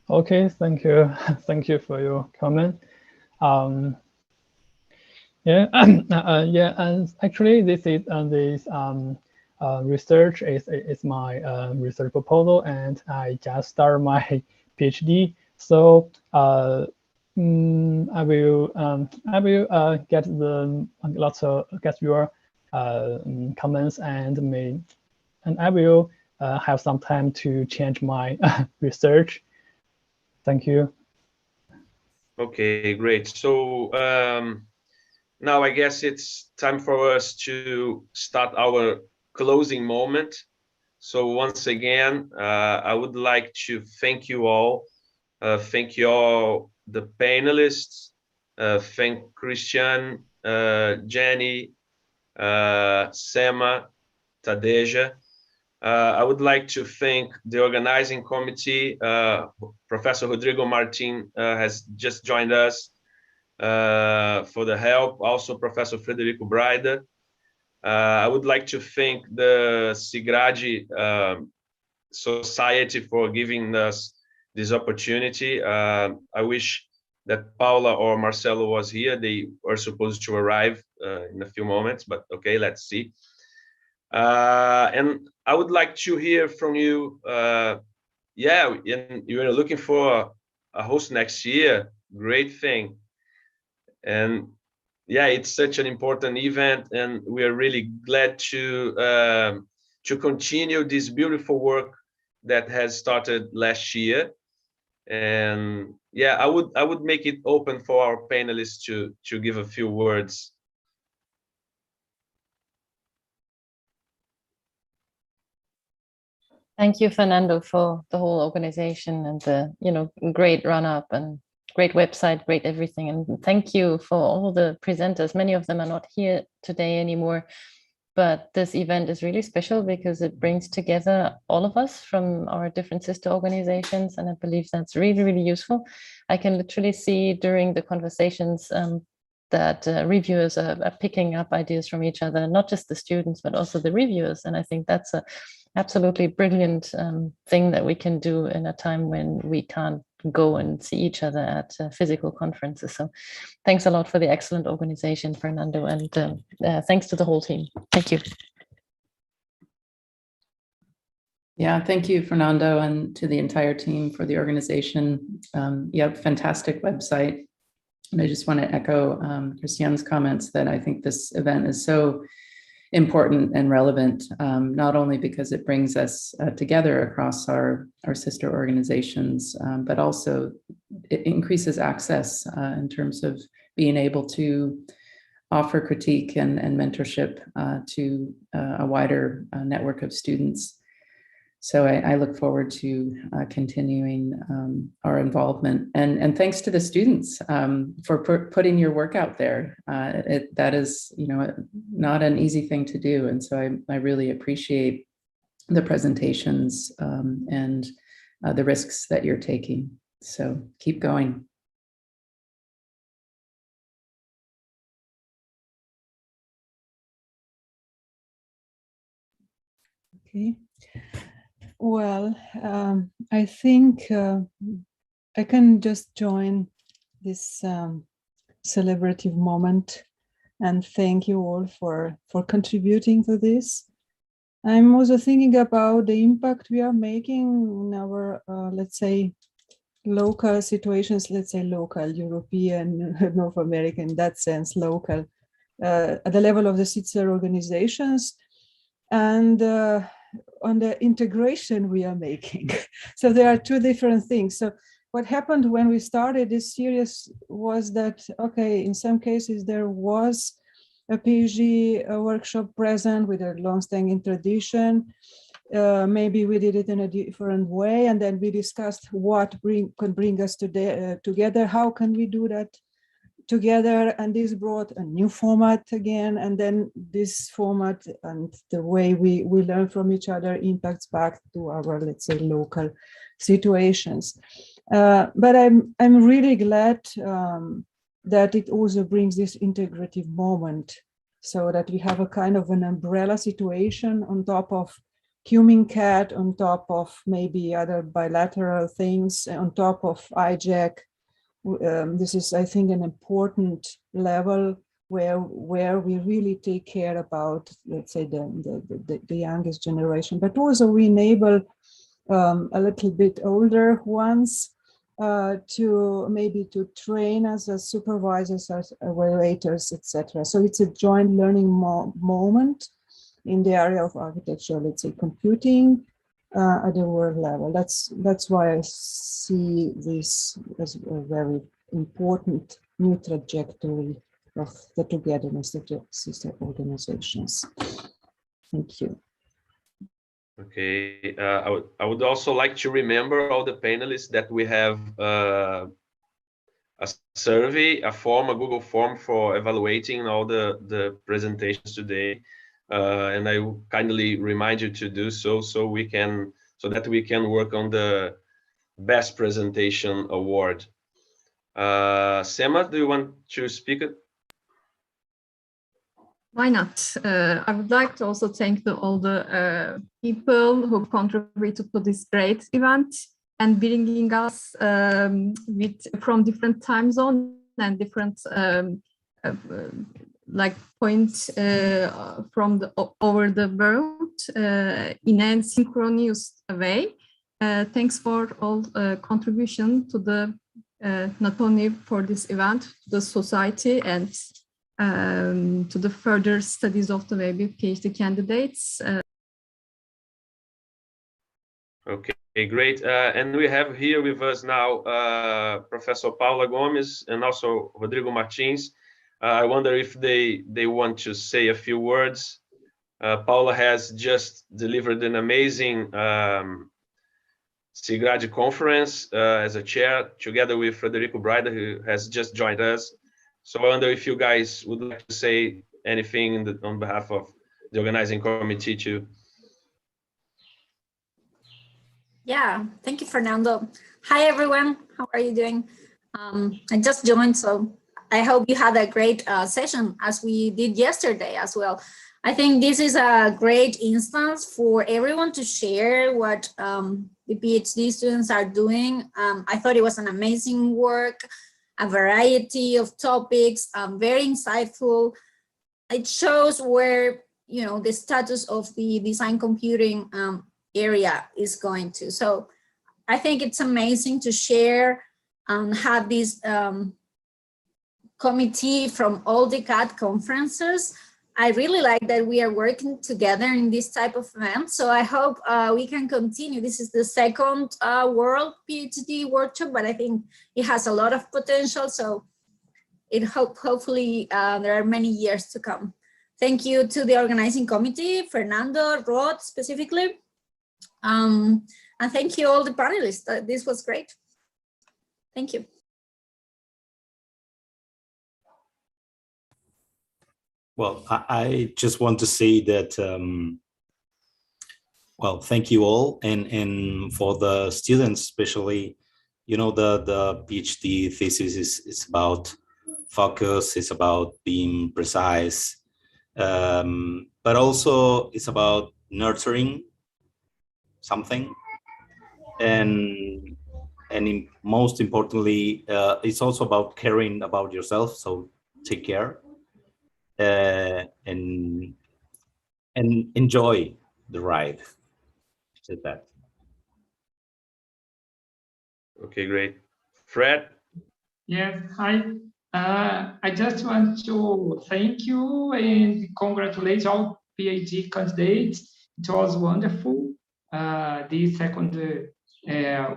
Okay, thank you. Thank you for your comment. Yeah, yeah, and actually this is research is my research proposal, and I just started my PhD. So I will get get your comments, and I will have some time to change my research. Thank you. Okay, great. So now I guess it's time for us to start our closing moment. So once again, I would like to thank you all. Thank you all, the panelists. Thank Christiane, Jenny, Sema, Tadeja. I would like to thank the organizing committee. Professor Rodrigo Martin has just joined us for the help. Also, Professor Frederico Braida. I would like to thank the SIGraDi Society for giving us this opportunity. I wish that Paula or Marcelo was here. They were supposed to arrive in a few moments, but okay, let's see. And I would like to hear from you. Yeah, and you're looking for a host next year. Great thing. And yeah, it's such an important event, and we are really glad to continue this beautiful work that has started last year. And yeah, I would make it open for our panelists to give a few words. Thank you, Fernando, for the whole organization and the great run up and great website, great everything. And thank you for all the presenters. Many of them are not here today anymore, but this event is really special because it brings together all of us from our different sister organizations. And I believe that's really, really useful. I can literally see during the conversations that reviewers are picking up ideas from each other, not just the students, but also the reviewers. And I think that's a absolutely brilliant thing that we can do in a time when we can't go and see each other at physical conferences. So thanks a lot for the excellent organization, Fernando, and thanks to the whole team. Thank you. Yeah, thank you, Fernando, and to the entire team for the organization. Yeah, fantastic website. And I just want to echo Christiane's comments that I think this event is so important and relevant, not only because it brings us together across our sister organizations, but also it increases access in terms of being able to offer critique and mentorship to a wider network of students. So I look forward to continuing our involvement, and thanks to the students for putting your work out there. That is, not an easy thing to do, and so I really appreciate the presentations and the risks that you're taking. So keep going. Okay. Well, I think I can just join this celebrative moment and thank you all for contributing to this. I'm also thinking about the impact we are making in our, let's say, local situations, let's say local, European, North American, in that sense, local, at the level of the sister organizations, and on the integration we are making. So there are two different things. So what happened when we started this series was that, okay, in some cases there was a PhD workshop present with a long-standing tradition. Maybe we did it in a different way, and then we discussed what could bring us together. How can we do that together? And this brought a new format again, and then this format and the way we learn from each other impacts back to our, let's say, local situations. But I'm really glad that it also brings this integrative moment, so that we have a kind of an umbrella situation on top of CAADRIA, on top of maybe other bilateral things, on top of IJAC. This is, I think, an important level where we really take care about, let's say, the youngest generation, but also we enable a little bit older ones to train as supervisors, as evaluators, etc. So it's a joint learning moment in the area of architecture, let's say, computing at the world level. That's why I see this as a very important new trajectory of the togetherness of the sister organizations. Thank you. Okay, I would also like to remember all the panelists that we have a survey, a Google form for evaluating all the presentations today, and I kindly remind you to do so, so that we can work on the best presentation award. Sema, do you want to speak? Why not? I would like to also thank all the people who contributed to this great event and bringing us from different time zones and different like points from over the world in a synchronous way. Thanks for all contribution to the not only for this event, to the society and to the further studies of the maybe PhD candidates. Okay, great. And we have here with us now Professor Paula Gomes and also Rodrigo Martins. I wonder if they want to say a few words. Paula has just delivered an amazing SIGraDi conference as a chair, together with Frederico Braida, who has just joined us. So I wonder if you guys would like to say anything on behalf of the organizing committee too. Yeah, thank you, Fernando. Hi, everyone. How are you doing? I just joined, so I hope you had a great session as we did yesterday as well. I think this is a great instance for everyone to share what the PhD students are doing. I thought it was an amazing work, a variety of topics, very insightful. It shows where, you know, the status of the design computing area is going to. So I think it's amazing to share and have this committee from all the CAD conferences. I really like that we are working together in this type of event. So I hope we can continue. This is the second World PhD workshop, but I think it has a lot of potential. So hopefully there are many years to come. Thank you to the organizing committee, Fernando, Rod specifically. And thank you all the panelists. This was great. Thank you. Well, I just want to say that, well, thank you all. And for the students, especially, you know, the PhD thesis is about focus, it's about being precise, but also it's about nurturing something. And most importantly, it's also about caring about yourself. So take care. And enjoy the ride. Said that. Okay, great. Fred? Yes, hi. I just want to thank you and congratulate all PhD candidates. It was wonderful, the second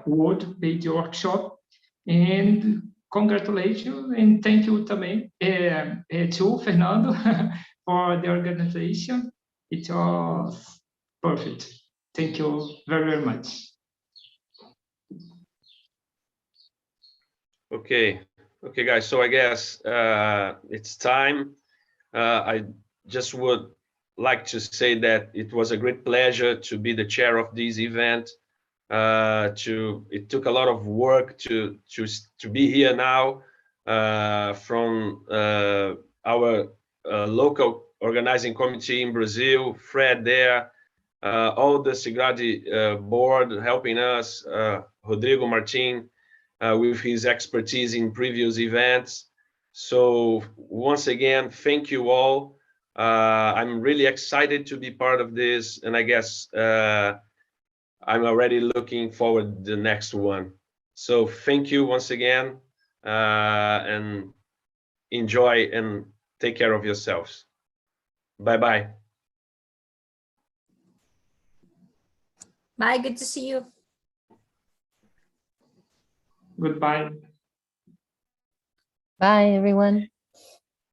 World PhD workshop. And congratulations and thank you também to Fernando for the organization. It was perfect. Thank you very, very much. Okay, guys. So I guess it's time. I just would like to say that it was a great pleasure to be the chair of this event. It took a lot of work to be here now from our local organizing committee in Brazil, Fred there, all the SIGraDi board helping us, Rodrigo Martin with his expertise in previous events. So once again, thank you all. I'm really excited to be part of this, and I guess I'm already looking forward to the next one. So thank you once again, and enjoy and take care of yourselves. Bye-bye. Bye, good to see you. Goodbye. Bye, everyone.